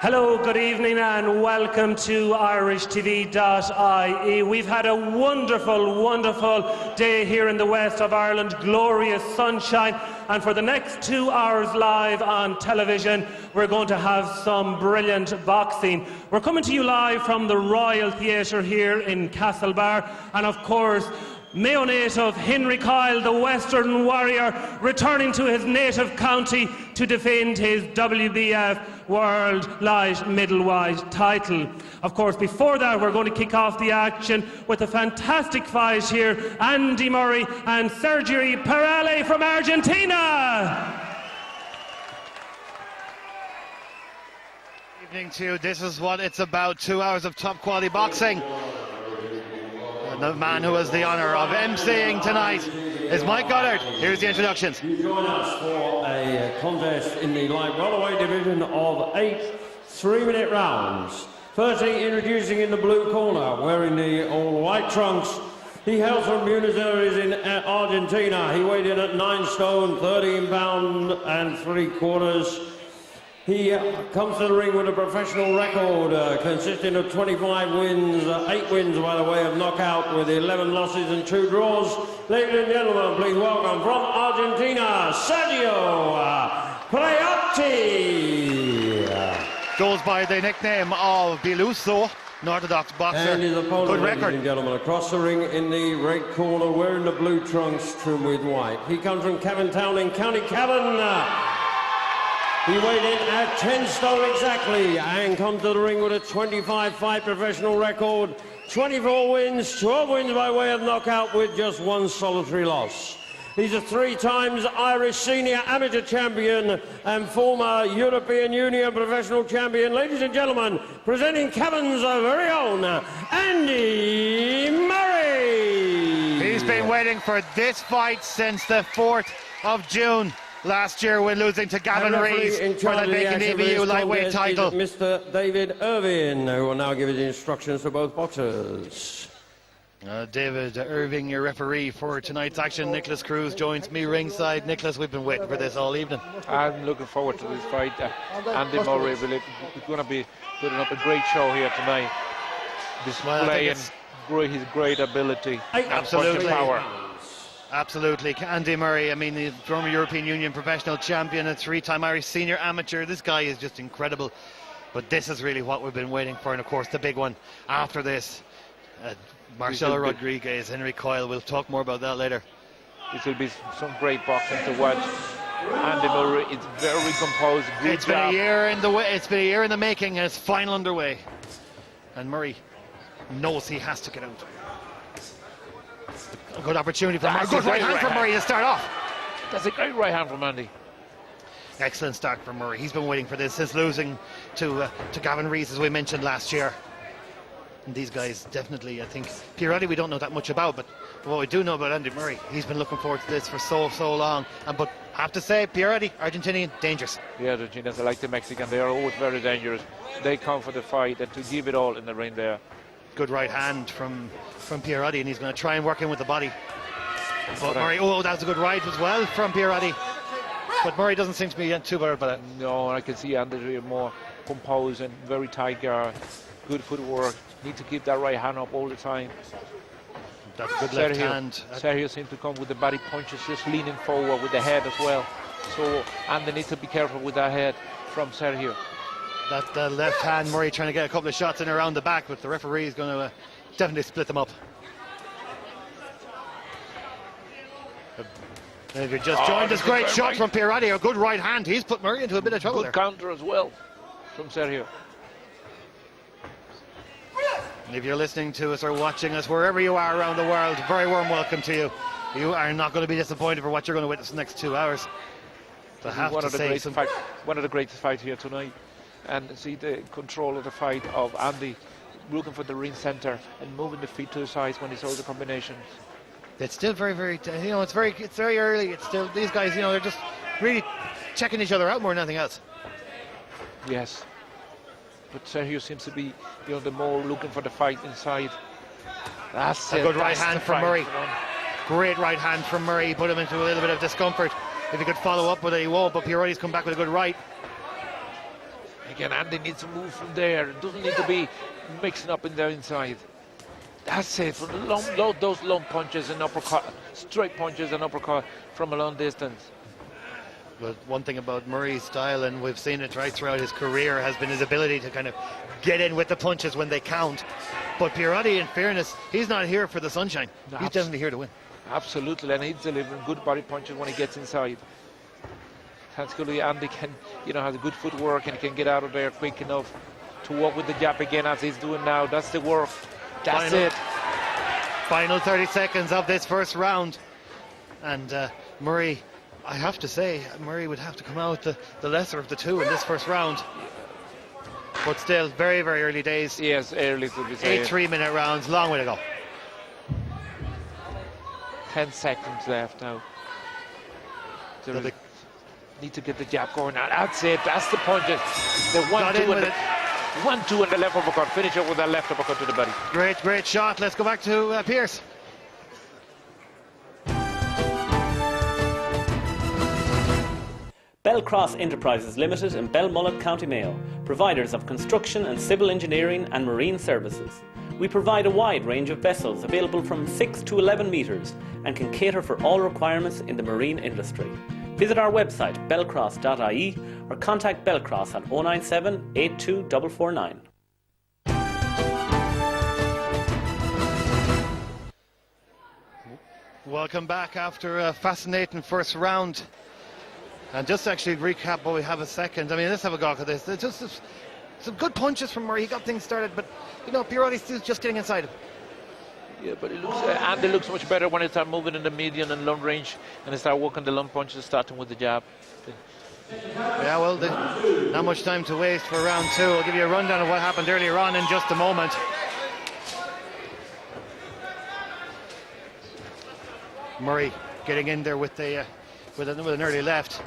Hello, good evening and welcome to IrishTV.ie. We've had a wonderful, wonderful day here in the west of Ireland, glorious sunshine, and for the next 2 hours live on television we're going to have some brilliant boxing. We're coming to you live from the Royal Theatre here in Castlebar, and of course Mayo native Henry Coyle, the Western Warrior, returning to his native county to defend his WBF World Light Middleweight title. Of course, before that, we're going to kick off the action with a fantastic fight here. Andy Murray and Sergio Priotti from Argentina. Evening to you. This is what it's about. 2 hours of top quality boxing. The man who has the honour of emceeing tonight is Mike Goddard. Here's the introductions. Join us for a contest in the light welterweight division of 8 3-minute rounds. Firstly, introducing in the blue corner, wearing the all-white trunks. He hails from Buenos Aires in Argentina. He weighed in at 9 stone, 13 pounds and 3/4. He comes to the ring with a professional record consisting of 25 wins, 8 wins by the way of knockout, with 11 losses and 2 draws. Ladies and gentlemen, please welcome from Argentina, Sergio Priotti. Goes by the nickname of Biluso, an orthodox boxer. And his opponent, good ladies record. and gentlemen, across the ring in the red corner, wearing the blue trunks trimmed with white. He comes from Cavan Town in County Cavan. He weighed in at 10 stone exactly and comes to the ring with a 25-fight professional record, 24 wins, 12 wins by way of knockout with just 1 solitary loss. He's a 3 times Irish senior amateur champion and former European Union professional champion. Ladies and gentlemen, presenting Cavan's very own Andy Murray. He's been waiting for this fight since the 4th of June. Last year, we're losing to Gavin Rees for the vacant EBU lightweight title. Mr. David Irving, who will now give his instructions to both boxers. David Irving, your referee for tonight's action. Nicholas Cruz joins me ringside. Nicholas, we've been waiting for this all evening. I'm looking forward to this fight. Andy Murray is going to be putting up a great show here tonight, displaying his great ability and punching power. Absolutely. Andy Murray, I mean, the former European Union professional champion, a 3-time Irish senior amateur. This guy is just incredible. But this is really what we've been waiting for. And of course, the big one after this, Marcelo Rodriguez, Henry Coyle. We'll talk more about that later. This will be some great boxing to watch. Andy Murray is very composed. It's been a year in the making, and it's final underway. And Murray knows he has to get out. A good opportunity for Murray. Good right hand from Murray to start off. That's a great right hand from Andy. Excellent start from Murray. He's been waiting for this since losing to Gavin Rees, as we mentioned last year. And these guys definitely, I think, Priotti we don't know that much about, but what we do know about Andy Murray, he's been looking forward to this for so long. But I have to say, Priotti, Argentinian, dangerous. The Argentinians are like the Mexican. They are always very dangerous. They come for the fight and to give it all in the ring there. Good right hand from Priotti, and he's going to try and work in with the body. But Murray, that's a good right as well from Priotti. But Murray doesn't seem to be too bothered by that. No, I can see Andy more composed and very tight guard. Good footwork. Need to keep that right hand up all the time. That's a good left hand. Sergio seems to come with the body punches, just leaning forward with the head as well. So Andy needs to be careful with that head from Sergio. That left hand, Murray trying to get a couple of shots in around the back, but the referee is going to definitely split them up. If you just joined us, great shot from Priotti, a good right hand. He's put Murray into a bit of trouble. Good counter as well from Sergio. And if you're listening to us or watching us wherever you are around the world, very warm welcome to you. You are not going to be disappointed for what you're going to witness the next 2 hours. So I have to say one of the greatest fights here tonight. And see the control of the fight of Andy, looking for the ring center and moving the feet to the sides when he throws the combinations. It's still very, it's very early. It's still, these guys, they're just really checking each other out more than anything else. Yes. But Sergio seems to be, the more looking for the fight inside. That's a good right hand from Murray. Great right hand from Murray. Put him into a little bit of discomfort. If he could follow up with it, he won't. But Priotti's come back with a good right. again. Andy needs to move from there. It doesn't need to be mixing up in the inside. That's it. For those long punches and uppercut, straight punches and uppercut from a long distance. But one thing about Murray's style, and we've seen it right throughout his career, has been his ability to kind of get in with the punches when they count. But Priotti, in fairness, he's not here for the sunshine. No, he's definitely here to win. Absolutely, and he's delivering good body punches when he gets inside. Thankfully, Andy can, has a good footwork and can get out of there quick enough to walk with the jab again as he's doing now. That's the work. That's it. Final 30 seconds of this first round. And Murray, I have to say, Murray would have to come out the lesser of the two in this first round. But still, very, very early days. Yes, early to be saying. 8 3-minute rounds, long way to go. 10 seconds left now. So need to get the jab going now. That's it. That's the punches. The 1-2 and the left uppercut. Finish up with that left uppercut to the body. Great shot. Let's go back to Pierce. Belcross Enterprises Limited in Belmullet, County Mayo, providers of construction and civil engineering and marine services. We provide a wide range of vessels available from 6 to 11 metres and can cater for all requirements in the marine industry. Visit our website belcross.ie or contact Belcross on 097 82 449. Welcome back after a fascinating first round. And just to actually recap what we have a second. I mean, let's have a go at this. It's just some good punches from Murray. He got things started, but Prioriti's still just getting inside him. Yeah, but Andy looks much better when he starts moving in the medium and long range and he start working the long punches, starting with the jab. Yeah, well, not much time to waste for round two. I'll give you a rundown of what happened earlier on in just a moment. Murray getting in there with an early left.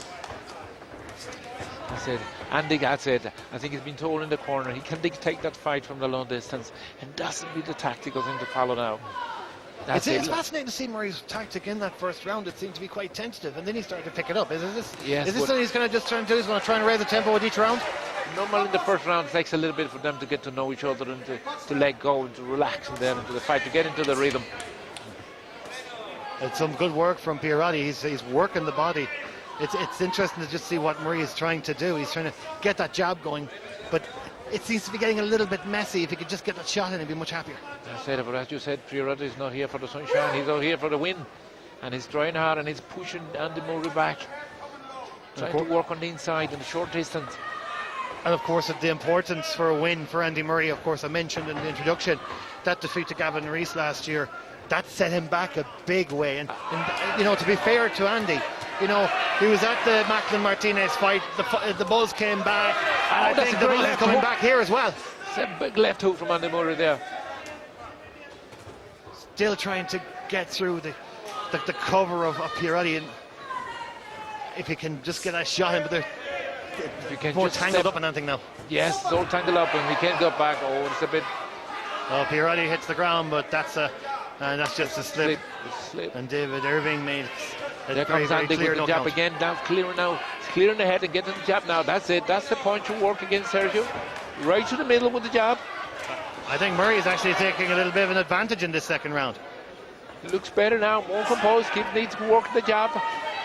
That's it. Andy, that's it. I think he's been told in the corner he can take that fight from the long distance, and that's be the tactical thing to follow now. It's fascinating to see Murray's tactic in that first round. It seemed to be quite tentative, and then he started to pick it up. Is this something he's going to just try and do? He's going to try and raise the tempo with each round? Normally in the first round it takes a little bit for them to get to know each other and to let go and to relax and then into the fight, to get into the rhythm. It's some good work from Priotti. He's working the body. It's interesting to just see what Murray is trying to do. He's trying to get that jab going, but it seems to be getting a little bit messy. If he could just get that shot in, he'd be much happier. I said it, but as you said, Priotti is not here for the sunshine. He's out here for the win, and he's trying hard and he's pushing Andy Murray back, trying to work on the inside in the short distance. And of course, the importance for a win for Andy Murray. Of course, I mentioned in the introduction that defeat to Gavin Rees last year. That set him back a big way, and to be fair to Andy, he was at the Macklin Martinez fight. The buzz came back, and I think the buzz is coming back here as well. It's a big left hook from Andy Murray there. Still trying to get through the cover of Priotti, and if he can just get a shot in, but they're more tangled up in anything now. Yes, it's all tangled up, and he can't go back. Oh, it's a bit. Oh, Priotti hits the ground, but that's just a slip. And David Irving made it there very, comes very Andy clear. with the jab again. Now clearing now. It's clearing the head and getting the jab now. That's it. That's the point to work against Sergio. Right to the middle with the jab. I think Murray is actually taking a little bit of an advantage in this second round. He looks better now, more composed. Needs to work the jab.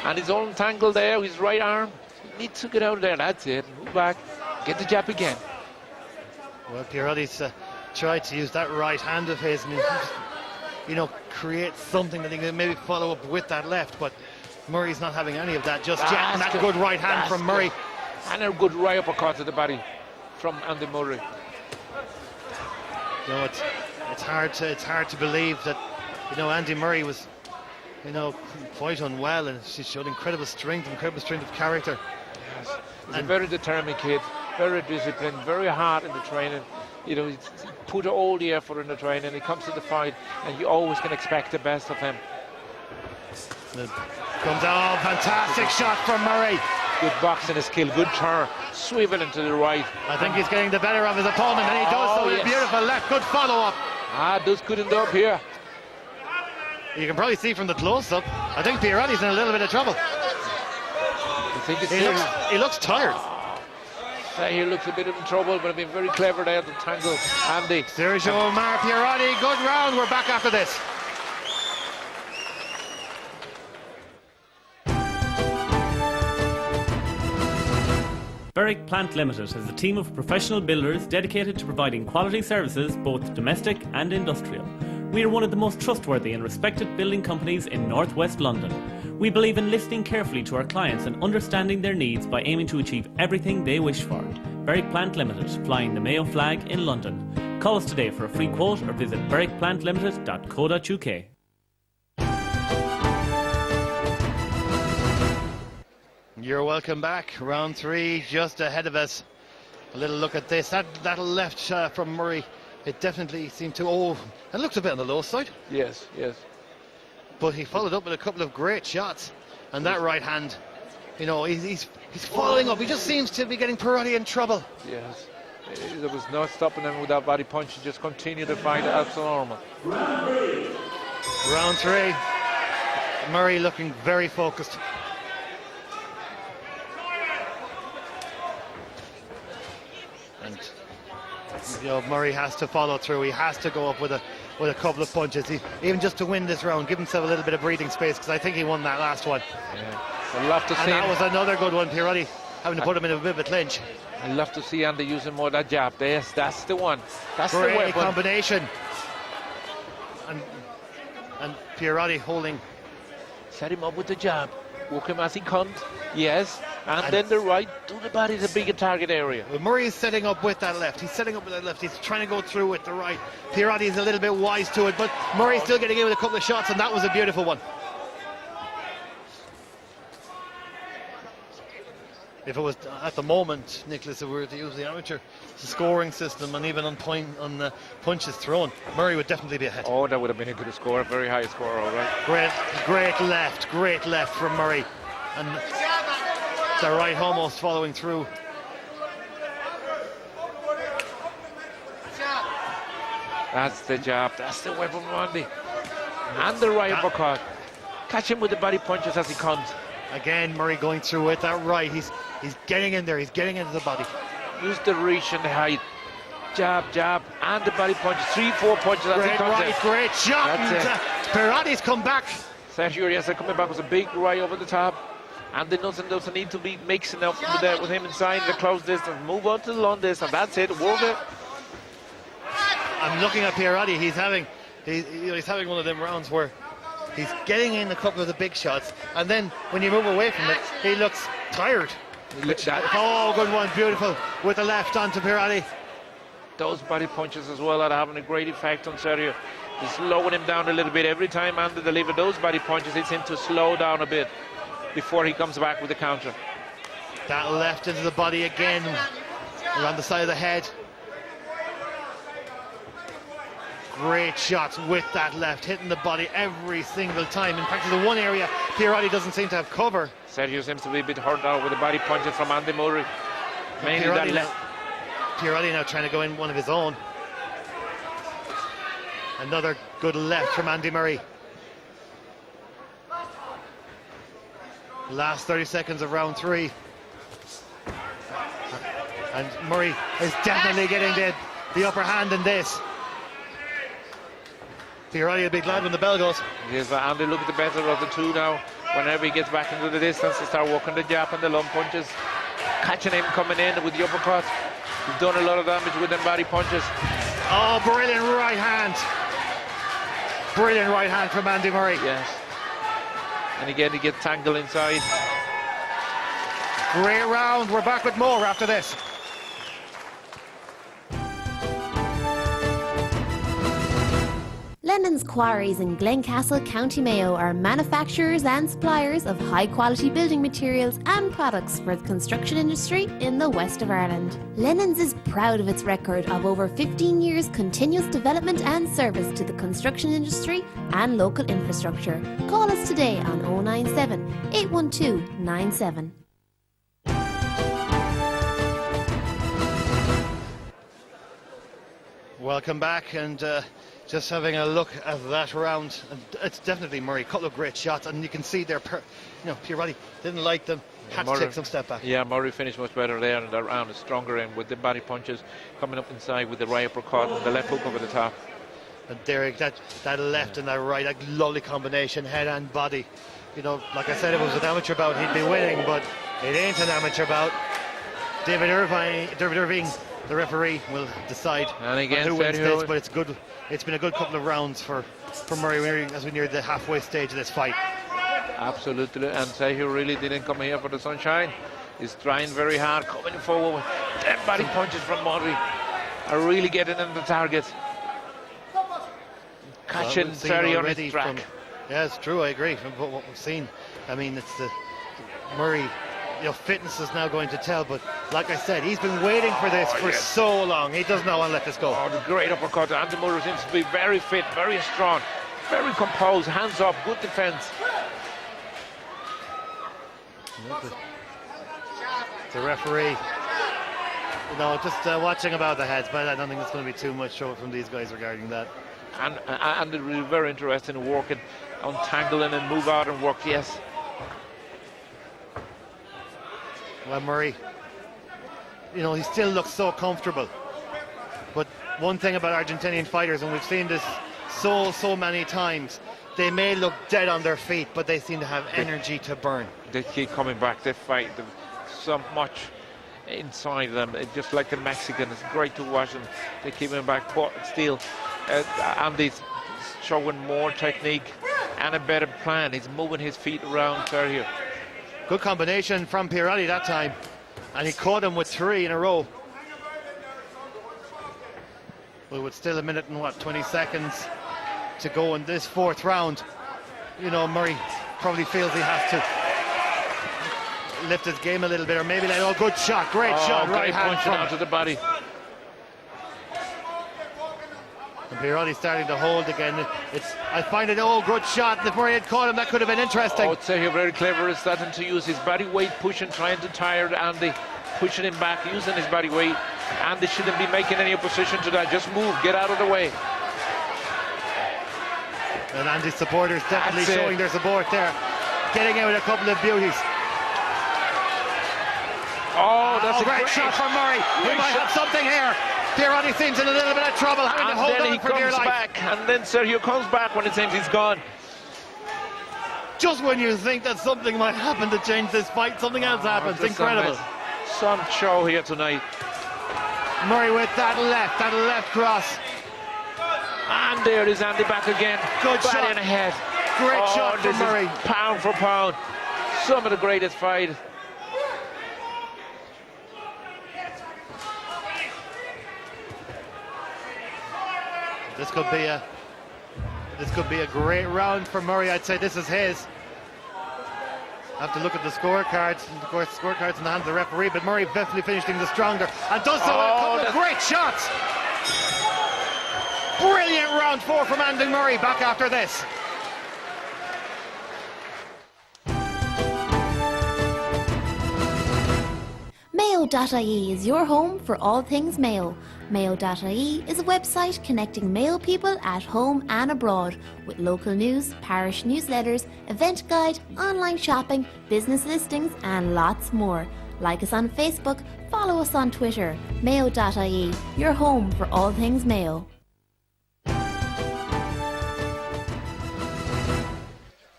And he's all entangled there. His right arm. He needs to get out of there. That's it. Move back. Get the jab again. Well, Prioriti's tried to use that right hand of his and create something that he can maybe follow up with that left, but Murray's not having any of that just yet. And that good right hand from Murray. Good. And a good right uppercut to the body from Andy Murray. It's hard to believe that Andy Murray was quite unwell, and she showed incredible strength of character. Yes. He's a very determined kid, very disciplined, very hard in the training. He's put all the effort in the training. He comes to the fight, and you always can expect the best of him. Comes out, fantastic shot from Murray. Good boxing skill, good turn, swiveling to the right. I think he's getting the better of his opponent, and he does so with a beautiful left. Good follow-up. Does good end up here. You can probably see from the close-up. I think Prioriti's in a little bit of trouble. I think He looks tired. Sergio looks a bit in trouble, but been very clever there to tangle Andy. Sergio Priotti, good round. We're back after this. Berwick Plant Limited has a team of professional builders dedicated to providing quality services, both domestic and industrial. We are one of the most trustworthy and respected building companies in northwest London. We believe in listening carefully to our clients and understanding their needs by aiming to achieve everything they wish for. Berwick Plant Limited, flying the Mayo flag in London. Call us today for a free quote or visit berwickplantlimited.co.uk. You're welcome back. Round 3 just ahead of us. A little look at this. That left from Murray, it definitely seemed to, it looked a bit on the low side. Yes. But he followed up with a couple of great shots. And that right hand, he's following up. He just seems to be getting Priotti in trouble. Yes. There was no stopping him with that body punch. He just continued to find absolute normal. Round 3. Murray looking very focused. And Murray has to follow through. He has to go up with a couple of punches, even just to win this round. Give himself a little bit of breathing space, because I think he won that last one. Yeah. I'd love to see that was another good one. Priotti having to put him in a bit of a clinch. I'd love to see Andy using more of that jab. Yes, that's the one. That's great the weapon. Combination. And Priotti holding. Set him up with the jab. Work him as he comes. Yes. And then the right to the body, the bigger target area. Well, Murray is setting up with that left. He's trying to go through with the right. Priotti is a little bit wise to it, but Murray's still getting in with a couple of shots, and that was a beautiful one. If it was at the moment, Nicholas, if we were to use the amateur scoring system and even on punches thrown, Murray would definitely be ahead. Oh, that would have been a good score, a very high score, all right. Great left from Murray. And the right almost following through. That's the jab, that's the weapon from Andy. And the right uppercut. Catch him with the body punches as he comes. Again, Murray going through with that right. He's getting in there, he's getting into the body. Use the reach and the height. Jab, and the body punches. 3-4 punches as he comes in. Great shot. Priotti's come back. Sergio, yes, coming back was a big right over the top. And there doesn't need to be mixing up with him inside the close distance. Move on to the long distance. That's it. Work it. I'm looking at Priotti. He's having one of them rounds where he's getting in a couple of the big shots, and then when you move away from it, he looks tired. Oh, good one, beautiful with the left onto Priotti. Those body punches as well are having a great effect on Sergio. He's slowing him down a little bit. Every time Andy delivers those body punches, it's him to slow down a bit before he comes back with the counter. That left into the body again, around the side of the head. Great shots with that left, hitting the body every single time. In fact, the one area Priotti doesn't seem to have cover. Sergio seems to be a bit hurt now with the body punches from Andy Murray. Mainly that left. Priotti now trying to go in one of his own. Another good left from Andy Murray. Last 30 seconds of round 3. And Murray is definitely getting the upper hand in this. Priotti will be glad when the bell goes. Yes, Andy look at the better of the two now. Whenever he gets back into the distance, to start working the jab and the lump punches. Catching him coming in with the uppercut. He's done a lot of damage with them body punches. Oh, brilliant right hand. Brilliant right hand from Andy Murray. Yes. And again, he gets tangled inside. Great round. We're back with more after this. Lennon's Quarries in Glencastle, County Mayo are manufacturers and suppliers of high-quality building materials and products for the construction industry in the west of Ireland. Lennon's is proud of its record of over 15 years continuous development and service to the construction industry and local infrastructure. Call us today on 097 812 97. Welcome back, and just having a look at that round. And it's definitely Murray. A couple of great shots, and you can see there, Priotti didn't like them. had to take some step back. Yeah, Murray finished much better there, and that round is stronger, and with the body punches coming up inside with the right uppercut and the left hook over the top. And Derek, that left and that right, that lovely combination, head and body. You know, like I said, if it was an amateur bout, he'd be winning, but it ain't an amateur bout. David Irving, the referee, will decide And again, who wins Sergio, this, but it's good. It's been a good couple of rounds for Murray as we near the halfway stage of this fight. absolutely, and Sergio really didn't come here for the sunshine. He's trying very hard, coming forward with them body punches from Murray are really getting in the target. Catching we've seen Sergio on already his track. Yeah, it's true, I agree. From what we've seen, I mean, it's the Murray, you know, fitness is now going to tell, but like I said, he's been waiting for this for so long. He does not want to let this go. Oh, the great uppercut. Andy Murray seems to be very fit, very strong, very composed, hands up, good defense. The referee, you know, just watching about the heads, but I don't think there's going to be too much show from these guys regarding that. And they're really very interested in working, untangling and move out and work, yes. Well, Murray, you know, he still looks so comfortable. But one thing about Argentinian fighters, and we've seen this so many times, they may look dead on their feet, but they seem to have energy to burn. They keep coming back, they fight so much inside them. It's just like the Mexican, it's great to watch them. They keep him back, but still, Andy's showing more technique and a better plan. He's moving his feet around Sergio. Good combination from Priotti that time, and he caught him with 3 in a row. Well, with still a minute and 20 seconds to go in this 4th round, you know, Murray probably feels he has to lift his game a little bit, or maybe like, oh, good shot, great shot, right hand punching from out to the body. And Priotti starting to hold again. I find it, oh, good shot. If Murray had caught him, that could have been interesting. I would say he's very clever. He's starting to use his body weight, pushing, trying to tire Andy, pushing him back, using his body weight. Andy shouldn't be making any opposition to that. Just move, get out of the way. And Andy's supporters definitely showing their support there, getting out a couple of beauties. Oh, that's a great shot from Murray. He might have something here. Priotti seems in a little bit of trouble, having to hold on for dear life. Back, and then Sergio comes back when it seems he's gone. Just when you think that something might happen to change this fight, something else happens. Incredible. Some show here tonight. Murray with that left cross. And there is Andy back again. Good shot. In the head. Great shot from Murray. Pound for pound. Some of the greatest fight. This could be a great round for Murray. I'd say this is his. Have to look at the scorecards. Of course, scorecards in the hands of the referee, but Murray definitely finishing the stronger and does so with a couple of great shots. Brilliant round 4 from Andy Murray. Back after this. Mayo.ie is your home for all things Mayo. Mayo.ie is a website connecting Mayo people at home and abroad with local news, parish newsletters, event guide, online shopping, business listings and lots more. Like us on Facebook, follow us on Twitter. Mayo.ie, your home for all things Mayo.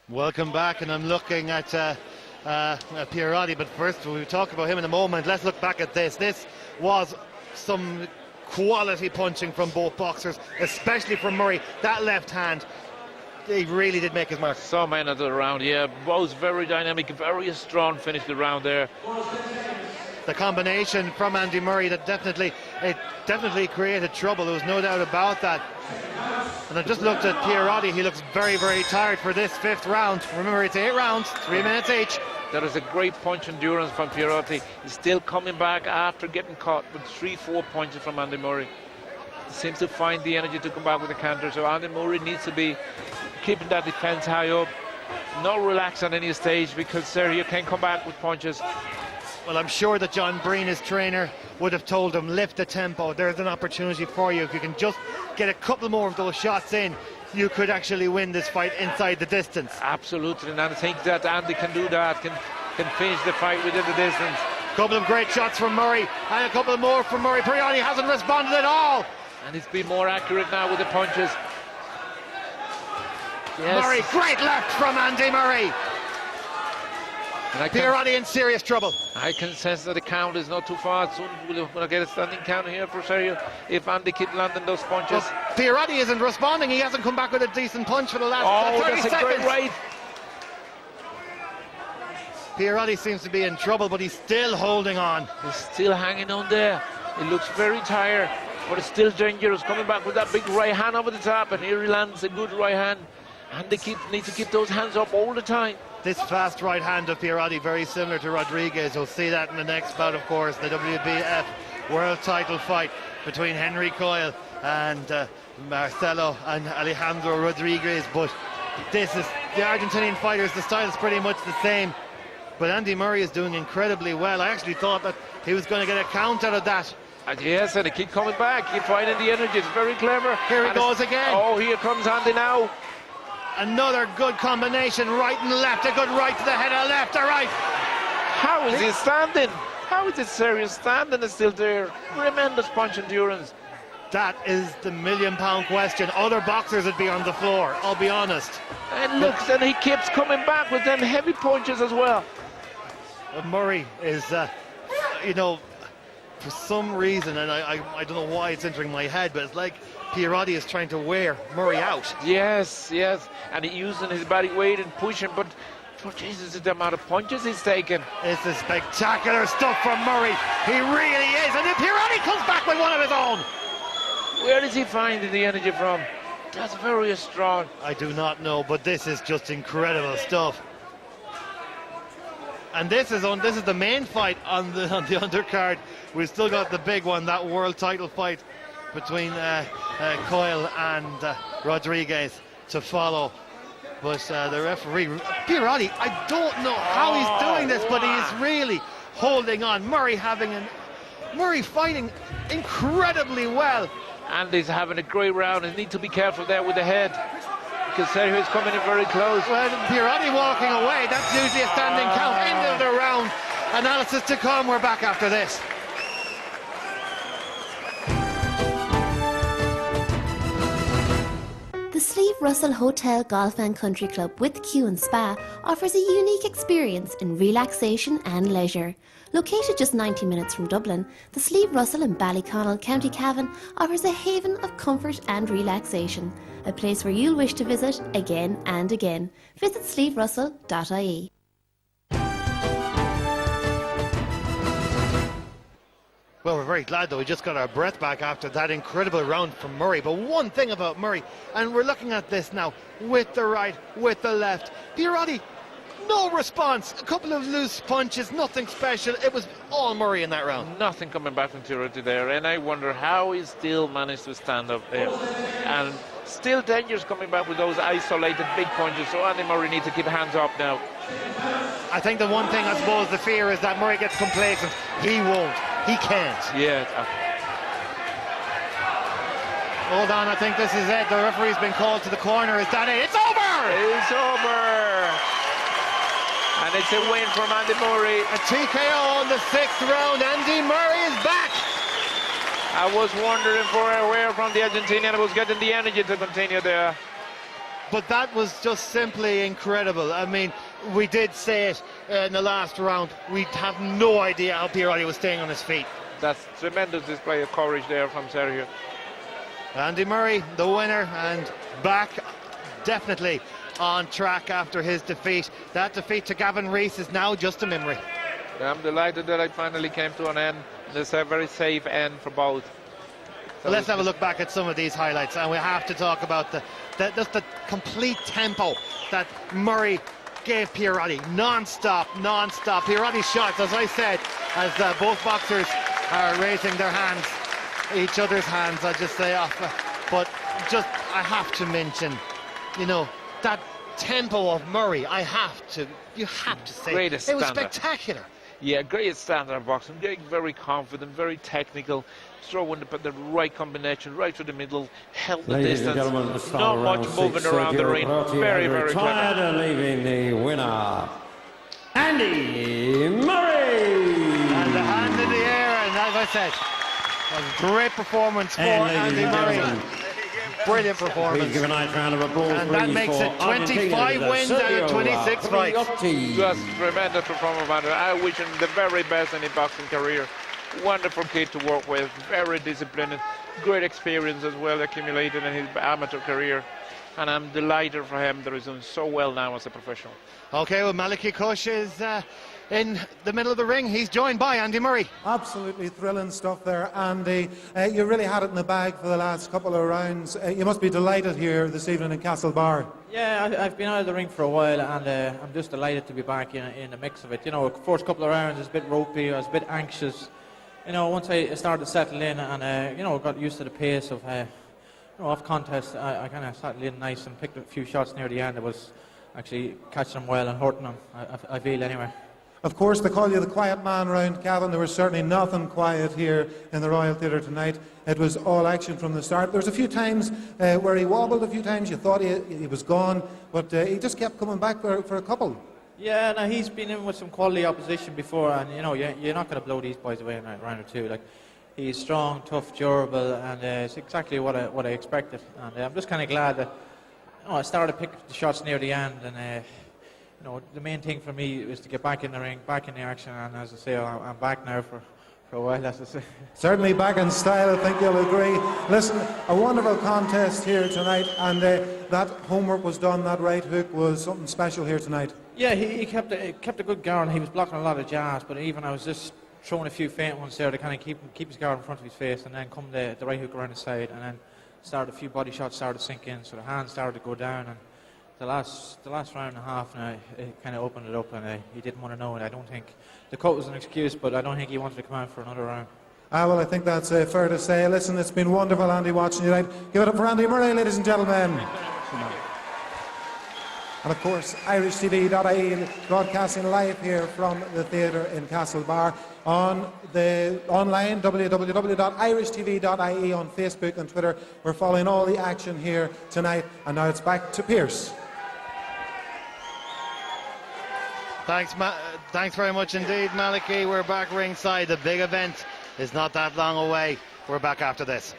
Welcome back, and I'm looking at Priotti, but first we'll talk about him in a moment. Let's look back at this. This was some quality punching from both boxers, especially from Murray. That left hand, he really did make his mark. So man of the round, yeah. Both very dynamic, very strong, finished the round there. The combination from Andy Murray, it definitely created trouble. There was no doubt about that. And I just looked at Priotti. He looks very tired for this 5th round. Remember, it's 8 rounds, 3 minutes each. That is a great punch endurance from Priotti. He's still coming back after getting caught with 3-4 punches from Andy Murray. He seems to find the energy to come back with the counter. So Andy Murray needs to be keeping that defense high up, not relax on any stage, because Sergio can come back with punches. Well, I'm sure that John Breen, his trainer, would have told him, lift the tempo. There's an opportunity for you. If you can just get a couple more of those shots in, you could actually win this fight inside the distance. Absolutely, and I think that Andy can do that, can can finish the fight within the distance. Couple of great shots from Murray, and a couple more from Murray. Priotti hasn't responded at all. And he's been more accurate now with the punches. Yes. Murray, great left from Andy Murray. And Priotti in serious trouble. I can sense that the count is not too far. Soon we'll get a standing count here for Sergio if Andy keeps landing those punches. But Priotti isn't responding. He hasn't come back with a decent punch for the last 30 that's seconds. a great right. Priotti seems to be in trouble, but he's still holding on. He's still hanging on there. He looks very tired, but it's still dangerous. Coming back with that big right hand over the top, and here he lands a good right hand. And they need to keep those hands up all the time. This fast right hand of Priotti, very similar to Rodriguez. We'll see that in the next bout, of course, the WBF world title fight between Henry Coyle and Marcelo and Alejandro Rodriguez. But this is the Argentinian fighters, the style is pretty much the same. But Andy Murray is doing incredibly well. I actually thought that he was going to get a count out of that. And yes, and they keep coming back, keep finding the energy. It's very clever. Here he goes again. Oh, here comes Andy now. Another good combination, right and left. A good right to the head, a left, a right. How is he standing? How is it serious standing is still there? Tremendous punch endurance. That is the million-pound question. Other boxers would be on the floor, I'll be honest. And looks, and he keeps coming back with them heavy punches as well. Murray is, you know, for some reason, and I don't know why it's entering my head, but it's like Priotti is trying to wear Murray out. Yes, yes, and he's using his body weight and pushing, but for Jesus, the amount of punches he's taken. This is spectacular stuff from Murray. He really is, and then Priotti comes back with one of his own. Where does he find the energy from? That's very strong. I do not know, but this is just incredible stuff. And this is the main fight on the undercard. We've still got the big one, that world title fight between Coyle and Rodriguez to follow. But the referee, Priotti, I don't know how he's doing this, but he's really holding on. Murray fighting incredibly well. And he's having a great round. He needs to be careful there with the head, because Sergio is coming in very close. Well, Priotti walking away, that's usually a standing count. End of the round. Analysis to come, we're back after this. The Sleeve Russell Hotel Golf and Country Club with Q and Spa offers a unique experience in relaxation and leisure. Located just 90 minutes from Dublin, the Sleeve Russell in Ballyconnell, County Cavan offers a haven of comfort and relaxation, a place where you'll wish to visit again and again. Visit sleeverussell.ie. Well, we're very glad that we just got our breath back after that incredible round from Murray. But one thing about Murray, and we're looking at this now, with the right, with the left. Priotti, no response. A couple of loose punches, nothing special. It was all Murray in that round. Nothing coming back from Priotti there, and I wonder how he still managed to stand up there. And still dangerous coming back with those isolated big punches, so Andy Murray needs to keep hands up now. I think the one thing, I suppose, the fear is that Murray gets complacent. He won't. He can't. Yeah. Hold on, I think this is it. The referee's been called to the corner. Is that it? It's over! It's over! And it's a win from Andy Murray. A TKO in the 6th round. Andy Murray is back! I was wondering for where from the Argentinian was getting the energy to continue there. But that was just simply incredible. I mean, we did say it in the last round. We have no idea how Priotti was staying on his feet. That's tremendous display of courage there from Sergio. Andy Murray, the winner, and back definitely on track after his defeat. That defeat to Gavin Rees is now just a memory. I'm delighted that it finally came to an end. It's a very safe end for both. So let's have a look back at some of these highlights, and we have to talk about just the complete tempo that Murray gave Priotti. Non-stop. Priotti's shots, as I said, as both boxers are raising their hands, each other's hands, I'll just say off. But just, I have to mention, you know, that tempo of Murray, you have to say, greatest it was standard. Spectacular. Yeah, great standard boxing, very confident, very technical, throwing the right combination right through the middle, held the distance, not much moving around the ring, very clever. Tired of leaving the winner, Andy Murray. And the hand in the air, and as I said, a great performance for Andy Murray. Brilliant performance. Please give a nice round of applause. And that makes it 25 wins out of 26 fights. Just tremendous performance, Andrew. I wish him the very best in his boxing career. Wonderful kid to work with, very disciplined, great experience as well accumulated in his amateur career. And I'm delighted for him that he's doing so well now as a professional. Okay, well, Malachy Kush is in the middle of the ring. He's joined by Andy Murray. Absolutely thrilling stuff there, Andy. You really had it in the bag for the last couple of rounds. You must be delighted here this evening in Castlebar. Yeah, I've been out of the ring for a while, and I'm just delighted to be back in the mix of it. You know, first couple of rounds was a bit ropey, I was a bit anxious. You know, once I started to settle in and, you know, got used to the pace of, you know, off contest, I kind of settled in nice and picked up a few shots near the end. It was actually catching them well and hurting them, I feel anyway. Of course, they call you the quiet man round Cavan. There was certainly nothing quiet here in the Royal Theatre tonight. It was all action from the start. There was a few times where he wobbled a few times. You thought he was gone, but he just kept coming back for a couple. Yeah, no, he's been in with some quality opposition before, and, you know, you're not going to blow these boys away in a round or two. Like, he's strong, tough, durable, and it's exactly what I expected. And I'm just kind of glad that, you know, I started to pick the shots near the end, and you know, the main thing for me was to get back in the ring, back in the action, and as I say, I'm back now for a while, as I say. Certainly back in style, I think you'll agree. Listen, a wonderful contest here tonight, and that homework was done, that right hook was something special here tonight. Yeah, he kept a good guard. He was blocking a lot of jabs, but even I was just throwing a few faint ones there to kind of keep his guard in front of his face, and then come the right hook around the side, and then started a few body shots started to sink in, so the hands started to go down, and the last round and a half now, it kind of opened it up, and he didn't want to know it. I don't think the cut was an excuse, but I don't think he wanted to come out for another round. Well, I think that's fair to say. Listen, it's been wonderful, Andy, watching you tonight. Give it up for Andy Murray, ladies and gentlemen. And of course, IrishTV.ie broadcasting live here from the theatre in Castlebar, on the online www.irishtv.ie, on Facebook and Twitter. We're following all the action here tonight, and now it's back to Pierce. Thanks very much indeed, Malachy. We're back ringside. The big event is not that long away. We're back after this.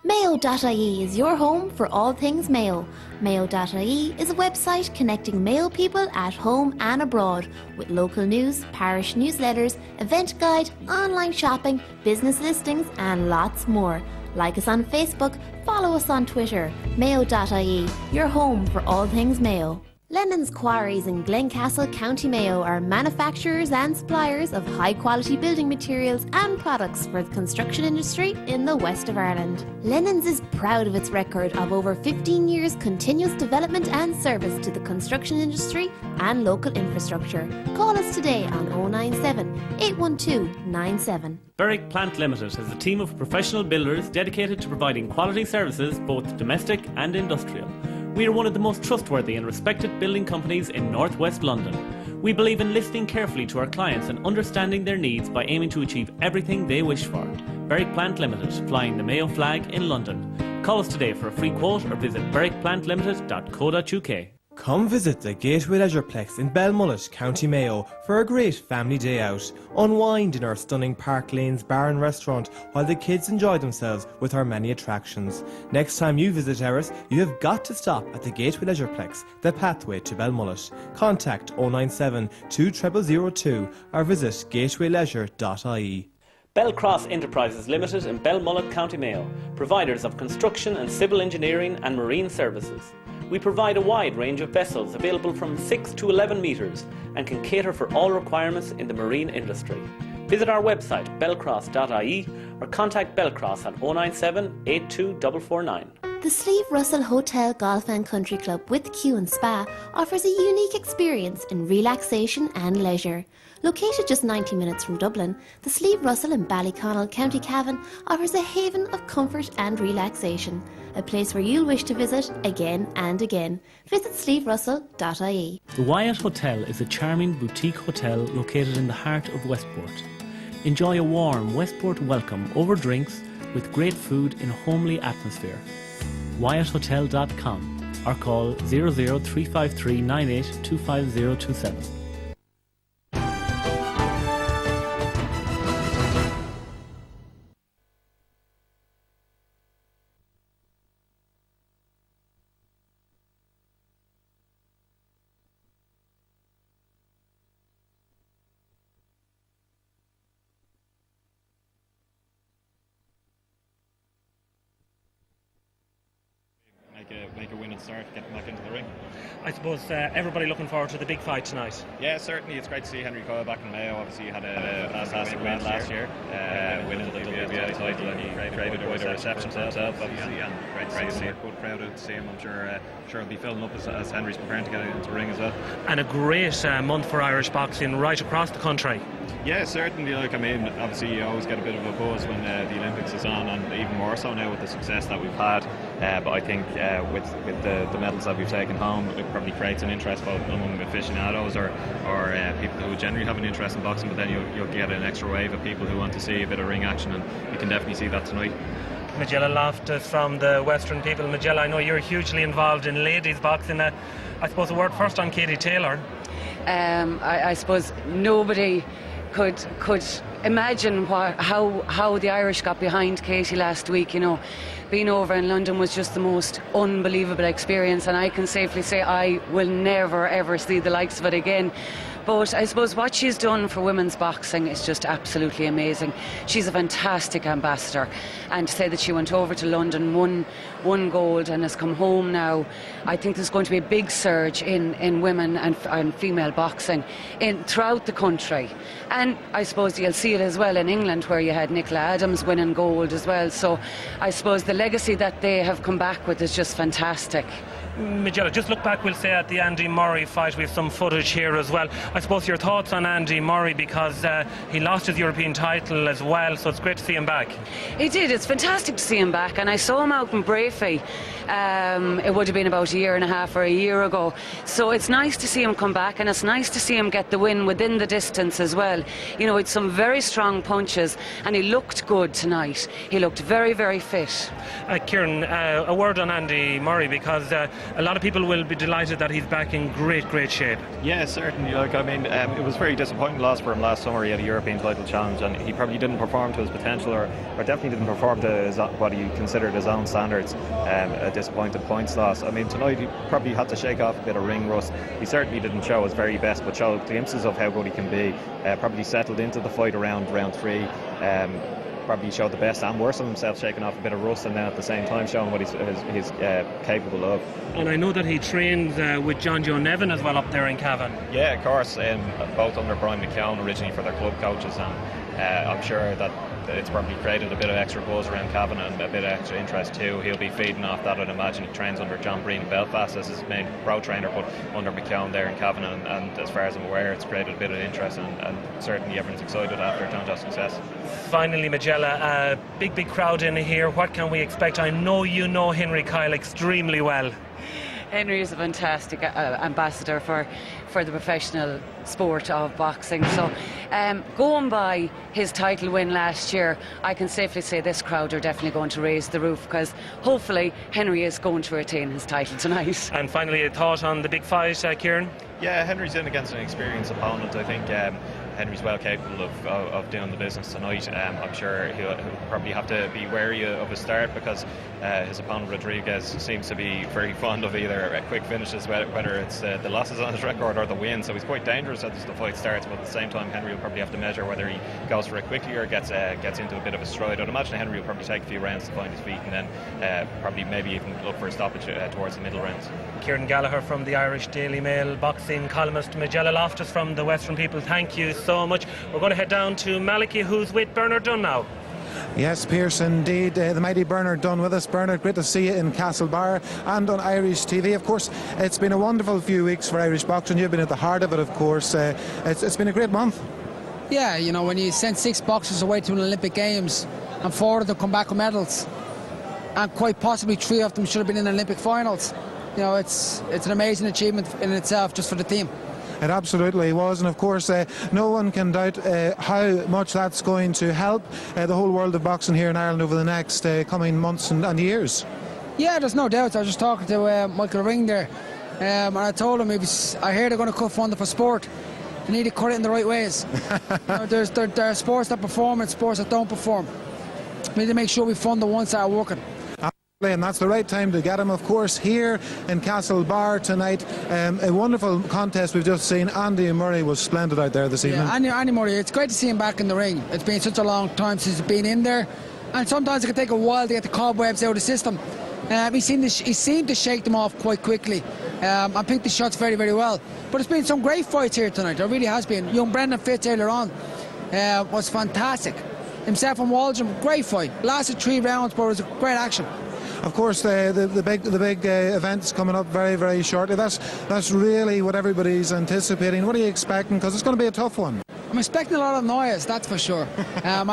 Mayo.ie is your home for all things Mayo. Mayo.ie is a website connecting Mayo people at home and abroad with local news, parish newsletters, event guide, online shopping, business listings and lots more. Like us on Facebook, follow us on Twitter. Mayo.ie, your home for all things Mayo. Lennon's Quarries in Glencastle, County Mayo are manufacturers and suppliers of high-quality building materials and products for the construction industry in the west of Ireland. Lennon's is proud of its record of over 15 years continuous development and service to the construction industry and local infrastructure. Call us today on 097 812 97. Berwick Plant Limited is a team of professional builders dedicated to providing quality services, both domestic and industrial. We are one of the most trustworthy and respected building companies in northwest London. We believe in listening carefully to our clients and understanding their needs by aiming to achieve everything they wish for. Berwick Plant Limited, flying the Mayo flag in London. Call us today for a free quote or visit berwickplantlimited.co.uk. Come visit the Gateway Leisureplex in Belmullet, County Mayo for a great family day out. Unwind in our stunning Park Lanes bar and restaurant while the kids enjoy themselves with our many attractions. Next time you visit Erris, you have got to stop at the Gateway Leisureplex, the pathway to Belmullet. Contact 097 2002 or visit gatewayleisure.ie. Belcross Enterprises Limited in Belmullet, County Mayo, providers of construction and civil engineering and marine services. We provide a wide range of vessels available from 6 to 11 metres and can cater for all requirements in the marine industry. Visit our website belcross.ie or contact Belcross on 097 82449. The Sleeve Russell Hotel Golf and Country Club with Q and Spa offers a unique experience in relaxation and leisure. Located just 90 minutes from Dublin, the Sleeve Russell in Ballyconnell, County Cavan offers a haven of comfort and relaxation, a place where you'll wish to visit again and again. Visit sleeverussell.ie. The Wyatt Hotel is a charming boutique hotel located in the heart of Westport. Enjoy a warm Westport welcome over drinks with great food in a homely atmosphere. wyatthotel.com or call 00353 98 25027. Make a win and start, get back into the ring. I suppose everybody looking forward to the big fight tonight. Yeah, certainly. It's great to see Henry Coyle back in Mayo. Obviously, he had a fantastic win last year, winning the WBA title, and he created quite a reception to himself, obviously, and great to see him. Good crowd out to see him. I'm sure he'll be filling up as Henry's preparing to get into the ring as well. And a great month for Irish boxing right across the country. Yeah, certainly. Obviously you always get a bit of a buzz when the Olympics is on, and even more so now with the success that we've had. But I think with the medals that we've taken home, it probably creates an interest both among aficionados or people who generally have an interest in boxing, but then you'll get an extra wave of people who want to see a bit of ring action, and you can definitely see that tonight. Magella Loftus from the Western People. Magella, I know you're hugely involved in ladies boxing. I suppose a word first on Katie Taylor. I suppose nobody could imagine how the Irish got behind Katie last week. Being over in London was just the most unbelievable experience, and I can safely say I will never ever see the likes of it again. But I suppose what she's done for women's boxing is just absolutely amazing. She's a fantastic ambassador, and to say that she went over to London, won gold, and has come home now, I think there's going to be a big surge in women and female boxing throughout the country. And I suppose you'll see it as well in England, where you had Nicola Adams winning gold as well. So I suppose the legacy that they have come back with is just fantastic. Magella, just look back, we'll say, at the Andy Murray fight. We have some footage here as well. I suppose your thoughts on Andy Murray, because he lost his European title as well, so it's great to see him back. He did. It's fantastic to see him back, and I saw him out in Brafey. It would have been about a year and a half or a year ago. So it's nice to see him come back, and it's nice to see him get the win within the distance as well. It's some very strong punches, and he looked good tonight. He looked very, very fit. Kieran, a word on Andy Murray, because a lot of people will be delighted that he's back in great shape. Yeah, certainly. It was very disappointing loss for him last summer. He had a European title challenge, and he probably didn't perform to his potential, or definitely didn't perform to what he considered his own standards. A disappointing points loss. Tonight he probably had to shake off a bit of ring rust. He certainly didn't show his very best, but showed glimpses of how good he can be. Probably settled into the fight around round 3. Probably showed the best and worst of himself, shaking off a bit of rust, and then at the same time showing what he's capable of. And I know that he trains with John Joe Nevin as well up there in Cavan. Yeah, of course, both under Brian McKeown originally for their club coaches, and I'm sure that it's probably created a bit of extra buzz around Cavan and a bit of extra interest too. He'll be feeding off that, I'd imagine. He trains under John Breen in Belfast as his main pro trainer, but under McKeown there in Cavan, and as far as I'm aware, it's created a bit of interest, and certainly everyone's excited after John John's success. Finally, Magella, a big crowd in here. What can we expect? I know you know Henry Coyle extremely well. Henry is a fantastic ambassador for the professional sport of boxing. So going by his title win last year, I can safely say this crowd are definitely going to raise the roof, because hopefully Henry is going to retain his title tonight. And finally, a thought on the big fight, Kieran? Yeah, Henry's in against an experienced opponent. I think Henry's well capable of doing the business tonight. I'm sure he'll probably have to be wary of his start, because his opponent Rodriguez seems to be very fond of either quick finishes, whether it's the losses on his record or the win. So he's quite dangerous as the fight starts, but at the same time Henry will probably have to measure whether he goes for it quickly or gets into a bit of a stride. I'd imagine Henry will probably take a few rounds to find his feet, and then probably maybe even look for a stoppage towards the middle rounds. Kieran Gallagher from the Irish Daily Mail boxing columnist, Magella Loftus from the Western People, thank you so much. We're going to head down to Malachy, who's with Bernard Dunn now. Yes, Pierce, indeed. The mighty Bernard Dunn with us. Bernard, great to see you in Castlebar and on Irish TV. Of course, it's been a wonderful few weeks for Irish boxing. You've been at the heart of it, of course. It's been a great month. Yeah, when you send 6 boxers away to an Olympic Games and 4 of them come back with medals, and quite possibly 3 of them should have been in the Olympic finals, it's an amazing achievement in itself, just for the team. It absolutely was, and of course no one can doubt how much that's going to help the whole world of boxing here in Ireland over the next coming months and years. Yeah, there's no doubt. I was just talking to Michael Ring there, and I told him I hear they're going to cut funding for sport. They need to cut it in the right ways. There are sports that perform and sports that don't perform. We need to make sure we fund the ones that are working. And that's the right time to get him, of course, here in Castlebar tonight. A wonderful contest we've just seen. Andy Murray was splendid out there this evening. Yeah, Andy Murray, it's great to see him back in the ring. It's been such a long time since he's been in there, and sometimes it can take a while to get the cobwebs out of the system. He seemed to shake them off quite quickly and picked the shots very, very well. But it's been some great fights here tonight. There really has been. Young Brendan Fitz earlier on was fantastic. Himself and Waldron, great fight. Lasted 3 rounds, but it was a great action. Of course, the big event's coming up very, very shortly. That's really what everybody's anticipating. What are you expecting? Because it's going to be a tough one. I'm expecting a lot of noise, that's for sure. I'm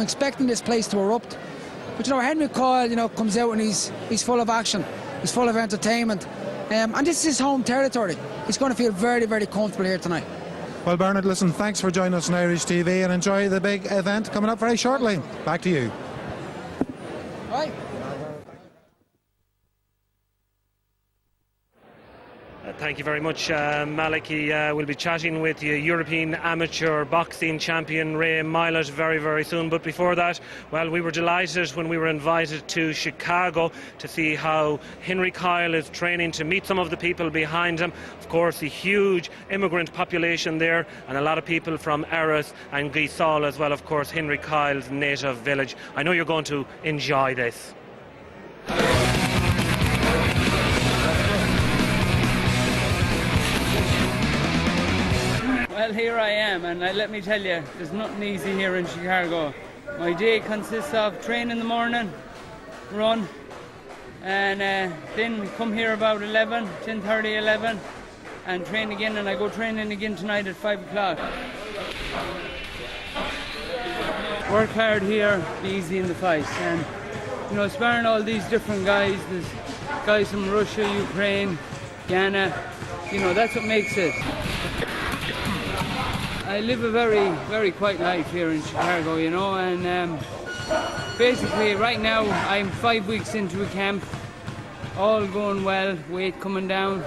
expecting this place to erupt. But you know, Henry Coyle, you know, comes out and he's full of action. He's full of entertainment, and this is his home territory. He's going to feel very, very comfortable here tonight. Well, Bernard, listen, thanks for joining us on Irish TV, and enjoy the big event coming up very shortly. Back to you. Right. Thank you very much, Maliki. We'll be chatting with the European amateur boxing champion Ray Milet very, very soon. But before that, well, we were delighted when we were invited to Chicago to see how Henry Coyle is training, to meet some of the people behind him. Of course, a huge immigrant population there, and a lot of people from Erris and Guisol as well, of course, Henry Coyle's native village. I know you're going to enjoy this. Well, here I am, and let me tell you, there's nothing easy here in Chicago. My day consists of train in the morning, run, and then come here about 10:30, 11, and train again, and I go training again tonight at 5 o'clock. Work hard here, be easy in the fights, and you know, sparring all these different guys, there's guys from Russia, Ukraine, Ghana, you know, that's what makes it. I live a very, very quiet life here in Chicago, you know, and basically right now I'm 5 weeks into a camp, all going well, weight coming down,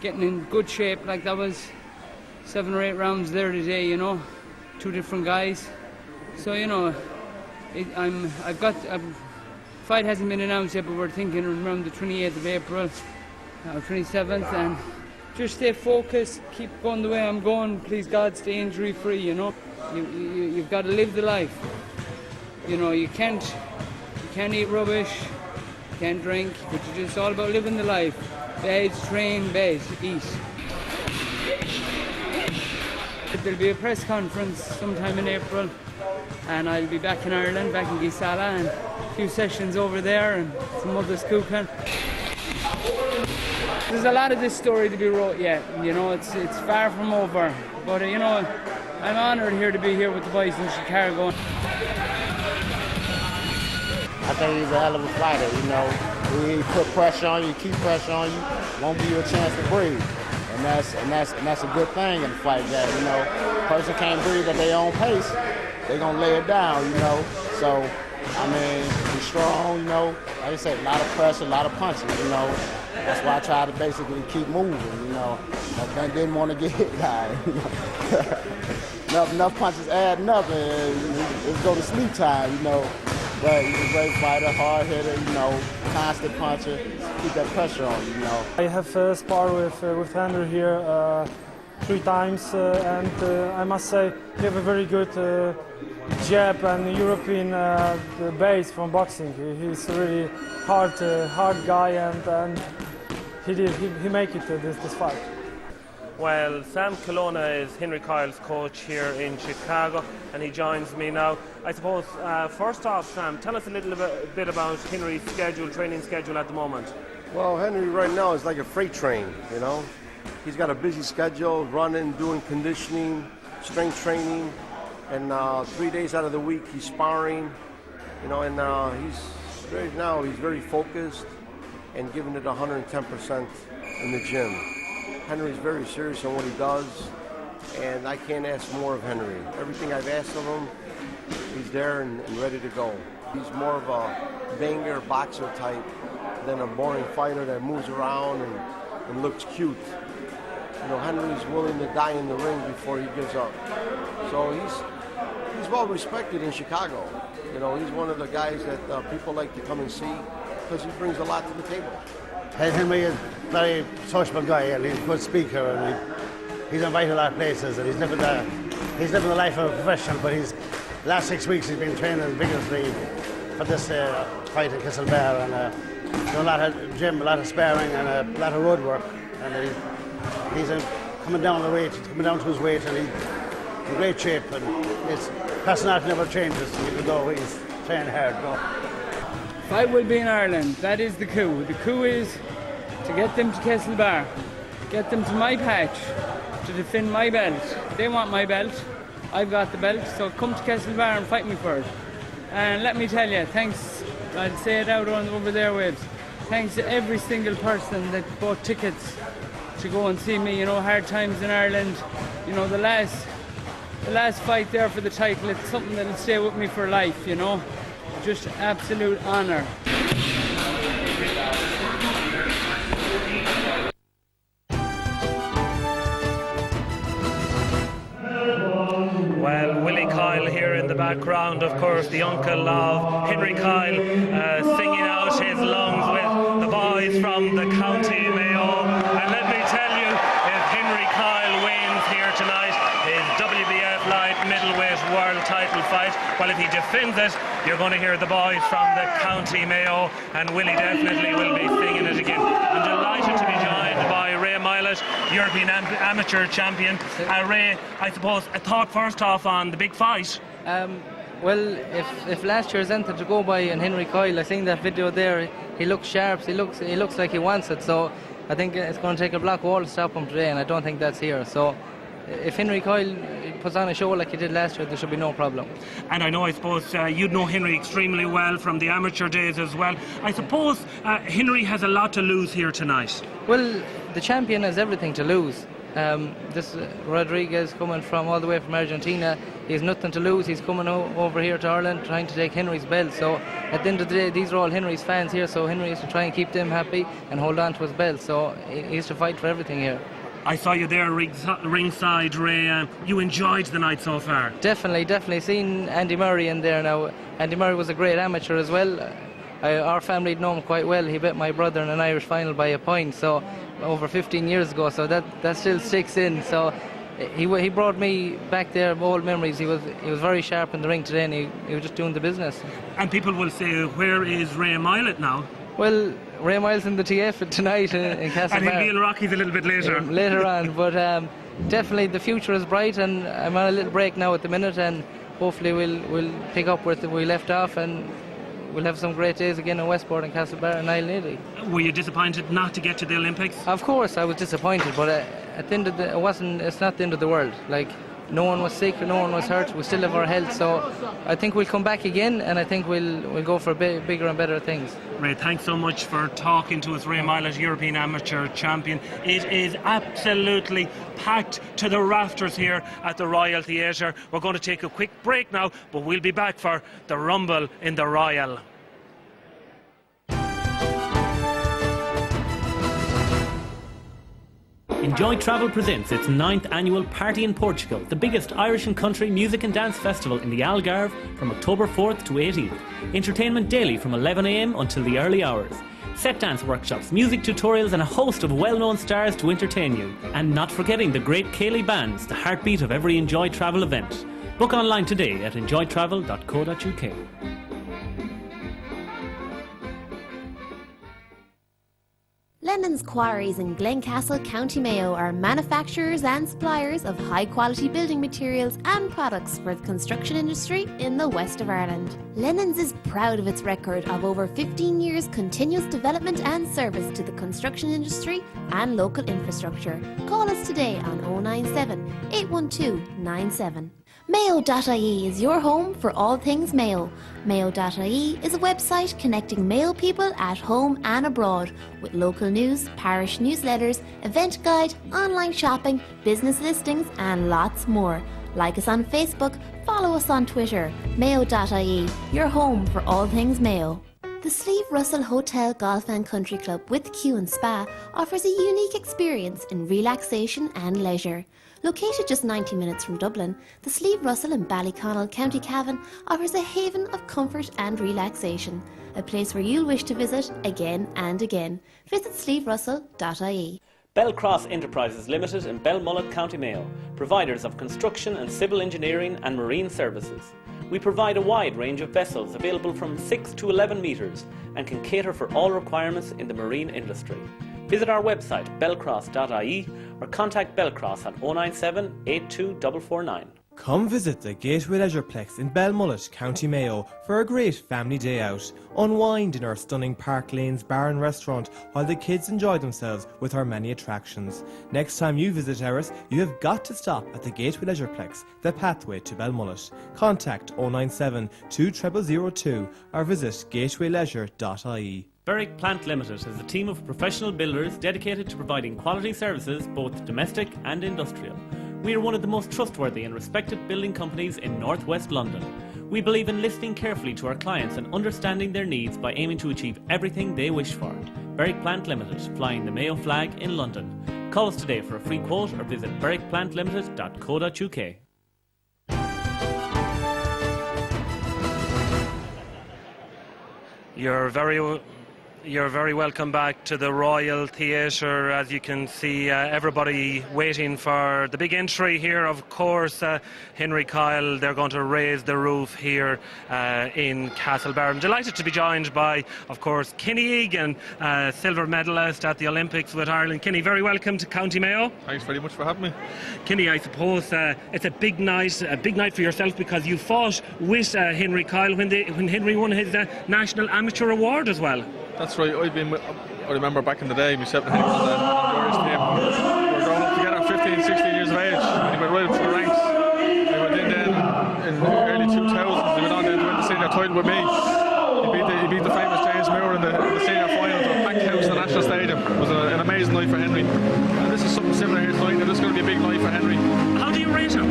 getting in good shape. Like that was 7 or 8 rounds there today, you know, 2 different guys. So you know, fight hasn't been announced yet, but we're thinking around the 28th of April, 27th, and just stay focused, keep going the way I'm going. Please God, stay injury free, you know. You've got to live the life. You know, you can't eat rubbish, you can't drink, but it's just all about living the life. Beds, train, beds, eat. There'll be a press conference sometime in April, and I'll be back in Ireland, back in Gisala, and a few sessions over there and some other scooping. There's a lot of this story to be wrote yet, you know, it's far from over. But, you know, I'm honoured here to be here with the boys in Chicago. I think he's a hell of a fighter, you know. He put pressure on you, keep pressure on you, won't give you a chance to breathe. And that's a good thing in a fight that, you know, person can't breathe at their own pace, they're going to lay it down, you know. So, I mean, he's strong, you know. Like I said, a lot of pressure, a lot of punches, you know. That's why I try to basically keep moving, you know. I didn't want to get hit by it, you know. enough punches adding up, and it's go to sleep time, you know. But he's a great fighter, hard hitter, you know, constant puncher, keep that pressure on you, you know. I have sparred with Henry here 3 times, and I must say he have a very good jab and European base from boxing. He's a really hard guy, and he make it this fight. Well, Sam Colonna is Henry Coyle's coach here in Chicago, and he joins me now. I suppose, first off, Sam, tell us a little bit about Henry's training schedule at the moment. Well, Henry right now is like a freight train, you know. He's got a busy schedule, running, doing conditioning, strength training, and 3 days out of the week he's sparring, you know, and he's very focused and giving it 110% in the gym. Henry's very serious on what he does, and I can't ask more of Henry. Everything I've asked of him, he's there and ready to go. He's more of a banger boxer type than a boring fighter that moves around and looks cute. You know, Henry's willing to die in the ring before he gives up. So he's well respected in Chicago. You know, he's one of the guys that people like to come and see because he brings a lot to the table. Henry is a very sociable guy, and he's a good speaker, and he's invited a lot of places, and he's living the life of a professional. But last 6 weeks he's been training vigorously for this fight in Kesselbear, and doing a lot of gym, a lot of sparring, and a lot of road work. And he's coming down the weight, he's coming down to his weight, and he's in great shape, and his personality never changes, even though he's training hard. Fight will be in Ireland. That is the coup. The coup is to get them to Kesselbear, get them to my patch, to defend my belt. They want my belt. I've got the belt, so come to Kesselbear and fight me for it. And let me tell you, thanks, I'll say it out over the airwaves, thanks to every single person that bought tickets to go and see me. You know, hard times in Ireland. You know, the last fight there for the title, it's something that'll stay with me for life, you know. Just absolute honour. Well, Willie Coyle here in the background, of course, the uncle of Henry Coyle, singing out his lungs with the boys from the County Mayo. And let me tell you, if Henry Coyle wins here tonight, his WBF light middleweight world title fight, well, if he defends it, you're going to hear the boys from the County Mayo, and Willie definitely will be singing it again. I'm delighted to be joined by Ray Milet, European amateur champion. Ray, I suppose a thought first off on the big fight. Well, if last year's anything to go by and Henry Coyle, I seen that video there, he looks sharp, he looks like he wants it, so I think it's going to take a block wall to stop him today, and I don't think that's here. So if Henry Coyle puts on a show like he did last year, there should be no problem. And I know, I suppose, you'd know Henry extremely well from the amateur days as well. I suppose Henry has a lot to lose here tonight. Well, the champion has everything to lose. This Rodriguez coming from all the way from Argentina, he has nothing to lose. He's coming over here to Ireland trying to take Henry's belt. So at the end of the day, these are all Henry's fans here, so Henry has to try and keep them happy and hold on to his belt. So he has to fight for everything here. I saw you there ringside, Ray. You enjoyed the night so far? Definitely. Seen Andy Murray in there now. Andy Murray was a great amateur as well. Our family know him quite well. He beat my brother in an Irish final by a point, so over 15 years ago. So that still sticks in. So he brought me back there, old memories. He was very sharp in the ring today, and he was just doing the business. And people will say, where is Ray Milet now? Well, Ray Miles in the TF tonight in Castlebar. And he'll be in Rockies a little bit later. Later on, but definitely the future is bright, and I'm on a little break now at the minute, and hopefully we'll pick up where we left off, and we'll have some great days again in Westport and Castlebar and Isle Lady. Were you disappointed not to get to the Olympics? Of course, I was disappointed, but at the end of it's not the end of the world. Like, no one was sick, no one was hurt. We still have our health, so I think we'll come back again, and I think we'll go for bigger and better things. Ray, thanks so much for talking to us. Ray Milet, European amateur champion. It is absolutely packed to the rafters here at the Royal Theatre. We're going to take a quick break now, but we'll be back for the Rumble in the Royal. Enjoy Travel presents its 9th annual Party in Portugal, the biggest Irish and country music and dance festival in the Algarve from October 4th to 18th. Entertainment daily from 11 a.m. until the early hours. Set dance workshops, music tutorials and a host of well-known stars to entertain you. And not forgetting the great Ceilidh bands, the heartbeat of every Enjoy Travel event. Book online today at enjoytravel.co.uk. Lennon's Quarries in Glencastle, County Mayo are manufacturers and suppliers of high-quality building materials and products for the construction industry in the west of Ireland. Lennon's is proud of its record of over 15 years continuous development and service to the construction industry and local infrastructure. Call us today on 097 812 97. Mayo.ie is your home for all things Mayo. Mayo.ie is a website connecting Mayo people at home and abroad with local news, parish newsletters, event guide, online shopping, business listings and lots more. Like us on Facebook, follow us on Twitter. Mayo.ie, your home for all things Mayo. The Sleeve Russell Hotel Golf and Country Club with Q and Spa offers a unique experience in relaxation and leisure. Located just 90 minutes from Dublin, the Sleeve Russell in Ballyconnell, County Cavan offers a haven of comfort and relaxation, a place where you'll wish to visit again and again. Visit sleeverussell.ie. Belcross Enterprises Limited in Belmullet, County Mayo, providers of construction and civil engineering and marine services. We provide a wide range of vessels available from 6 to 11 metres and can cater for all requirements in the marine industry. Visit our website belcross.ie or contact Belcross at 097 82449. Come visit the Gateway Leisureplex in Belmullet, County Mayo for a great family day out. Unwind in our stunning Park Lanes bar and restaurant while the kids enjoy themselves with our many attractions. Next time you visit Erris, you have got to stop at the Gateway Leisureplex, the pathway to Belmullet. Contact 097 2002 or visit gatewayleisure.ie. Berwick Plant Limited is a team of professional builders dedicated to providing quality services, both domestic and industrial. We are one of the most trustworthy and respected building companies in North West London. We believe in listening carefully to our clients and understanding their needs by aiming to achieve everything they wish for. Berwick Plant Limited, flying the Mayo flag in London. Call us today for a free quote or visit berwickplantlimited.co.uk. You're very welcome back to the Royal Theatre. As you can see, everybody waiting for the big entry here. Of course, Henry Coyle, they're going to raise the roof here in Castlebar. I'm delighted to be joined by, of course, Kenny Egan, silver medalist at the Olympics with Ireland. Kenny, very welcome to County Mayo. Thanks very much for having me. Kenny, I suppose it's a big night for yourself because you fought with Henry Coyle when Henry won his National Amateur Award as well. That's right. I remember back in the day, myself and Henry on the Honduras team. We were growing up together, 15, 16 years of age, and he went right up through the ranks. He went in then in the early 2000s. He went on then to win the senior title with me. He beat the famous James Moore in the senior final to a packed house in the National Stadium. It was an amazing night for Henry. And this is something similar here tonight. This is going to be a big night for Henry. How do you rate him?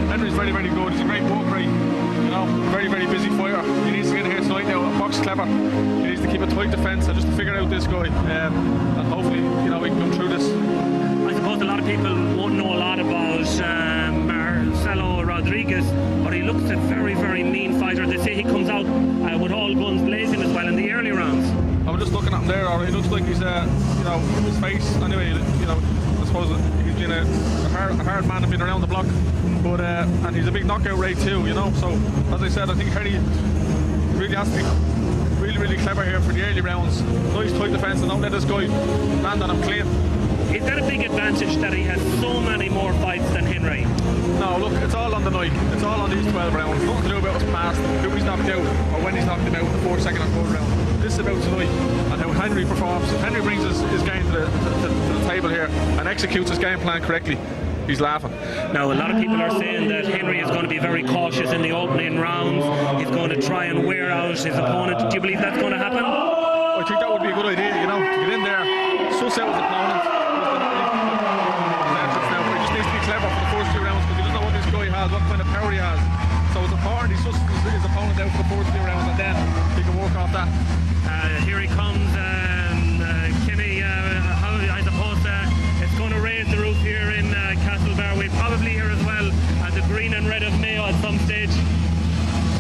Henry's very, very good. He's a great walk rate. You know, very, very busy fighter. He needs to get in here tonight now and box clever. He needs to keep a tight defence just to figure out this guy. And hopefully, you know, we can come through this. I suppose a lot of people won't know a lot about Marcelo Rodriguez, but he looks a very, very mean fighter. They say he comes out with all guns blazing as well in the early rounds. I'm just looking at him there. He looks like he's, you know, his face. Anyway, you know, I suppose he's been a hard man and been around the block. But and he's a big knockout rate too, you know. So as I said, I think Henry really has to be really, really clever here for the early rounds. Nice tight defence and don't let this guy land on him clean. Is that a big advantage that he has so many more fights than Henry? No, look, it's all on the night. It's all on these 12 rounds. Nothing to do about his past, who he's knocked out, or when he's knocked him out in the 4th, 2nd or 3rd round. This is about tonight and how Henry performs. If Henry brings his game to the table here and executes his game plan correctly, he's laughing. Now, a lot of people are saying that Henry is going to be very cautious in the opening rounds. He's going to try and wear out his opponent. Do you believe that's going to happen? I think that would be a good idea, you know, to get in there, suss out his opponent. He just needs to be clever for the first 2 rounds because he doesn't know what this guy has, what kind of power he has. So it's important he susses his opponent out for the first 2 rounds and then he can work off that. Here he comes, Kenny. I suppose it's going to raise the roof here in Castlebar. We probably hear as well the green and red of Mayo at some stage.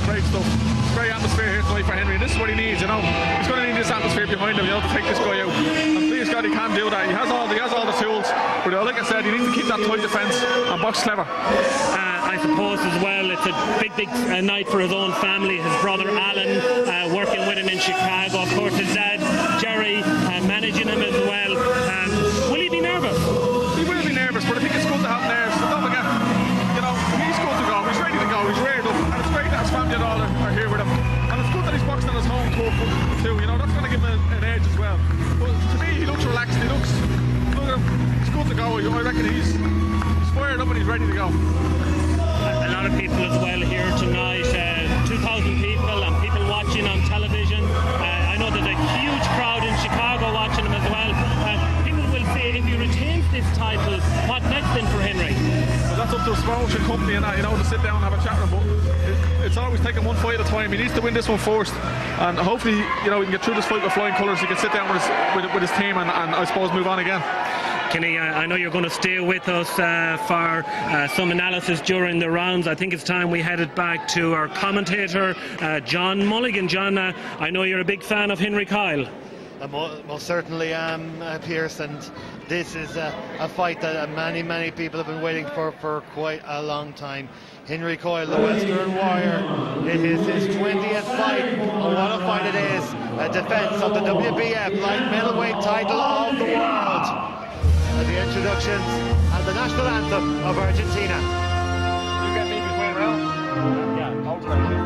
Great stuff. Great atmosphere here tonight for Henry. This is what he needs, you know. He's going to need this atmosphere behind him, you know, to take this guy out. And please God, he can do that. He has all the tools. But like I said, he needs to keep that tight defence and box clever. I suppose as well, it's a big night for his own family. His brother Alan working with him in Chicago. Of course, his dad Jerry managing him as well. Will he be nervous? He will be nervous, but I think it's good to have nerves. But don't forget, you know, he's good to go. He's ready to go. He's reared up, and it's great that his family and all are here with him. And it's good that he's boxing on his home turf too. You know, that's going to give him an edge as well. But to me, he looks relaxed. Look at him. He's good to go. I reckon he's fired up and he's ready to go. A lot of people as well here tonight. 2,000 people and people watching on television. I know there's a huge crowd in Chicago watching him as well. People will say if he retains this title, what next then for Henry? Well, that's up to his promotion company and that, you know, to sit down and have a chat with him. But it's always taking one fight at a time. He needs to win this one first, and hopefully, you know, he can get through this fight with flying colours. He can sit down with his team and I suppose move on again. Kenny, I know you're going to stay with us for some analysis during the rounds. I think it's time we headed back to our commentator, John Mulligan. John, I know you're a big fan of Henry Coyle. I most certainly am, Pierce, and this is a fight that many people have been waiting for quite a long time. Henry Coyle, the Western Warrior, it is his 20th fight, and what a fight it is. A defence of the WBF light middleweight title of the world. The introductions and the national anthem of Argentina. You get me between rounds? Yeah, ultimately.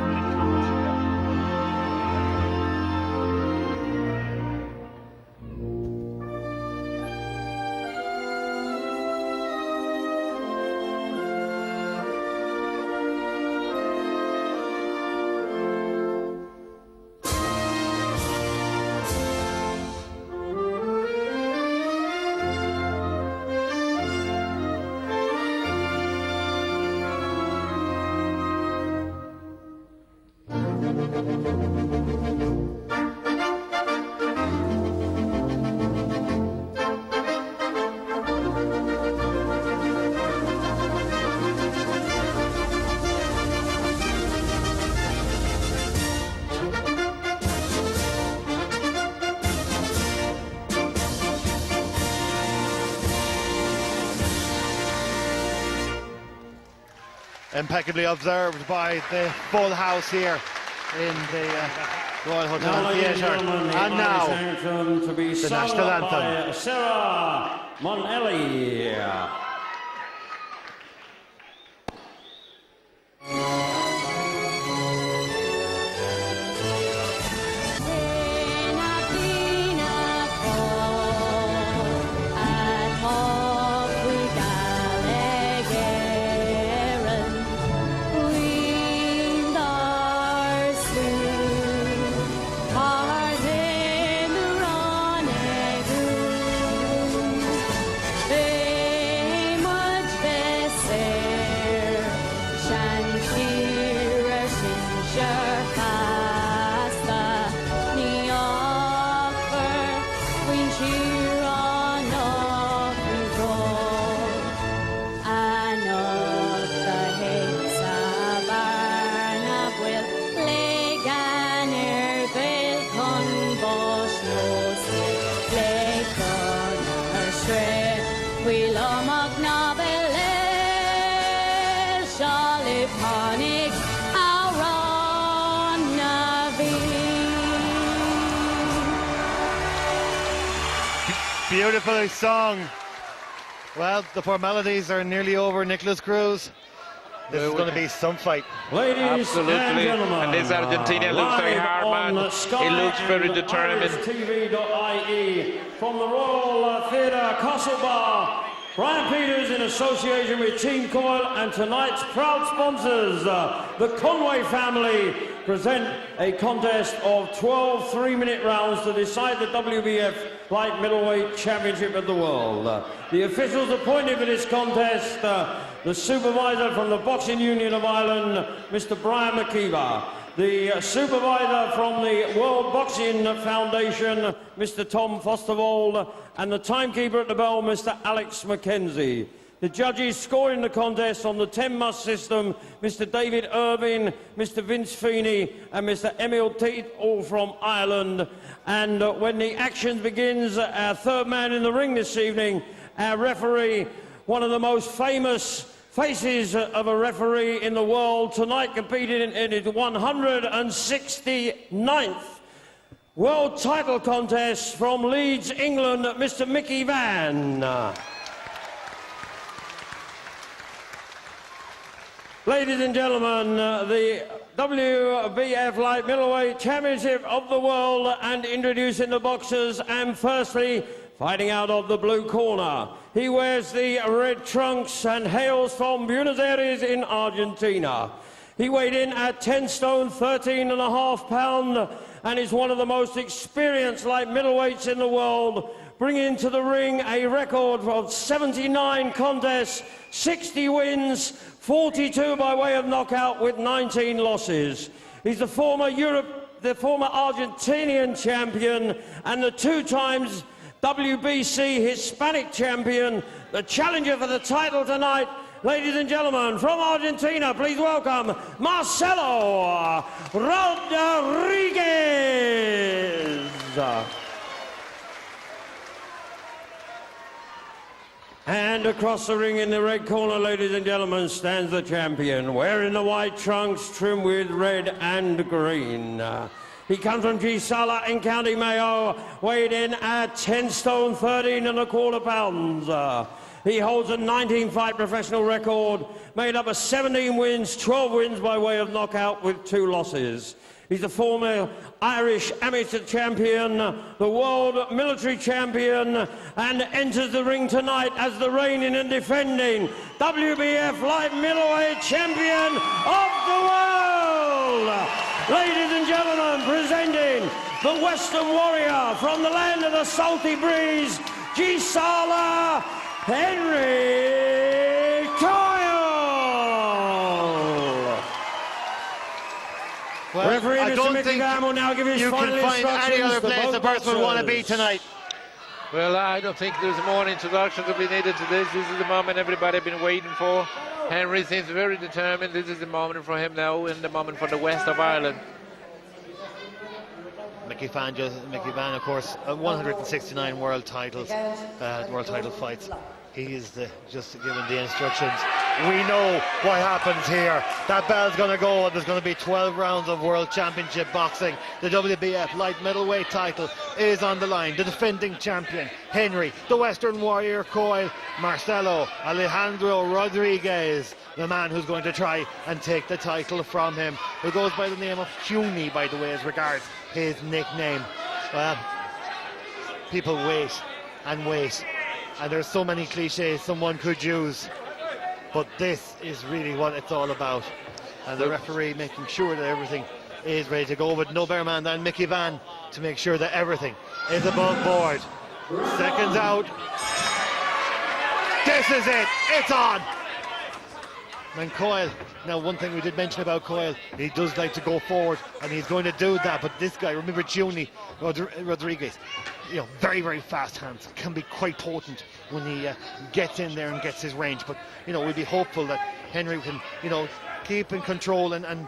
Impeccably observed by the full house here in the Royal Hotel and Theatre. And now, the national anthem. Sarah Monelli. Beautifully sung. Well, the formalities are nearly over. Nicholas Cruz. This is going to be some fight. Ladies Absolutely. and gentlemen, And this Argentina looks very hard, man. He looks very determined. TV.ie from the Royal Theatre Castlebar. Brian Peters in association with Team Coyle and tonight's proud sponsors, the Conway family, present a contest of 12 3-minute rounds to decide the WBF Light Middleweight Championship of the World. The officials appointed for this contest, the supervisor from the Boxing Union of Ireland, Mr. Brian McKeever. The supervisor from the World Boxing Foundation, Mr. Tom Fosterwald, and the timekeeper at the bell, Mr. Alex McKenzie. The judges scoring the contest on the 10-must system, Mr. David Irving, Mr. Vince Feeney, and Mr. Emil Teat, all from Ireland. And when the action begins, our third man in the ring this evening, our referee, one of the most famous faces of a referee in the world, tonight competing in his 169th world title contest from Leeds, England, Mr. Mickey Vann. Ladies and gentlemen, the WBF Light Middleweight Championship of the World, and introducing the boxers, and firstly, fighting out of the blue corner. He wears the red trunks and hails from Buenos Aires in Argentina. He weighed in at 10 stone, 13.5 pounds, and is one of the most experienced light middleweights in the world, bringing to the ring a record of 79 contests, 60 wins, 42 by way of knockout with 19 losses. He's the former Argentinian champion and the 2 times WBC Hispanic champion, the challenger for the title tonight. Ladies and gentlemen, from Argentina, please welcome Marcelo Rodriguez. And across the ring in the red corner, ladies and gentlemen, stands the champion, wearing the white trunks trimmed with red and green. He comes from Gisala in County Mayo, weighed in at 10 stone 13 and a quarter pounds. He holds a 19-fight professional record, made up of 17 wins, 12 wins by way of knockout with 2 losses. He's the former Irish amateur champion, the world military champion, and enters the ring tonight as the reigning and defending WBF light middleweight champion of the world. Ladies and gentlemen, presenting the Western Warrior from the land of the salty breeze, Gisala, Henry Coyle. Well, Referee I don't think will now give his you final can find any other place the person would want to be tonight. Well, I don't think there's more introduction to be needed to this. This is the moment everybody been waiting for. Henry seems very determined. This is the moment for him now, and the moment for the west of Ireland. Mickey Van, of course, 169 world title fights. He is just given the instructions. We know what happens here. That bell's going to go, and there's going to be 12 rounds of World Championship boxing. The WBF light middleweight title is on the line. The defending champion, Henry, the Western Warrior Coyle, Marcelo, Alejandro Rodriguez, the man who's going to try and take the title from him, who goes by the name of Hughie, by the way, as regards his nickname. People wait and wait, and there's so many cliches someone could use, but this is really what it's all about. And the referee making sure that everything is ready to go, with no better man than Mickey Van to make sure that everything is above board. Seconds out. This is it. It's on. And Coyle, now one thing we did mention about Coyle, he does like to go forward, and he's going to do that, but this guy, remember Juni Rodriguez, very, very fast hands, can be quite potent when he gets in there and gets his range, but we'd be hopeful that Henry can keep in control and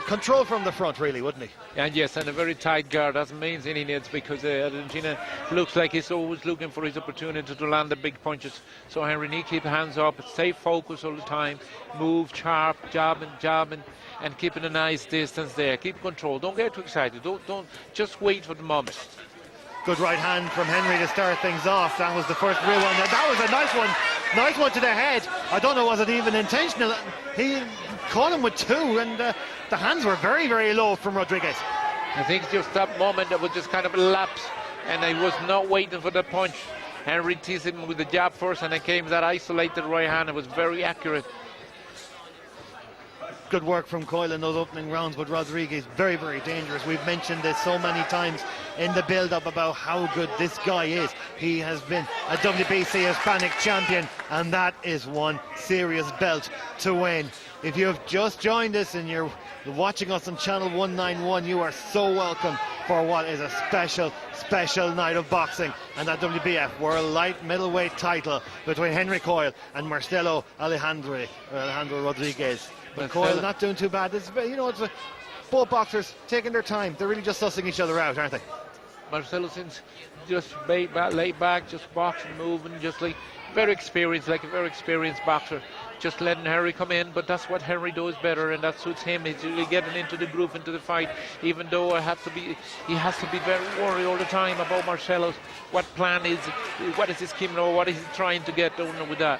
control from the front, really, wouldn't he? And yes, and a very tight guard. That's the main thing he needs, because Argentina looks like he's always looking for his opportunity to land the big punches. So Henry needs to keep hands up, stay focused all the time, move sharp, jabbing, and keeping a nice distance there. Keep control. Don't get too excited. Don't just wait for the moment. Good right hand from Henry to start things off. That was the first real one. That was a nice one. Nice one to the head. I don't know, was it even intentional? He caught him with 2, and the hands were very, very low from Rodriguez. I think just that moment that was just kind of a lapse, and I was not waiting for the punch. Henry teased him with the jab first, and then came that isolated right hand. It was very accurate. Good work from Coyle in those opening rounds, but Rodriguez very, very dangerous. We've mentioned this so many times in the build-up about how good this guy is. He has been a WBC Hispanic champion, and that is one serious belt to win. If you have just joined us and you're watching us on channel 191, you are so welcome for what is a special, special night of boxing, and that WBF World Light Middleweight title between Henry Coyle and Marcelo Alejandro Rodriguez. But Coyle's not doing too bad. It's both boxers taking their time. They're really just sussing each other out, aren't they? Marcelo seems just laid back, just boxing, moving, just like a very experienced boxer. Just letting Henry come in, but that's what Henry does better, and that suits him. He's really getting into the groove, into the fight, even though he has to be very worried all the time about Marcelo's what plan is, what is his scheme, or what is he trying to get done with that.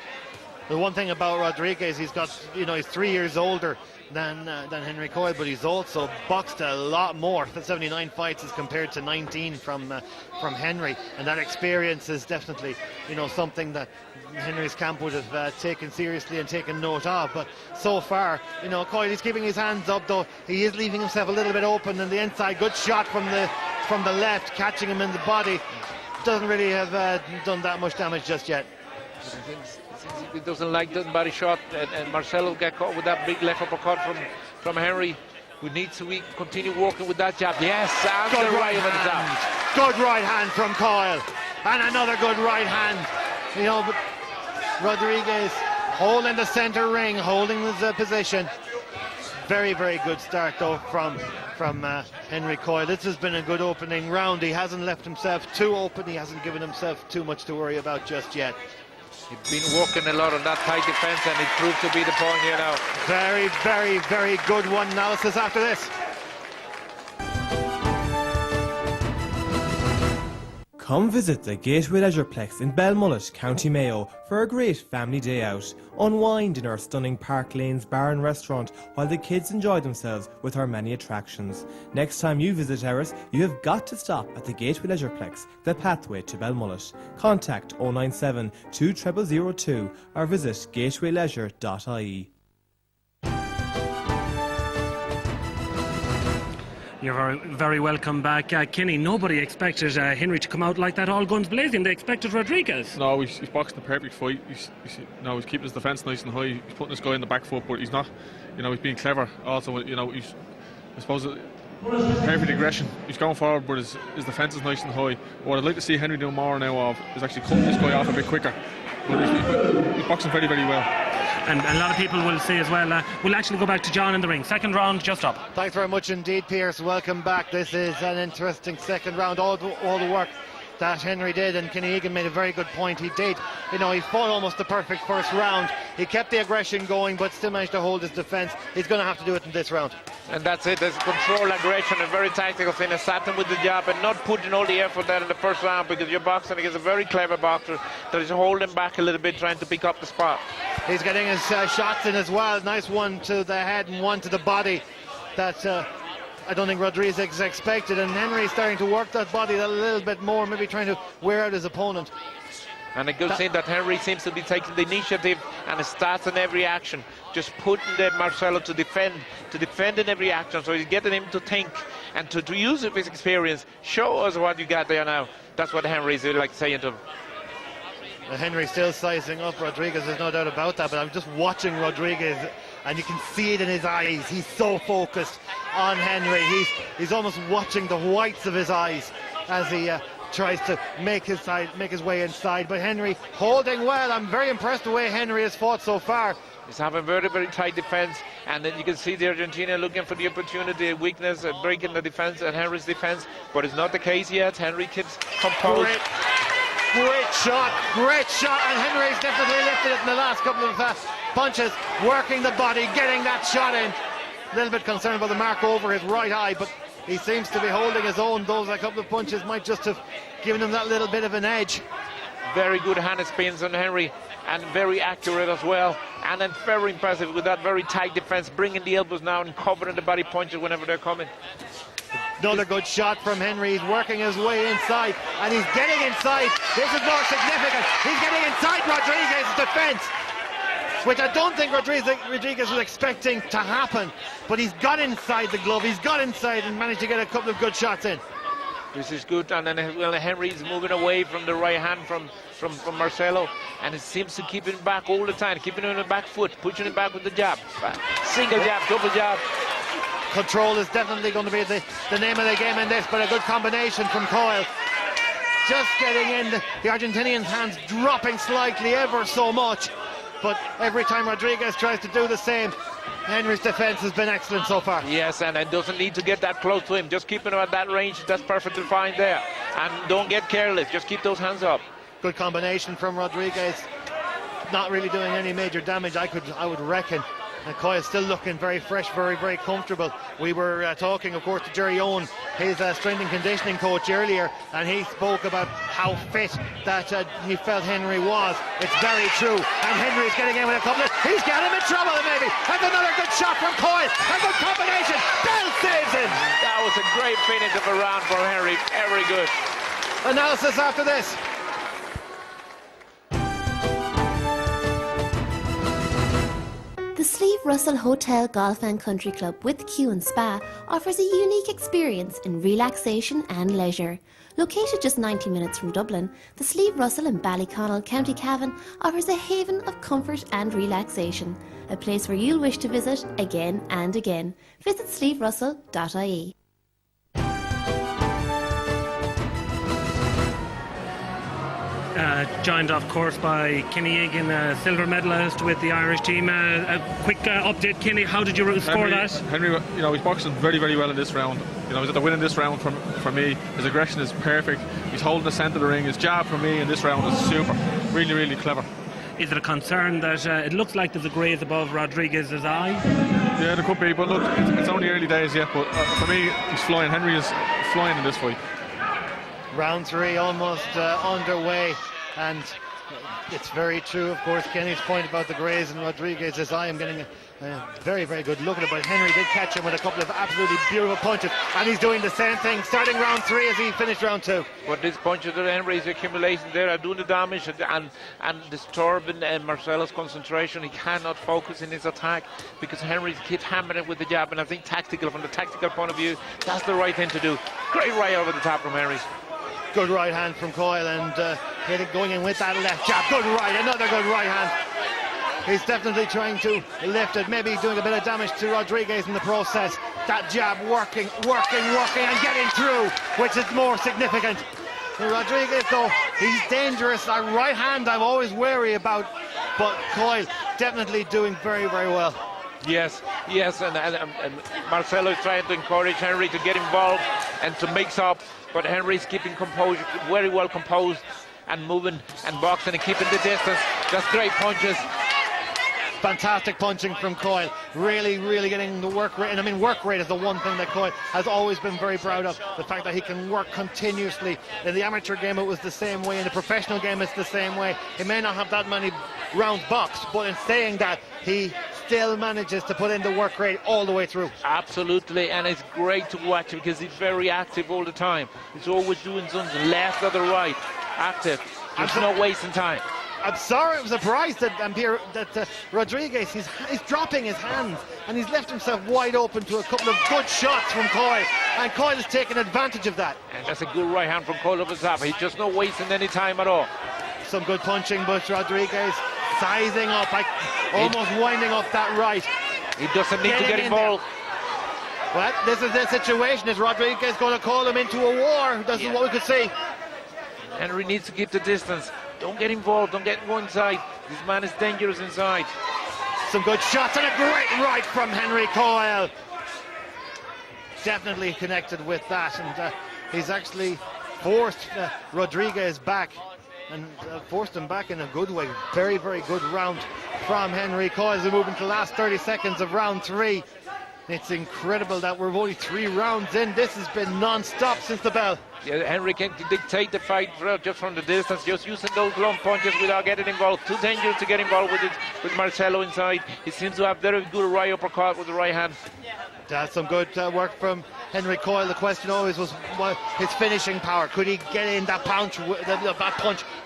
The one thing about Rodriguez, he's got, he's 3 years older than Henry Coyle, but he's also boxed a lot more. 79 fights as compared to 19 from Henry, and that experience is definitely, something that Henry's camp would have taken seriously and taken note of. But so far, Coyle is keeping his hands up, though he is leaving himself a little bit open on the inside. Good shot from the left, catching him in the body. doesn't really have done that much damage just yet. He doesn't like the body shot, and Marcelo got caught with that big left uppercut from Henry. We need to continue working with that jab. Yes, and Good the right over the top. hand. Good right hand from Coyle. And another good right hand. You know, but Rodriguez holding the center ring, holding the position. Very, very good start though from Henry Coyle. This has been a good opening round. He hasn't left himself too open. He hasn't given himself too much to worry about just yet. He's been working a lot on that tight defense, and it proved to be the point here now. Very, very, very good one analysis after this. Come visit the Gateway Leisureplex in Belmullet, County Mayo for a great family day out. Unwind in our stunning Park Lanes bar and restaurant while the kids enjoy themselves with our many attractions. Next time you visit ours, you have got to stop at the Gateway Leisureplex, the pathway to Belmullet. Contact 097 20002 or visit gatewayleisure.ie. You're very, very welcome back. Kenny, nobody expected Henry to come out like that, all guns blazing. They expected Rodriguez. No, he's boxing the perfect fight. He's keeping his defence nice and high. He's putting this guy in the back foot, but he's not, he's being clever. Also, he's, I suppose, perfect aggression. He's going forward, but his defence is nice and high. What I'd like to see Henry do more now of is actually cutting this guy off a bit quicker. But he's boxing very, very well. And a lot of people will say as well, we'll actually go back to John in the ring. Second round just up. Thanks very much indeed, Pierce. Welcome back. This is an interesting second round. All the work that Henry did, and Kenny Egan made a very good point. He did, he fought almost the perfect first round. He kept the aggression going, but still managed to hold his defence. He's going to have to do it in this round. And that's it. There's control, aggression, a very tactical finish. Sat him with the jab and not putting all the effort there in the first round, because you're boxing against a very clever boxer that is holding back a little bit, trying to pick up the spot. He's getting his shots in as well. Nice one to the head and one to the body that I don't think Rodriguez expected, and Henry's starting to work that body a little bit more, maybe trying to wear out his opponent. And a good thing that Henry seems to be taking the initiative and starts in every action, just putting the Marcelo to defend in every action. So he's getting him to think and to use his experience. Show us what you got there now. That's what Henry's like saying to him. Henry still sizing up Rodriguez, there's no doubt about that, but I'm just watching Rodriguez and you can see it in his eyes. He's so focused on Henry. He's almost watching the whites of his eyes as he tries to make his way inside. But Henry holding well. I'm very impressed the way Henry has fought so far. He's having very, very tight defense, and then you can see the Argentina looking for the opportunity, weakness, breaking the defense and Henry's defense, but it's not the case yet. Henry keeps composed. Great shot, and Henry's definitely lifted it in the last couple of punches, working the body, getting that shot in. A little bit concerned about the mark over his right eye, but he seems to be holding his own. Those a couple of punches might just have given him that little bit of an edge. Very good hand spins on Henry, and very accurate as well, and then very impressive with that very tight defense, bringing the elbows now and covering the body punches whenever they're coming. Another good shot from Henry. He's working his way inside, and he's getting inside. This is more significant. He's getting inside Rodriguez's defense, which I don't think Rodriguez was expecting to happen, but he's got inside the glove. He's got inside and managed to get a couple of good shots in. This is good, and then Henry is moving away from the right hand from Marcelo, and it seems to keep him back all the time, keeping him on the back foot, pushing him back with the jab. Single jab, double jab. Control is definitely going to be the name of the game in this, but a good combination from Coyle. Just getting in, the Argentinian's hands dropping slightly ever so much, but every time Rodriguez tries to do the same, Henry's defense has been excellent so far. Yes, and it doesn't need to get that close to him. Just keeping him at that range, that's perfectly fine there. And don't get careless, just keep those hands up. Good combination from Rodriguez. Not really doing any major damage, I would reckon. And Coyle's still looking very fresh, very, very comfortable. We were talking, of course, to Jerry Owen, his strength and conditioning coach earlier, and he spoke about how fit that he felt Henry was. It's very true. And Henry's getting in with a couple of... He's got him in trouble, maybe. And another good shot from Coyle. A good combination. Bell saves him. That was a great finish of a round for Henry. Very good. Analysis after this. The Sleeve Russell Hotel Golf and Country Club with Q and Spa offers a unique experience in relaxation and leisure. Located just 90 minutes from Dublin, the Sleeve Russell in Ballyconnell, County Cavan offers a haven of comfort and relaxation, a place where you'll wish to visit again and again. Visit sleeverussell.ie. Joined, of course, by Kenny Egan, silver medalist with the Irish team. A quick update, Kenny. How did you score that? Henry, he's boxing very, very well in this round. He's at the win in this round for me. His aggression is perfect. He's holding the centre of the ring. His jab for me in this round is super. Really, really clever. Is it a concern that it looks like there's a graze above Rodriguez's eye? Yeah, there could be, but look, it's only early days yet. But for me, he's flying. Henry is flying in this fight. Round 3 almost underway, and it's very true, of course, Kenny's point about the graze and Rodriguez's eye. I'm getting a very, very good look at it, but Henry did catch him with a couple of absolutely beautiful punches, and he's doing the same thing, starting round 3 as he finished round 2. But these punches that Henry's accumulating there are doing the damage and disturbing Marcelo's concentration. He cannot focus in his attack because Henry's keeps hammering it with the jab, and I think from the tactical point of view, that's the right thing to do. Great right over the top from Henry. Good right hand from Coyle, and going in with that left jab. Good right, another good right hand. He's definitely trying to lift it, maybe doing a bit of damage to Rodriguez in the process. That jab working, and getting through, which is more significant. Rodriguez, though, he's dangerous. That right hand I'm always wary about, but Coyle definitely doing very, very well. Yes, and Marcelo is trying to encourage Henry to get involved and to mix up, but Henry's keeping composure, very well composed and moving and boxing and keeping the distance. Just great punches. Fantastic punching from Coyle, really, really getting the work rate. And I mean, work rate is the one thing that Coyle has always been very proud of. The fact that he can work continuously. In the amateur game, it was the same way. In the professional game, it's the same way. He may not have that many rounds boxed, but in saying that, he still manages to put in the work rate all the way through. Absolutely, and it's great to watch him because he's very active all the time. He's always doing something left or the right, active. There's no wasting time. I'm sorry, I'm surprised that Rodriguez, he's dropping his hands and he's left himself wide open to a couple of good shots from Coyle, and Coyle has taken advantage of that. And that's a good right hand from Coyle over the top. He's just not wasting any time at all. Some good punching, but Rodriguez sizing up, almost winding up that right. He doesn't need to get involved. Well, this is the situation. Is Rodriguez going to call him into a war? This is what we could see. Henry needs to keep the distance. Don't get involved, don't go inside. This man is dangerous inside. Some good shots and a great right from Henry Coyle. Definitely connected with that, and he's actually forced Rodriguez back, and forced him back in a good way. Very, very good round from Henry Coyle as we move into the last 30 seconds of round 3. It's incredible that we're only 3 rounds in. This has been non-stop since the bell. Yeah, Henry can dictate the fight just from the distance, just using those long punches without getting involved. Too dangerous to get involved with Marcelo inside. He seems to have very good right uppercut with the right hand. That's some good work from Henry Coyle. The question always was his finishing power. Could he get in that punch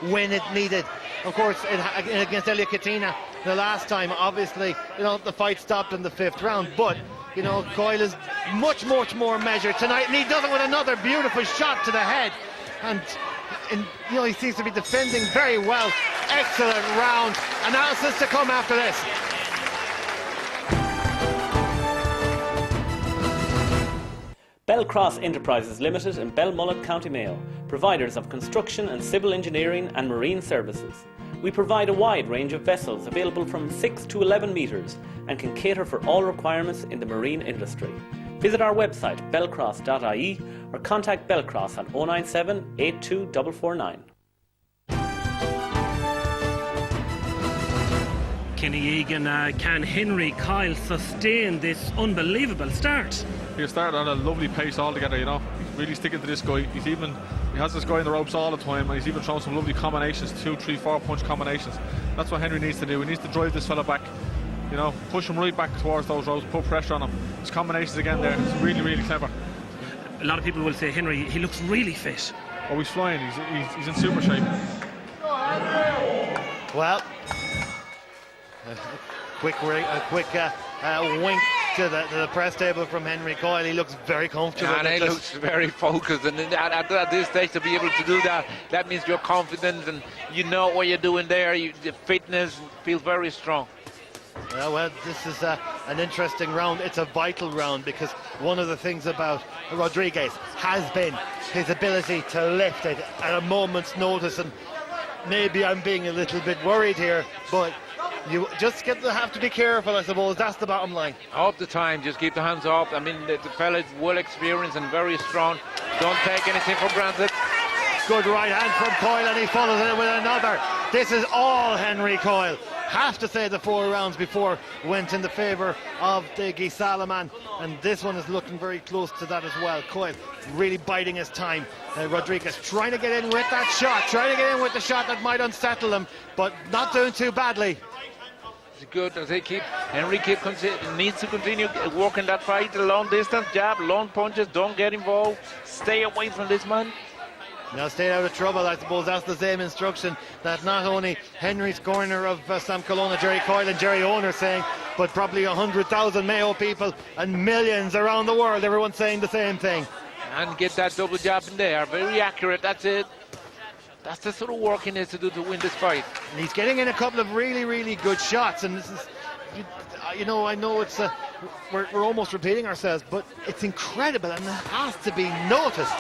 when it needed? Of course, against Elia Katina the last time, obviously, the fight stopped in the 5th round, but Coyle is much more measured tonight, and he does it with another beautiful shot to the head, and he seems to be defending very well. Excellent round. Analysis to come after this. Belcross Enterprises Limited in Belmullet, County Mayo, providers of construction and civil engineering and marine services. We provide a wide range of vessels available from 6 to 11 metres and can cater for all requirements in the marine industry. Visit our website belcross.ie or contact Belcross on 097 82449. Kenny Egan, can Henry Coyle sustain this unbelievable start? He started on a lovely pace altogether, He's really sticking to this guy. He has this guy in the ropes all the time, and he's even thrown some lovely combinations, 2, 3, 4 punch combinations. That's what Henry needs to do. He needs to drive this fella back, push him right back towards those ropes, put pressure on him. His combinations again there, it's really, really clever. A lot of people will say, Henry, he looks really fit. Oh, he's flying. He's in super shape. Well, quick wink to the press table from Henry Coyle. He looks very comfortable. And he looks very focused, and at this stage to be able to do that, that means you're confident and you know what you're doing there. The fitness feels very strong. Yeah, well, this is an interesting round. It's a vital round because one of the things about Rodriguez has been his ability to lift it at a moment's notice, and maybe I'm being a little bit worried here, but you just have to be careful, I suppose. That's the bottom line. All the time, just keep the hands up. I mean, the fella's well experienced and very strong. Don't take anything for granted. Good right hand from Coyle, and he follows it with another. This is all Henry Coyle. Have to say the 4 rounds before went in the favour of Diggy Salaman, and this one is looking very close to that as well. Coyle really biding his time. Rodriguez trying to get in with that shot, trying to get in with the shot that might unsettle him, but not doing too badly. It's good as they keep. Henry needs to continue working that fight, the long distance jab, long punches. Don't get involved. Stay away from this man. Now stay out of trouble. I suppose that's the same instruction that not only Henry's corner of Sam Colonna, Jerry Coyle and Jerry Owen are saying, but probably 100,000 Mayo people and millions around the world. Everyone's saying the same thing. And get that double jab in there. Very accurate. That's it. That's the sort of work he needs to do to win this fight. And he's getting in a couple of really, really good shots. And this is, you know, I know it's we're almost repeating ourselves, but it's incredible and it has to be noticed.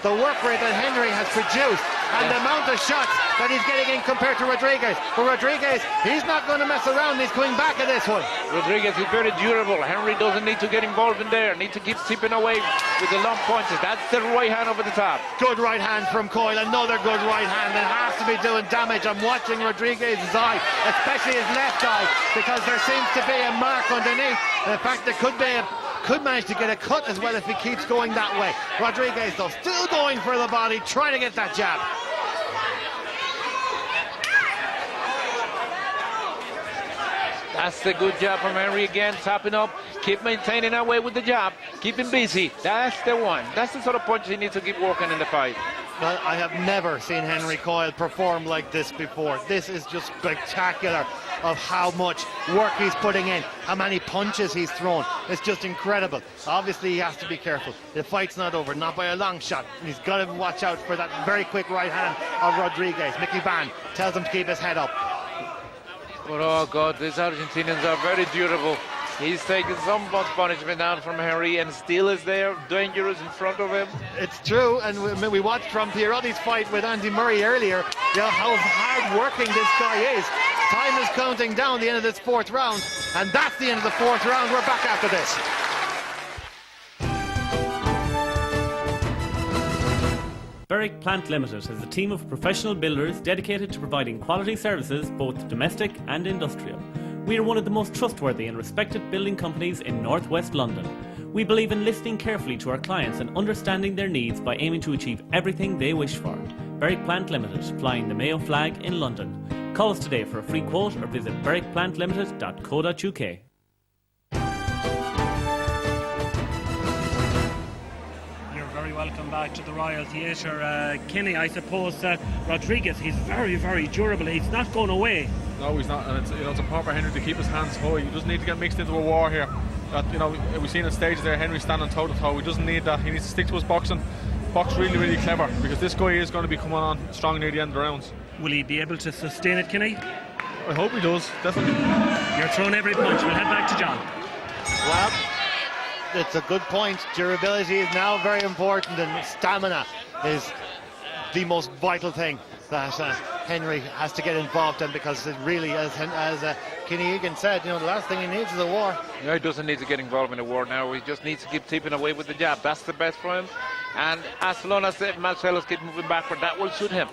The work rate that Henry has produced and the amount of shots that he's getting in compared to Rodriguez. But Rodriguez, he's not going to mess around. He's going back at this one. Rodriguez is very durable. Henry doesn't need to get involved in there. Need to keep tipping away with the long punches. That's the right hand over the top. Good right hand from Coyle. Another good right hand. It has to be doing damage. I'm watching Rodriguez's eye, especially his left eye, because there seems to be a mark underneath. In fact, there could manage to get a cut as well if he keeps going that way. Rodriguez, though, still going for the body, trying to get that jab. That's the good job from Henry again, tapping up, keep maintaining that way with the jab, keep him busy. That's the one. That's the sort of punch he needs to keep working in the fight. Well, I have never seen Henry Coyle perform like this before. This is just spectacular of how much work he's putting in, how many punches he's thrown. It's just incredible. Obviously, he has to be careful. The fight's not over, not by a long shot. He's got to watch out for that very quick right hand of Rodriguez. Mickey Van tells him to keep his head up. But oh God, these Argentinians are very durable. He's taken some punishment down from Henry and still is there, dangerous in front of him. It's true, and we watched from Priotti's fight with Andy Murray earlier, you know, how hard-working this guy is. Time is counting down the end of this 4th round, and that's the end of the 4th round. We're back after this. Berwick Plant Limited has a team of professional builders dedicated to providing quality services, both domestic and industrial. We are one of the most trustworthy and respected building companies in northwest London. We believe in listening carefully to our clients and understanding their needs by aiming to achieve everything they wish for. Berwick Plant Limited, flying the Mayo flag in London. Call us today for a free quote or visit berwickplantlimited.co.uk. Welcome back to the Royal Theatre. Kenny, I suppose Rodriguez, he's very, very durable. He's not going away. No, he's not, and it's important for Henry to keep his hands high. He doesn't need to get mixed into a war here. We've seen at stages there Henry standing toe to toe. He doesn't need that. He needs to stick to his boxing. Box really, really clever, because this guy is going to be coming on strong near the end of the rounds. Will he be able to sustain it, Kenny? I hope he does, definitely. You're throwing every punch. We'll head back to John. Well, it's a good point. Durability is now very important, and stamina is the most vital thing that Henry has to get involved in, because it really, as Kenny Egan said, the last thing he needs is a war. No, he doesn't need to get involved in a war now. He just needs to keep tipping away with the jab. That's the best for him. And as long as Marcelo's keep moving backward, that will suit him.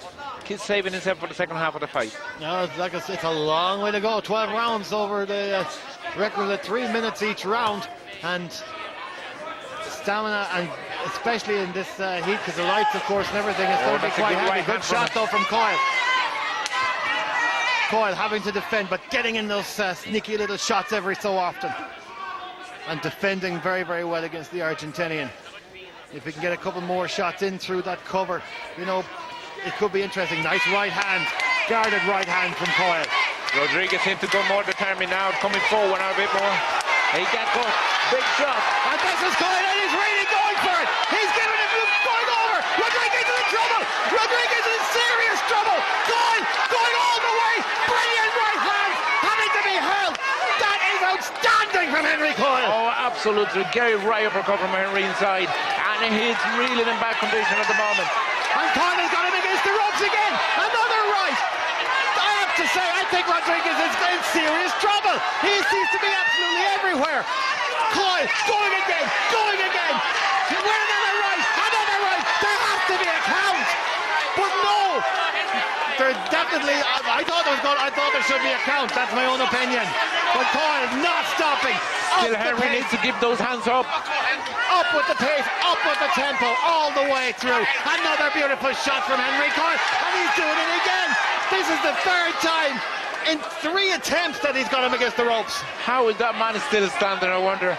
Keep saving himself for the second half of the fight. No, it's a long way to go. 12 rounds over the record of 3 minutes each round, and stamina, and especially in this heat, because the lights, of course, and everything, is going to be quite heavy. Good shot, though, from Coyle. Coyle having to defend, but getting in those sneaky little shots every so often, and defending very, very well against the Argentinian. If we can get a couple more shots in through that cover, it could be interesting. Nice right hand, guarded right hand from Coyle. Rodriguez seems to go more determined now, coming forward now a bit more. He got good. Big shot. And this is Coyle, and he's really going for it. He's giving it going over. Rodriguez is in trouble. Rodriguez is in serious trouble. Coyle going all the way. Brilliant right hand, having to be held. That is outstanding from Henry Coyle. Oh, absolutely. Gary right uppercut from Henry inside. And he's reeling in bad condition at the moment. And Coyle has got him against the ropes again. Another right. I have to say, I think Rodriguez is in serious trouble. He seems to be absolutely everywhere. Coyle going again, going again. Where another right, another right. There has to be a count. But no, there's definitely. I thought there should be a count. That's my own opinion. But Coyle not stopping. Still, Henry needs to give those hands up. Up with the pace, up with the tempo, all the way through. Another beautiful shot from Henry Coyle, and he's doing it again. This is the third time in 3 attempts that he's got him against the ropes. How is that man still standing, I wonder?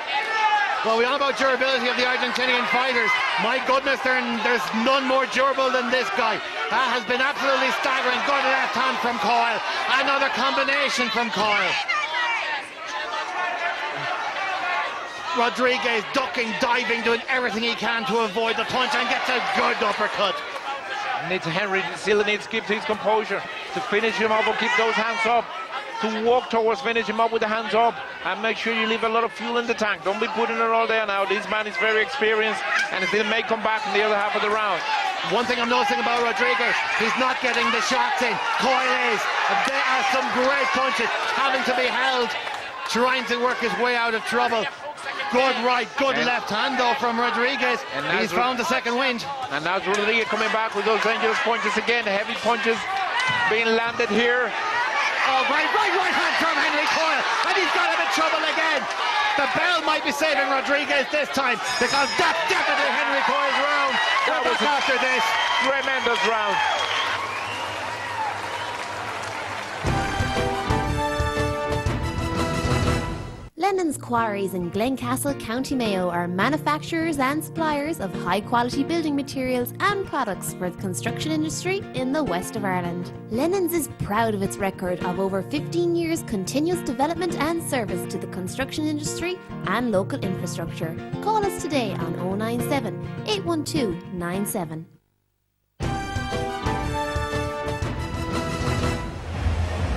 Well, we all about durability of the Argentinian fighters. My goodness, there's none more durable than this guy. That has been absolutely staggering. Good left hand from Coyle. Another combination from Coyle. Rodriguez ducking, diving, doing everything he can to avoid the punch and gets a good uppercut. Henry still needs to keep his composure to finish him up or keep those hands up, to walk towards finish him up with the hands up, and make sure you leave a lot of fuel in the tank. Don't be putting it all there now. This man is very experienced and he still may come back in the other half of the round. One thing I'm noticing about Rodriguez, he's not getting the shots in. Coyle is. There are some great punches having to be held, trying to work his way out of trouble. Good right, good left hand though from Rodriguez. He's found the second wind. And now Rodriguez coming back with those dangerous punches again. Heavy punches being landed here. Oh, right hand from Henry Coyle. And he's got him in trouble again. The bell might be saving Rodriguez this time, because that's definitely Henry Coyle's round. That was after this. Tremendous round. Lennon's Quarries in Glencastle, County Mayo are manufacturers and suppliers of high-quality building materials and products for the construction industry in the west of Ireland. Lennon's is proud of its record of over 15 years continuous development and service to the construction industry and local infrastructure. Call us today on 097 812 97.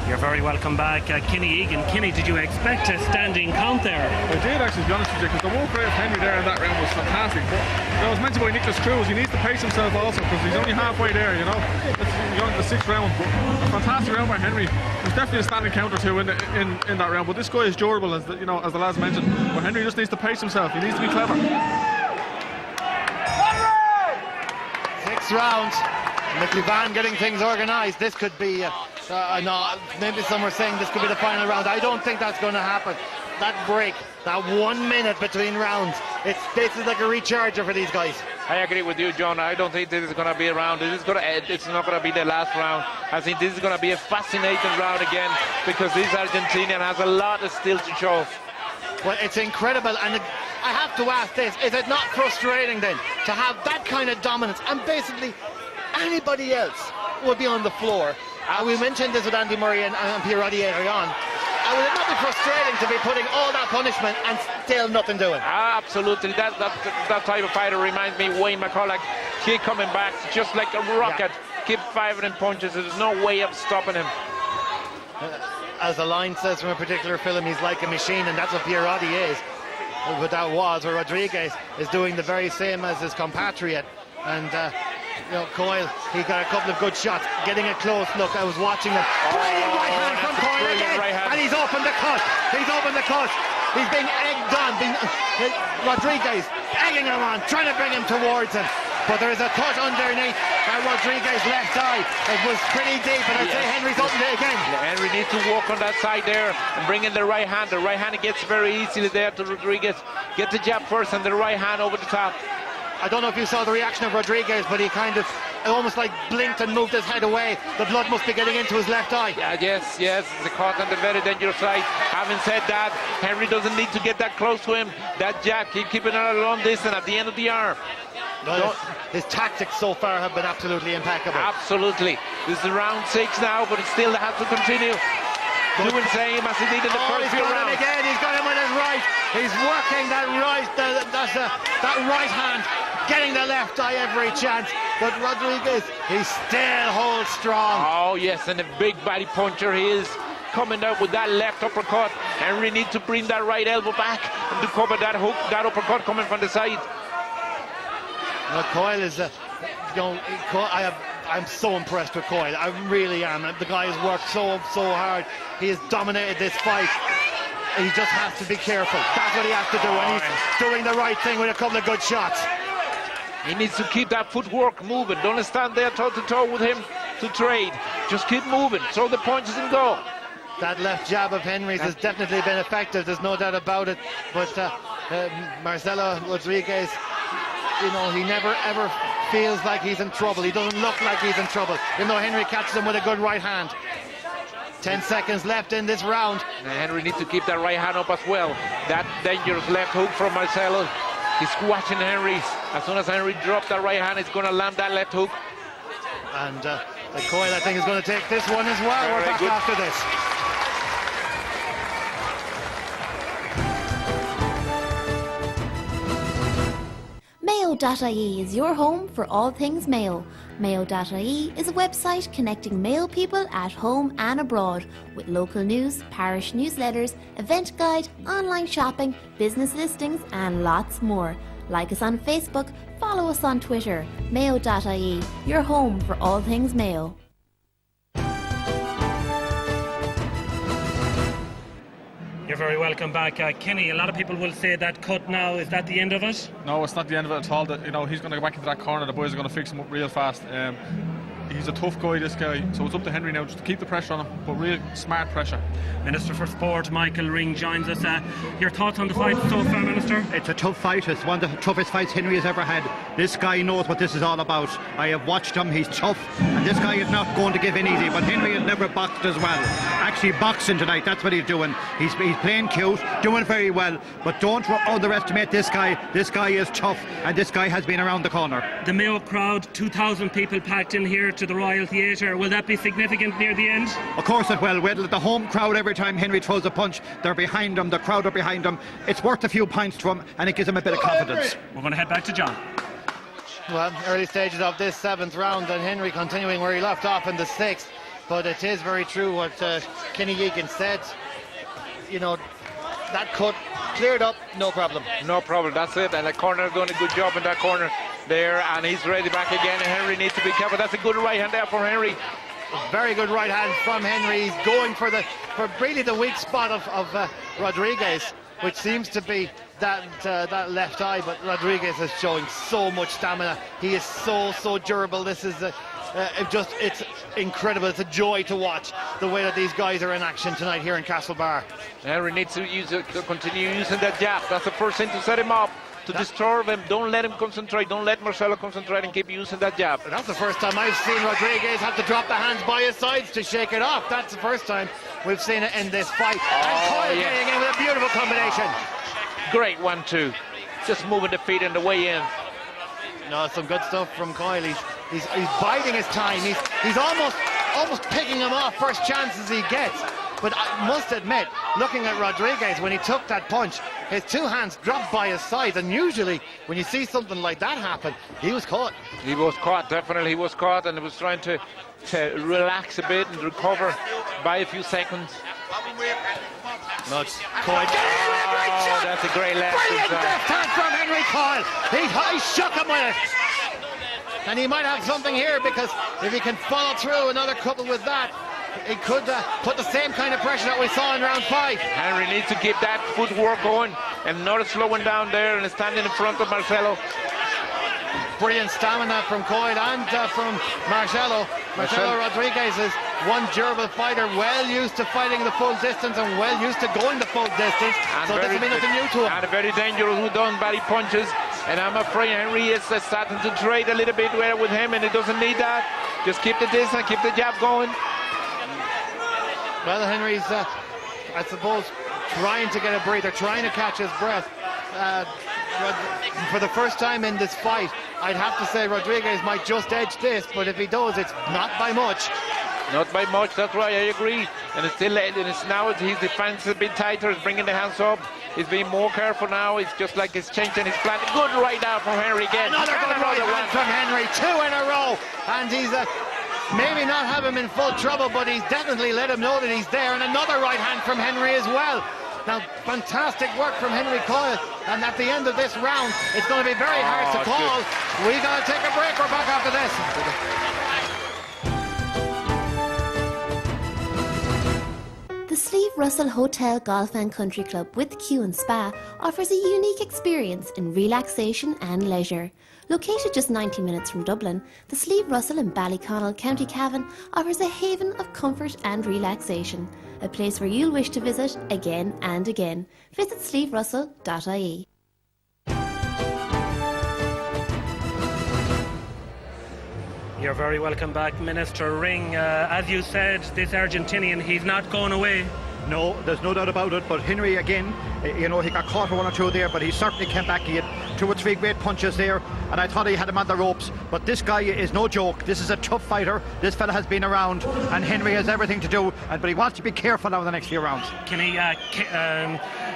You're very welcome back, Kenny Egan. Kenny, did you expect a standing count there? I did actually, to be honest with you, because the walk rate of Henry there in that round was fantastic. But I was mentioned by Nicholas Cruz, he needs to pace himself also, because he's only halfway there, you know. He's going to the 6th round. But a fantastic round by Henry. There's definitely a standing count or two in that round, but this guy is durable, as the lads mentioned. But Henry just needs to pace himself. He needs to be clever. 6th round. Mickey Van getting things organised. This could be, no, maybe some were saying this could be the final round. I don't think that's going to happen. That break, that 1 minute between rounds, this is like a recharger for these guys. I agree with you, John. I don't think this is going to be a round. It's not going to be the last round. I think this is going to be a fascinating round again, because this Argentinian has a lot still to show. Well, it's incredible, and I have to ask this: is it not frustrating then to have that kind of dominance, and basically anybody else would be on the floor? We mentioned this with Andy Murray and Priotti earlier on. Would it not be frustrating to be putting all that punishment and still nothing doing? Absolutely. That type of fighter reminds me of Wayne McCulloch. Keep coming back just like a rocket. Yeah. Keep firing punches. There's no way of stopping him. As the line says from a particular film, he's like a machine, and that's what Priotti is. But that was where Rodriguez is doing the very same as his compatriot. And Coyle, he got a couple of good shots, getting a close look. I was watching him. Brilliant right hand from Coyle again, and he's opened the cut. He's being egged on. Rodriguez egging him on, trying to bring him towards him. But there's a cut underneath Rodriguez's left eye. It was pretty deep, and I'd say Henry's opened it again. Henry needs to walk on that side there and bring in the right hand. The right hand gets very easily there to Rodriguez. Get the jab first and the right hand over the top. I don't know if you saw the reaction of Rodriguez, but he kind of almost like blinked and moved his head away. The blood must be getting into his left eye. Yes, the caught on the very dangerous side. Having said that, Henry doesn't need to get that close to him. That jab, keeping it at a long distance at the end of the arm. No, his tactics so far have been absolutely impeccable. Absolutely. This is round 6 now, but it still has to continue. doing same as he did in the first he's few got rounds. him again. He's got him with his right. He's working that right hand, getting the left eye every chance. But Rodriguez, he still holds strong. Oh yes, and a big body puncher he is. Coming out with that left uppercut. Henry needs to bring that right elbow back and to cover that hook, that uppercut coming from the side. Coyle is, I'm so impressed with Coyle. I really am. The guy has worked so hard. He has dominated this fight. He just has to be careful. That's what he has to do, and he's doing the right thing with a couple of good shots. He needs to keep that footwork moving. Don't stand there toe to toe with him to trade. Just keep moving. Throw the punches and go. That left jab of Henry's has definitely been effective. There's no doubt about it. But Marcelo Rodriguez, he never ever feels like he's in trouble. He doesn't look like he's in trouble, even though Henry catches him with a good right hand. 10 seconds left in this round. Now Henry needs to keep that right hand up as well. That dangerous left hook from Marcelo. He's watching Henry. As soon as Henry drops that right hand, he's going to land that left hook. And Coyle, I think, is going to take this one as well. We're back after this. Mayo.ie is your home for all things Mayo. Mayo.ie is a website connecting Mayo people at home and abroad with local news, parish newsletters, event guide, online shopping, business listings and lots more. Like us on Facebook, follow us on Twitter. Mayo.ie, your home for all things Mayo. You're very welcome back, Kenny. A lot of people will say that cut now, is that the end of it? No, it's not the end of it at all. He's going to go back into that corner. The boys are going to fix him up real fast. He's a tough guy, this guy. So it's up to Henry now just to keep the pressure on him, but real smart pressure. Minister for Sport, Michael Ring, joins us. Your thoughts on the fight so far, Minister? It's a tough fight. It's one of the toughest fights Henry has ever had. This guy knows what this is all about. I have watched him. He's tough. And this guy is not going to give in easy. But Henry has never boxed as well. Actually boxing tonight, that's what he's doing. He's playing cute, doing very well. But don't underestimate this guy. This guy is tough. And this guy has been around the corner. The Mayo crowd, 2,000 people packed in here to the Royal Theatre. Will that be significant near the end? Of course it will. The home crowd, every time Henry throws a punch, they're behind him, the crowd are behind him. It's worth a few points to him, and it gives him a bit of confidence. We're going to head back to John. Well, early stages of this 7th round, and Henry continuing where he left off in the 6th. But it is very true what Kenny Egan said. That cut cleared up, no problem. No problem, that's it. And the corner doing a good job in that corner there, and he's ready back again. And Henry needs to be careful. That's a good right hand there for Henry. Very good right hand from Henry. He's going for really the weak spot of Rodriguez, which seems to be that left eye. But Rodriguez is showing so much stamina. He is so durable. This is it's incredible. It's a joy to watch the way that these guys are in action tonight here in Castlebar. Henry needs to continue using that jab. That's the first thing to set him up. To disturb him, don't let him concentrate, don't let Marcelo concentrate and keep using that jab. That's the first time I've seen Rodriguez have to drop the hands by his sides to shake it off. That's the first time we've seen it in this fight. And Coyle getting in with a beautiful combination. Great 1-2. Just moving the feet in the way in. No, some good stuff from Coyle. He's biding his time. He's almost picking him off first chances he gets. But I must admit, looking at Rodriguez, when he took that punch, his two hands dropped by his sides, and usually when you see something like that happen, he was caught. He was caught, definitely he was caught, and he was trying to relax a bit and recover by a few seconds. Nuts. Coyle. Oh, that's a great left. Brilliant left hand from Henry Coyle. He shook him with it. And he might have something here, because if he can follow through another couple with that, he could put the same kind of pressure that we saw in round 5. Henry needs to keep that footwork going and not slowing down there and standing in front of Marcelo. Brilliant stamina from Coyle and from Marcelo. Marcelo Rodriguez is one durable fighter, well used to fighting the full distance and well used to going the full distance. And so this will be nothing new to him. And very dangerous who done body punches. And I'm afraid Henry is starting to trade a little bit with him, and he doesn't need that. Just keep the distance, keep the jab going. Well, Henry's, I suppose, trying to get a breather, trying to catch his breath. For the first time in this fight, I'd have to say Rodriguez might just edge this, but if he does, it's not by much. Not by much, that's right, I agree. And it's still, and it's now his defense has been tighter, he's bringing the hands up. He's being more careful now. It's just like he's changing his plan. Good right now from Henry again. Another good right hand from Henry. 2 in a row. And he's maybe not have him in full trouble, but he's definitely let him know that he's there. And another right hand from Henry as well. Now, fantastic work from Henry Coyle. And at the end of this round, it's going to be very hard to call. We got to take a break. We're back after this. The Sleeve Russell Hotel Golf and Country Club with Q and Spa offers a unique experience in relaxation and leisure. Located just 90 minutes from Dublin, the Sleeve Russell in Ballyconnell, County Cavan offers a haven of comfort and relaxation, a place where you'll wish to visit again and again. Visit sleeverussell.ie. You're very welcome back, Minister Ring. As you said, this Argentinian, he's not going away. No, there's no doubt about it, but Henry again, he got caught for 1 or 2 there, but he certainly came back. He had 2 or 3 great punches there, and I thought he had him on the ropes, but this guy is no joke. This is a tough fighter. This fella has been around, and Henry has everything to do, but he wants to be careful now in the next few rounds. Can he,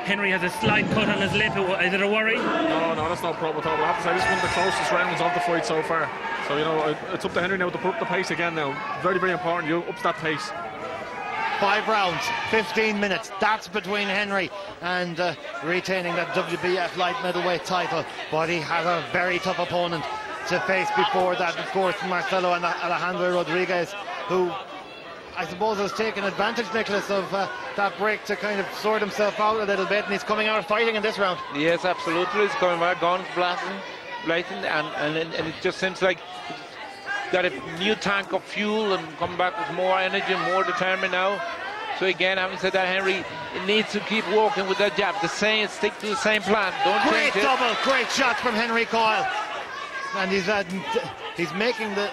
Henry has a slight cut on his lip. Is it a worry? No, that's no problem at all. I have to say, this is one of the closest rounds of the fight so far. So, it's up to Henry now to put up the pace again now. Very, very important. You ups that pace. 5 rounds, 15 minutes. That's between Henry and retaining that WBF light middleweight title. But he has a very tough opponent to face before that. Of course, Marcelo and Alejandro Rodriguez, who I suppose has taken advantage, Nicholas, of that break to kind of sort himself out a little bit. And he's coming out fighting in this round. Yes, absolutely. He's coming back, guns blazing, and it just seems like got a new tank of fuel and come back with more energy, more determined now. So again, having said that, Henry needs to keep walking with that jab. Stick to the same plan. Don't change it. Great double, great shot from Henry Coyle. And he's making the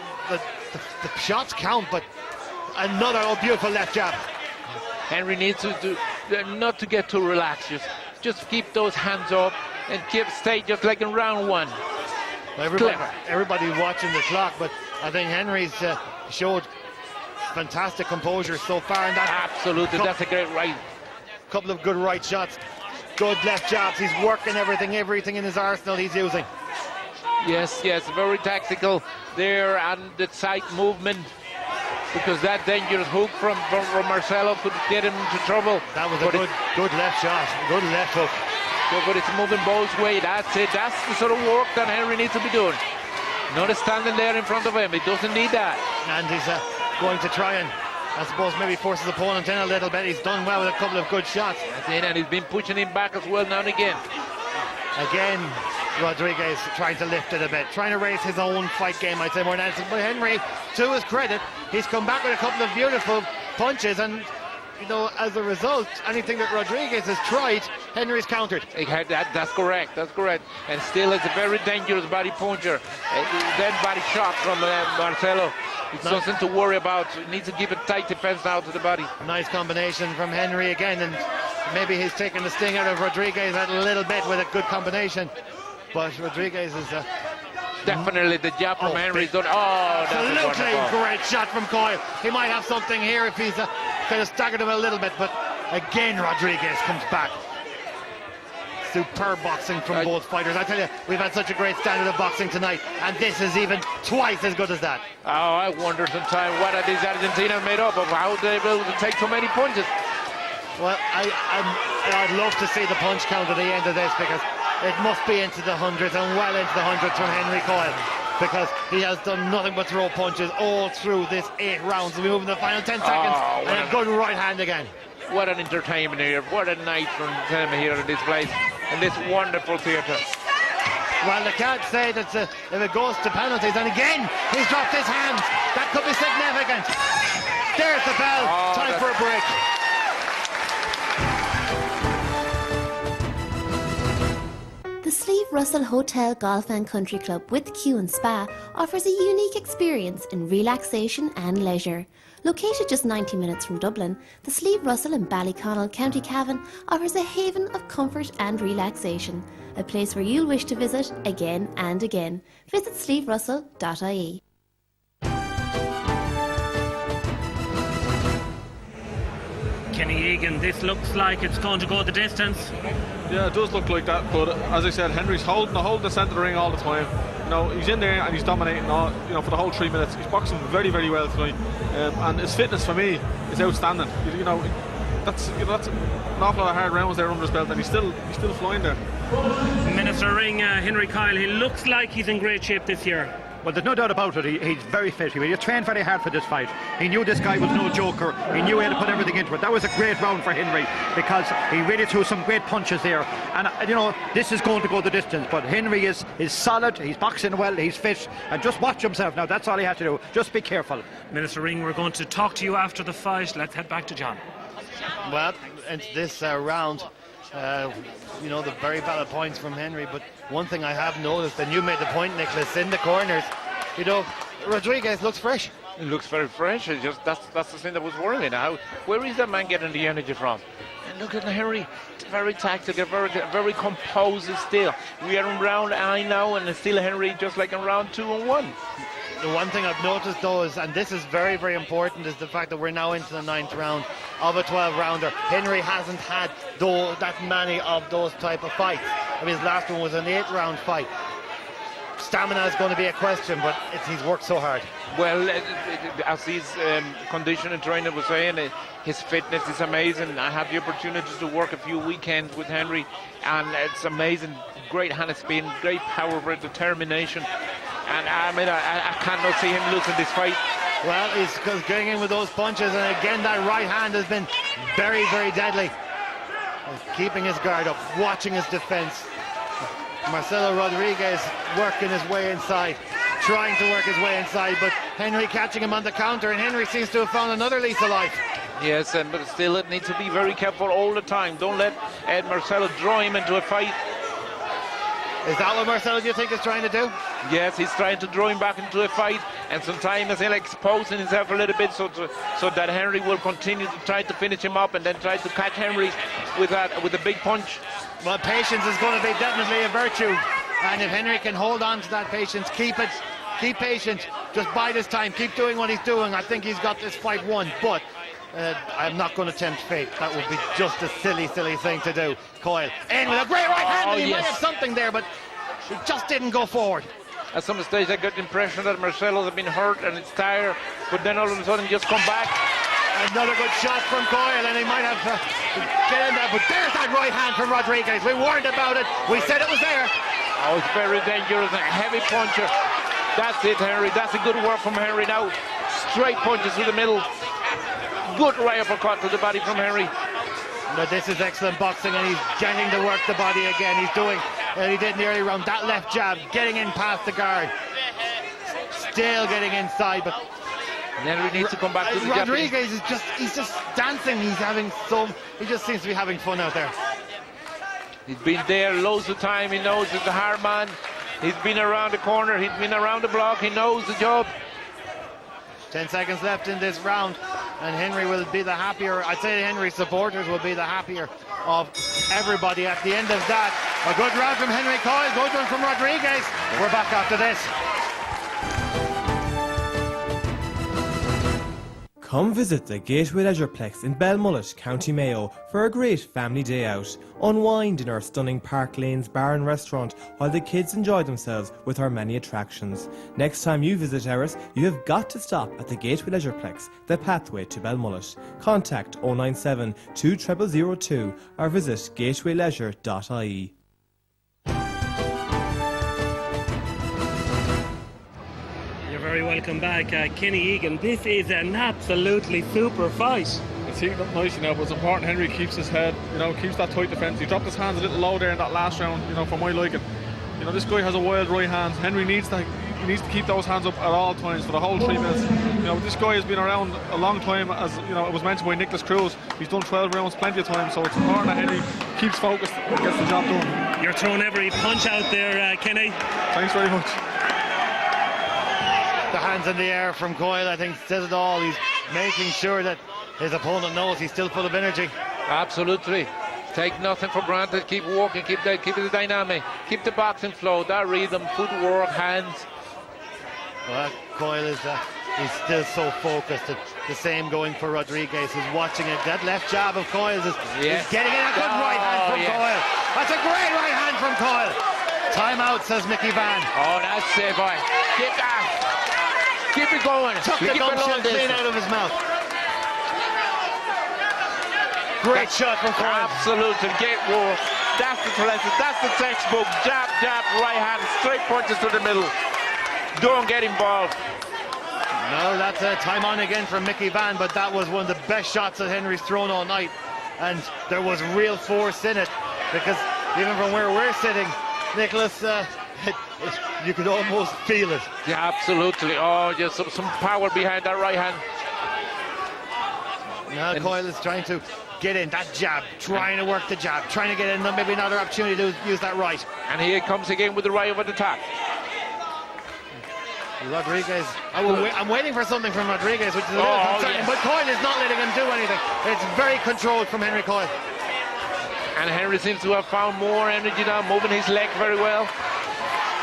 shots count, but another beautiful left jab. Henry needs to not to get too relaxed. Just keep those hands up and stay just like in round 1. Everybody watching the clock, but I think Henry's showed fantastic composure so far in that. Absolutely, that's a great right. Couple of good right shots, good left jabs. He's working everything in his arsenal he's using. Yes, very tactical there, and the side movement, because that dangerous hook from Marcelo could get him into trouble. That was a good left shot, good left hook. But it's moving both ways. That's it. That's the sort of work that Henry needs to be doing. Not standing there in front of him. He doesn't need that. And he's going to try and, I suppose, maybe force his opponent in a little bit. He's done well with a couple of good shots. That's it, and he's been pushing him back as well now and again. Again, Rodriguez trying to lift it a bit, trying to raise his own fight game, I'd say, more than anything. But Henry, to his credit, he's come back with a couple of beautiful punches, and as a result, anything that Rodriguez has tried, Henry's countered. That's correct. And still, it's a very dangerous body puncher. Then body shot from Marcelo. It's nothing to worry about. He needs to give a tight defense now to the body. Nice combination from Henry again, and maybe he's taken the sting out of Rodriguez a little bit with a good combination. But Rodriguez is definitely the jab from Henry's done. Oh, that's absolutely great shot from Coyle. He might have something here if he's kind of staggered him a little bit, but again Rodriguez comes back. Superb boxing from both fighters. I tell you, we've had such a great standard of boxing tonight, and this is even twice as good as that. Oh, I wonder sometimes what are these Argentinos made up of? How they able to take so many punches? Well, I'd love to see the punch count at the end of this, because it must be into the hundreds, and well into the hundreds from Henry Coyle, because he has done nothing but throw punches all through this 8 rounds. We move in the final 10 seconds, and a good right hand again. What an entertainment here. What a night for entertainment here in this place, in this wonderful theatre. Well, they can't say that if it goes to penalties, and again, he's dropped his hands. That could be significant. There's the bell. Time for a break. The Sleeve Russell Hotel Golf and Country Club with Q and Spa offers a unique experience in relaxation and leisure. Located just 90 minutes from Dublin, the Sleeve Russell in Ballyconnell, County Cavan offers a haven of comfort and relaxation, a place where you'll wish to visit again and again. Visit sleeverussell.ie. Kenny Egan, this looks like it's going to go the distance. Yeah, it does look like that, but as I said, Henry's holding the centre of the ring all the time. He's in there and he's dominating all, for the whole 3 minutes. He's boxing very, very well tonight, and his fitness for me is outstanding. That's an awful lot of hard rounds there under his belt, and he's still flying there. Minister Ring, Henry Coyle, he looks like he's in great shape this year. Well, there's no doubt about it. He's very fit. He trained very hard for this fight. He knew this guy was no joker. He knew he had to put everything into it. That was a great round for Henry because he really threw some great punches there. And, this is going to go the distance. But Henry is solid. He's boxing well. He's fit. And just watch himself now. That's all he had to do. Just be careful. Minister Ring, we're going to talk to you after the fight. Let's head back to John. Well, into this round, the very valid points from Henry, but one thing I have noticed, and you made the point, Nicholas, in the corners, Rodriguez looks fresh. It looks very fresh. That's the thing that was worrying me now. Where is that man getting the energy from? And look at Henry, very tactical, very composed still. We are in round 9 now, and it's still Henry just like in round 2 and 1. The one thing I've noticed though is, and this is very, very important, is the fact that we're now into the 9th round of a 12-rounder. Henry hasn't had that many of those type of fights. His last one was an 8-round fight. Stamina is going to be a question, but he's worked so hard. Well, as his conditioning trainer was saying, his fitness is amazing. I had the opportunity to work a few weekends with Henry, and it's amazing. Great hand spin, great power, great determination. And I cannot see him losing this fight. Well, he's going in with those punches, and again that right hand has been very, very deadly. Keeping his guard up, watching his defense. Marcelo Rodriguez working his way inside, trying to work his way inside, but Henry catching him on the counter, and Henry seems to have found another lease of life. Yes, but still it needs to be very careful all the time. Don't let Marcelo draw him into a fight. Is that what Marcelo, do you think, is trying to do? Yes, he's trying to draw him back into a fight, and sometimes he's exposing himself a little bit so that Henry will continue to try to finish him up and then try to catch Henry with a big punch. Well, patience is going to be definitely a virtue, and if Henry can hold on to that patience, keep patient, just bide his time, keep doing what he's doing, I think he's got this fight won. But I'm not going to tempt fate. That would be just a silly thing to do. Coyle in with a great right hand. He might have something there, but it just didn't go forward. At some stage I got the impression that Marcelo has been hurt and it's tired, but then all of a sudden just come back. Another good shot from Coyle, and he might have get in there, but there's that right hand from Rodriguez. We warned about it. We said it was there. Oh, it's very dangerous, a heavy puncher. That's it, Henry. That's a good work from Henry now. Straight punches to the middle. Good right uppercut to the body from Henry. Now this is excellent boxing, and he's getting to work the body again. He's doing he did in the early round. That left jab, getting in past the guard. Still getting inside, but Henry needs to come back to the jab. Rodriguez he's just dancing. He just seems to be having fun out there. He's been there loads of time. He knows he's a hard man. He's been around the corner. He's been around the block. He knows the job. 10 seconds left in this round, and Henry will be the happier. I'd say the Henry supporters will be the happier of everybody at the end of that. A good round from Henry Coyle, good one from Rodriguez. We're back after this. Come visit the Gateway Leisureplex in Belmullet, County Mayo for a great family day out. Unwind in our stunning Park Lanes bar and restaurant while the kids enjoy themselves with our many attractions. Next time you visit Erris, you have got to stop at the Gateway Leisureplex, the pathway to Belmullet. Contact 097 2002 or visit gatewayleisure.ie. Very welcome back, Kenny Egan. This is an absolutely super fight. It's heating up nicely now, but it's important Henry keeps his head, keeps that tight defence. He dropped his hands a little low there in that last round, for my liking. This guy has a wild right hand. Henry needs to keep those hands up at all times for the whole 3 minutes. This guy has been around a long time, as it was mentioned by Nicholas Cruz. He's done 12 rounds plenty of times, so it's important that Henry keeps focused and gets the job done. You're throwing every punch out there, Kenny. Thanks very much. The hands in the air from Coyle, I think, says it all. He's making sure that his opponent knows he's still full of energy. Absolutely. Take nothing for granted. Keep walking. Keep the dynamic. Keep the boxing flow. That rhythm, footwork, hands. Well, Coyle is he's still so focused. The same going for Rodriguez, who's watching it. That left jab of Coyle's is getting in a good right hand from Coyle. That's a great right hand from Coyle. Timeout, says Mickey Van. Oh, that's it, boy. Keep that. Keep it going. Took the gum shield clean out of his mouth. Great shot from Coyle. Absolutely. Get war. That's the lesson. That's the textbook. Jab, jab, right hand, straight punches to the middle. Don't get involved. No, that's a time on again from Mickey Van, but that was one of the best shots that Henry's thrown all night. And there was real force in it, because even from where we're sitting, Nicholas, you could almost feel it. Yeah, absolutely. Oh, just some power behind that right hand. Now Coyle is trying to get in that jab, trying to work the jab, trying to get in, maybe another opportunity to use that right. And here it comes again with the right over the top. Rodriguez, I'm waiting for something from Rodriguez, which is a little concerning, but Coyle is not letting him do anything. It's very controlled from Henry Coyle. And Henry seems to have found more energy now, moving his leg very well,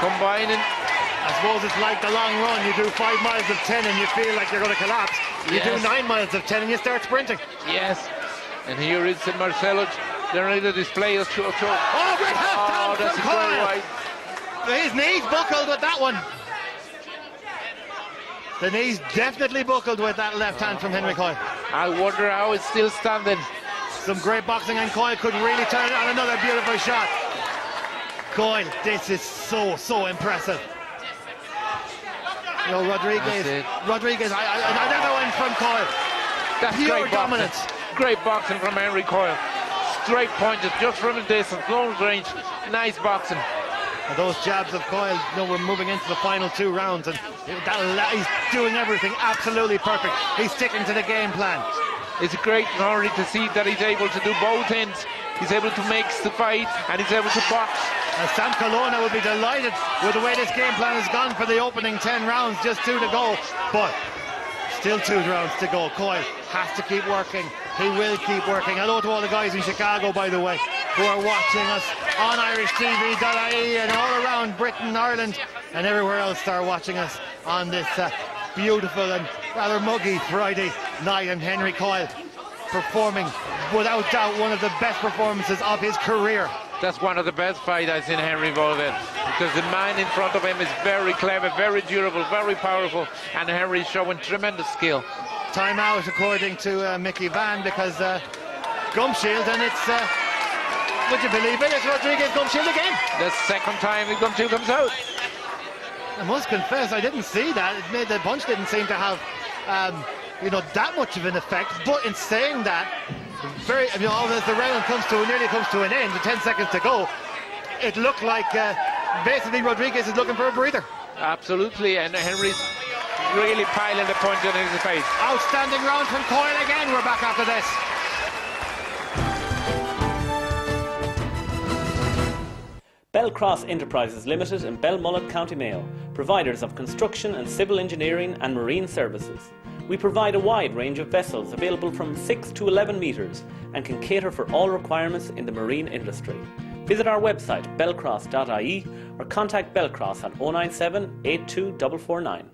combining. I suppose it's like the long run. You do 5 miles of 10 and you feel like you're going to collapse. You do 9 miles of 10 and you start sprinting. Yes. And here is Marcelo. They're ready to display a choke. Oh, great half down that's from Coyle. His knees buckled with that one. The knees definitely buckled with that left hand from Henry Coyle. I wonder how it's still standing. Some great boxing, and Coyle could really turn it on. Another beautiful shot. Coyle, this is so impressive. You know, Rodriguez, another one from Coyle. That's pure great dominance. Great boxing from Henry Coyle. Straight punches just from his distance, long range. Nice boxing. And those jabs of Coyle, you know, we're moving into the final 2 rounds, and he's doing everything absolutely perfect. He's sticking to the game plan. It's great already to see that he's able to do both ends. He's able to mix the fight, and he's able to box. Sam Colonna will be delighted with the way this game plan has gone for the opening 10 rounds, just 2 to go, but still 2 rounds to go. Coyle has to keep working. He will keep working. Hello to all the guys in Chicago, by the way, who are watching us on IrishTV.ie and all around Britain, Ireland, and everywhere else that are watching us on this beautiful and rather muggy Friday night. And Henry Coyle performing, without doubt, one of the best performances of his career. That's one of the best fights I've seen Henry involved in, because the man in front of him is very clever, very durable, very powerful, and Henry's showing tremendous skill. Time out, according to Mickey Van, because gum shield, and it's, would you believe it, it's Rodriguez gum shield again. The second time the gum shield comes out. I must confess, I didn't see that. It made the punch didn't seem to have, you know, that much of an effect. But in saying that, as the round nearly comes to an end, with 10 seconds to go, it looked like basically Rodriguez is looking for a breather. Absolutely, and Henry's really piling the punch on his face. Outstanding round from Coyle again. We're back after this. Belcross Enterprises Limited in Belmullet, County Mayo, providers of construction and civil engineering and marine services. We provide a wide range of vessels available from 6 to 11 metres and can cater for all requirements in the marine industry. Visit our website belcross.ie or contact Belcross at 097 82 449.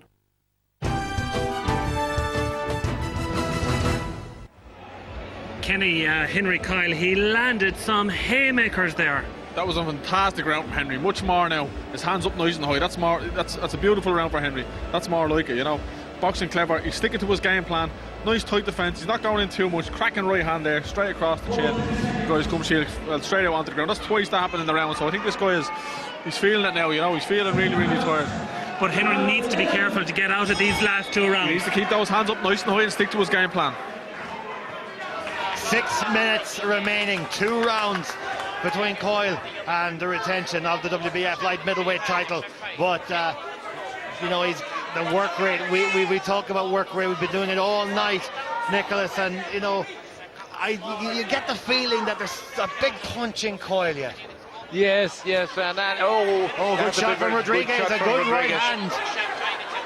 Kenny, Henry Coyle, he landed some haymakers there. That was a fantastic round from Henry. Much more now. His hands up nice and high. That's more. That's a beautiful round for Henry. That's more like it, you know. Boxing clever. He's sticking to his game plan. Nice tight defence. He's not going in too much. Cracking right hand there, straight across the chin. Guys come shield straight out onto the ground. That's twice that happened in the round. So I think this guy he's feeling it now. You know, he's feeling really, really tired. But Henry needs to be careful to get out of these last 2 rounds. He needs to keep those hands up nice and high and stick to his game plan. 6 minutes remaining. 2 rounds between Coyle and the retention of the WBF light middleweight title. But you know, he's the work rate. We talk about work rate. We've been doing it all night, Nicholas, and you know, you get the feeling that there's a big punch in Coyle yet. Yes, and that, good shot from Rodriguez, a good right hand.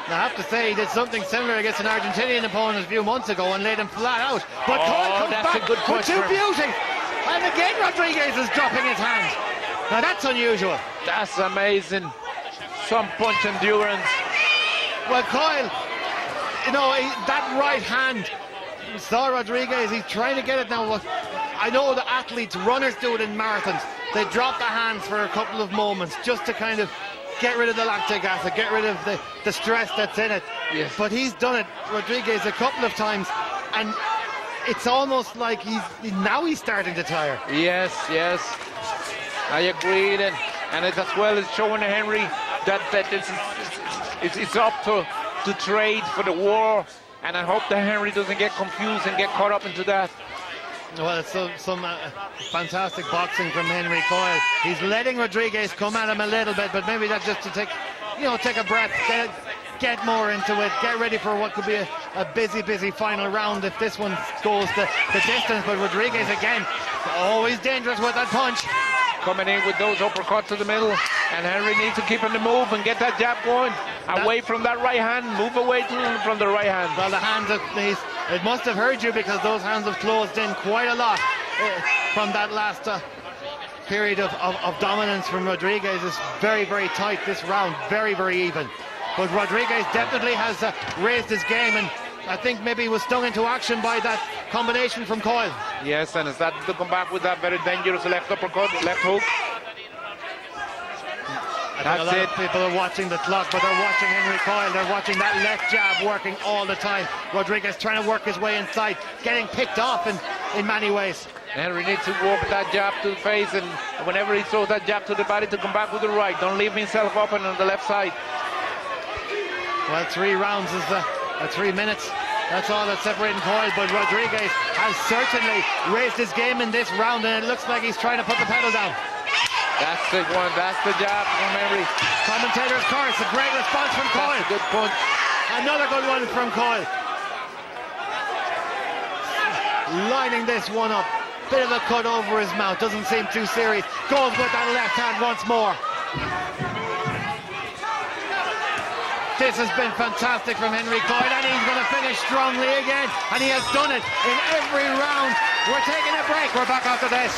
Now, I have to say, he did something similar against an Argentinian opponent a few months ago and laid him flat out. But Coyle comes back with 2 beauty. And again, Rodriguez is dropping his hand. Now, that's unusual. That's amazing. Some punch endurance. Well, Coyle, that right hand, you saw Rodriguez, he's trying to get it now. I know the athletes, runners do it in marathons. They drop the hands for a couple of moments just to kind of get rid of the lactic acid, get rid of the stress that's in it. Yes. But he's done it, Rodriguez, a couple of times, and it's almost like he's starting to tire. Yes, I agree, and it's as well as showing Henry that it's up to trade for the war, and I hope that Henry doesn't get confused and get caught up into that. Well, it's some fantastic boxing from Henry Coyle. He's letting Rodriguez come at him a little bit, but maybe that's just to take a breath, get more into it, get ready for what could be a busy final round if this one goes the distance. But Rodriguez again, always dangerous with that punch. Coming in with those uppercuts to the middle, and Henry needs to keep on the move and get that jab going. Away from that right hand, move away from the right hand. Well, the hands it must have hurt you, because those hands have closed in quite a lot from that last period of dominance from Rodriguez. Is very tight this round, very even. But Rodriguez definitely has raised his game, and I think maybe he was stung into action by that combination from Coyle. Yes, and is that to come back with that very dangerous left uppercut, left hook. I think a lot of people are watching the clock, but they're watching Henry Coyle. They're watching that left jab working all the time. Rodriguez trying to work his way inside, getting picked off in many ways. Henry needs to walk that jab to the face, and whenever he throws that jab to the body, to come back with the right. Don't leave himself open on the left side. Well, 3 rounds is 3 minutes. That's all that's separating Coyle, but Rodriguez has certainly raised his game in this round, and it looks like he's trying to put the pedal down. That's the one, that's the jab from Henry. Commentator's curse, a great response from Coyle. That's a good punch. Another good one from Coyle. Lining this one up. Bit of a cut over his mouth, doesn't seem too serious. Goes with that left hand once more. This has been fantastic from Henry Coyle, and he's going to finish strongly again, and he has done it in every round. We're taking a break. We're back after this.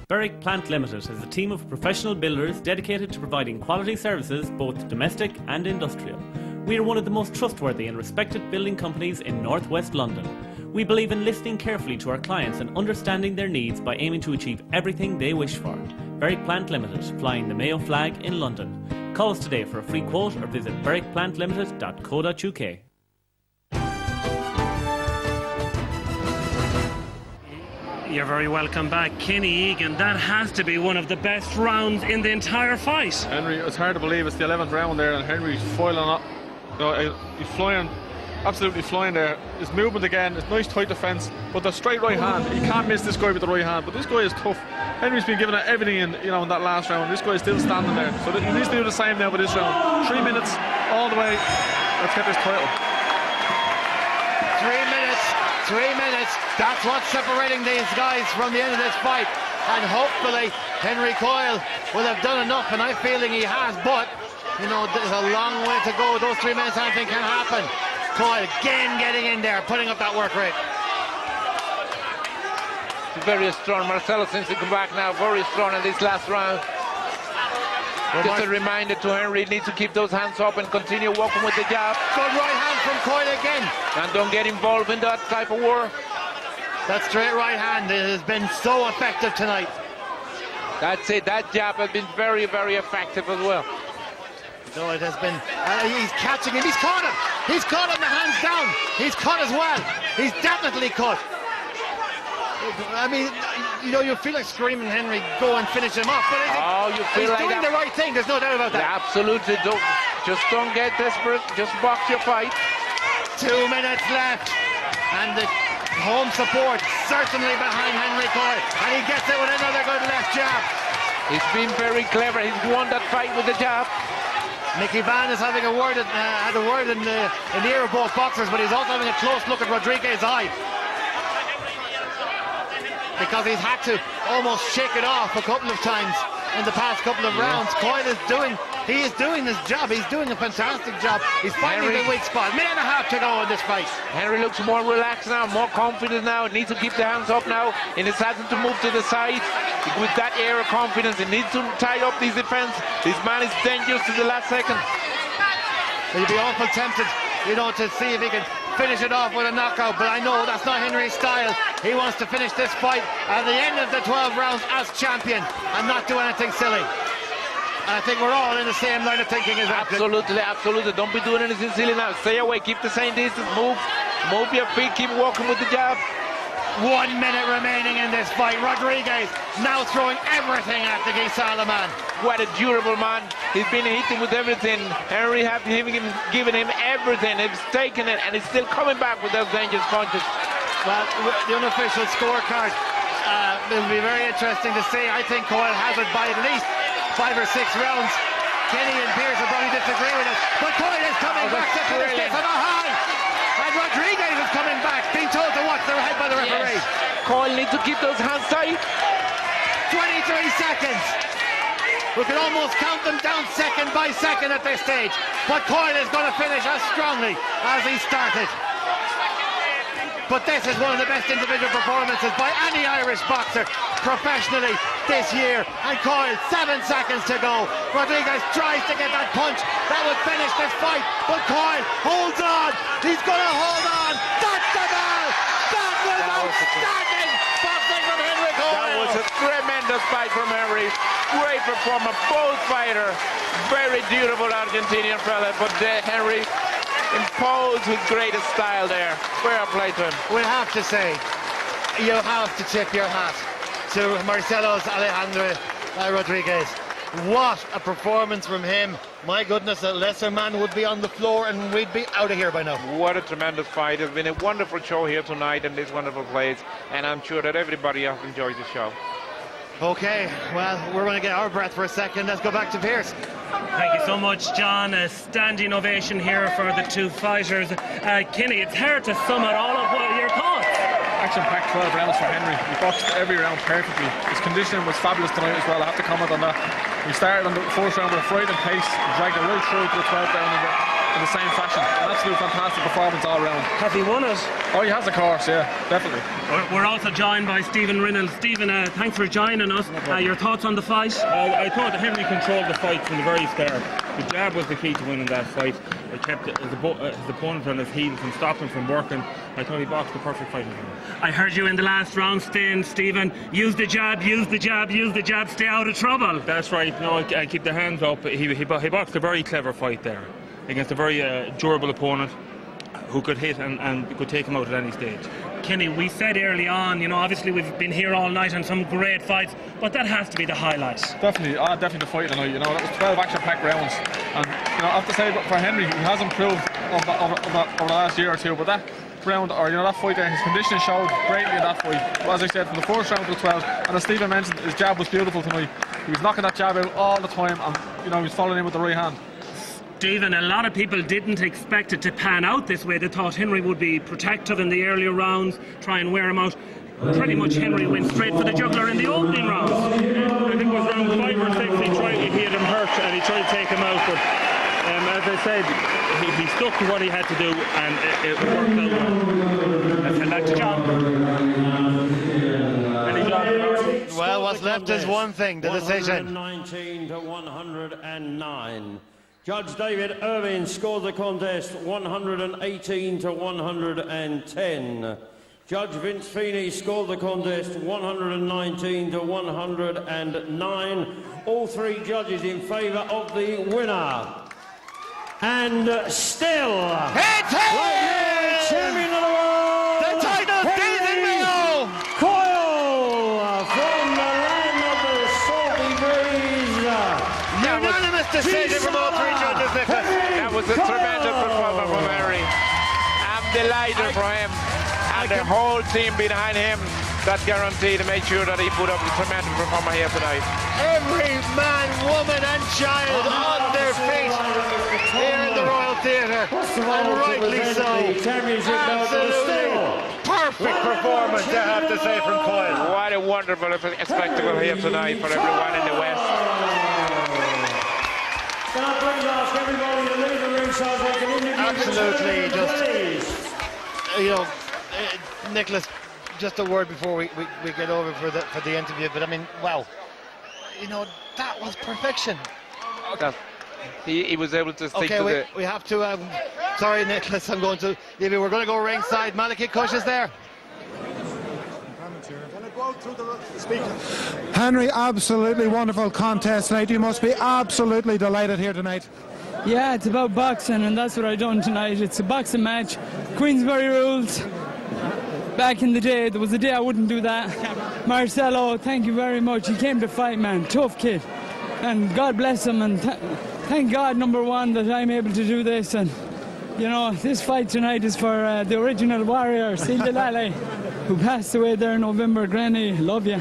Berwick Plant Limited is a team of professional builders dedicated to providing quality services, both domestic and industrial. We are one of the most trustworthy and respected building companies in northwest London. We believe in listening carefully to our clients and understanding their needs by aiming to achieve everything they wish for. Berwick Plant Limited, flying the Mayo flag in London. Call us today for a free quote or visit berwickplantlimited.co.uk. You're very welcome back, Kenny Egan. That has to be one of the best rounds in the entire fight. Henry, it's hard to believe it's the 11th round there, and Henry's foiling up. He's flying, absolutely flying there. His movement again, it's nice tight defence, but the straight right hand, he can't miss this guy with the right hand. But this guy is tough. Henry's been giving it everything in that last round. This guy is still standing there, so he needs to do the same now with this round. 3 minutes all the way. Let's get this title. 3 minutes. 3 minutes, that's what's separating these guys from the end of this fight, and hopefully Henry Coyle will have done enough, and I'm feeling he has, but there's a long way to go. Those 3 minutes, anything can happen. Coyle again getting in there, putting up that work rate. Very strong. Marcelo seems to come back now, very strong in this last round. Just a reminder to Henry, needs to keep those hands up and continue walking with the jab. Good right hand from Coyle again. And don't get involved in that type of war. That straight right hand has been so effective tonight. That's it, that jab has been very effective as well. No, it has been, he's catching him, he's caught him. He's caught him, the hands down. He's cut as well. He's definitely cut. I mean, you feel like screaming, Henry, go and finish him off. But you feel he's like doing the right thing, there's no doubt about that. Yeah, absolutely, don't get desperate, just box your fight. 2 minutes left, and the home support certainly behind Henry Coyle, and he gets it with another good left jab. He's been very clever, he's won that fight with the jab. Mickey Van is having a word, had a word in the ear of both boxers, but he's also having a close look at Rodriguez's eye, because he's had to almost shake it off a couple of times in the past couple of rounds. Coyle is doing He is doing his job. He's doing a fantastic job. He's finding the weak spot. Minute and a half to go in this fight. Henry looks more relaxed now, more confident now. He needs to keep the hands up now. And it's hasn't to move to the side. With that air of confidence, he needs to tie up these defense. This man is dangerous to the last second. He'll be awful tempted, you know, to see if he can finish it off with a knockout, but I know that's not Henry's style. He wants to finish this fight at the end of the 12 rounds as champion and not do anything silly. And I think we're all in the same line of thinking as that. Absolutely, absolutely. Don't be doing anything silly now. Stay away, keep the same distance, move your feet, keep walking with the jab. 1 minute remaining in this fight. Rodriguez now throwing everything at the Gisela man. What a durable man. He's been hitting with everything. Henry have given him everything. He's taken it and he's still coming back with those dangerous punches. Well, the unofficial scorecard will be very interesting to see. I think Coyle has it by at least 5 or 6 rounds. Kenny and Pierce will probably disagree with it. But Coyle is coming back to finish this on a high. And Rodriguez is coming back, being told to watch their head by the referee. Yes. Coyle needs to keep those hands tight. 23 seconds. We can almost count them down second by second at this stage. But Coyle is going to finish as strongly as he started. But this is one of the best individual performances by any Irish boxer professionally this year. And Coyle, 7 seconds to go. Rodriguez tries to get that punch that would finish this fight, but Coyle holds on. He's going to hold on. That's the bell. That was outstanding boxing from Henry Coyle. That was a tremendous fight from Henry. Great performance, both fighters. Very durable Argentinian fella, but Henry imposed with great style there. Fair play to him. We have to say, you have to tip your hat to Marcelo's Alejandro Rodriguez. What a performance from him. My goodness, a lesser man would be on the floor and we'd be out of here by now. What a tremendous fight. It's been a wonderful show here tonight in this wonderful place, and I'm sure that everybody has enjoyed the show. Okay, well, we're going to get our breath for a second. Let's go back to Pierce. Thank you so much, John. A standing ovation here for the two fighters. Kenny, it's hard to sum it all up. What are your thoughts? Action-packed 12 rounds for Henry. He boxed every round perfectly. His conditioning was fabulous tonight as well. I have to comment on that. We started on the first round with a frightened pace and dragged it right through to the 12th round in the same fashion. An absolute fantastic performance all round. Has he won it? Oh, he has, of course, yeah, definitely. We're also joined by Stephen Rinnell. Stephen, thanks for joining us. Your thoughts on the fight? I thought Henry controlled the fight from the very start. The jab was the key to winning that fight. It kept his opponent on his heels and stopped him from working. I thought he boxed the perfect fight. I heard you in the last round, Stephen. Use the jab, use the jab, use the jab, stay out of trouble. That's right. No, I keep the hands up. He boxed a very clever fight there against a very durable opponent who could hit and could take him out at any stage. Kenny, we said early on, you know, obviously we've been here all night on some great fights, but that has to be the highlight. Definitely the fight tonight. You know, that was 12 action-packed rounds, and you know, I have to say, for Henry, he has improved over the last year or two. But that round, or you know, that fight there, his conditioning showed greatly in that fight. But as I said, from the first round to 12, and as Stephen mentioned, his jab was beautiful tonight. He was knocking that jab out all the time, and you know, he was following in with the right hand. Stephen, a lot of people didn't expect it to pan out this way. They thought Henry would be protective in the earlier rounds, try and wear him out. Pretty much Henry went straight for the jugular in the opening rounds. I think it was round 5 or 6 he had him hurt and he tried to take him out, but as I said, he stuck to what he had to do and it worked out. Let's head back to John. Well, what's left is one thing, the decision. 119 to 109. Judge David Irving scored the contest 118 to 110. Judge Vince Feeney scored the contest 119 to 109. All three judges in favour of the winner. And still, right champion of the world, the title stays in Mayo. Coyle from the land of the salty breeze. Unanimous decision from all three judges, Nicholas. That was a tremendous performance from Henry. I'm delighted for him. And the whole team behind him, that's guaranteed to make sure that he put up a tremendous performance here tonight. Every man, woman and child on their feet here in the Royal Theatre. And rightly so. Absolutely perfect performance, I have to say, from Coyle. What a wonderful spectacle here tonight for everyone in the West. Can I please ask everybody to leave the ring so they can interview Absolutely, the just please. Nicholas, just a word before we get over for the interview. But I mean, wow, that was perfection. He was able to stick Okay, to we have to. Sorry, Nicholas, I'm going to leave you. We're going to go ringside. Malachy Kush is there. Henry, absolutely wonderful contest tonight. You must be absolutely delighted here tonight. Yeah, it's about boxing, and that's what I done tonight. It's a boxing match, Queensberry rules. Back in the day, there was a day I wouldn't do that. Marcelo, thank you very much. He came to fight, man. Tough kid. And God bless him, and thank God, number one, that I'm able to do this. And, this fight tonight is for the original warrior, Celia Lally, who passed away there in November. Granny, love you.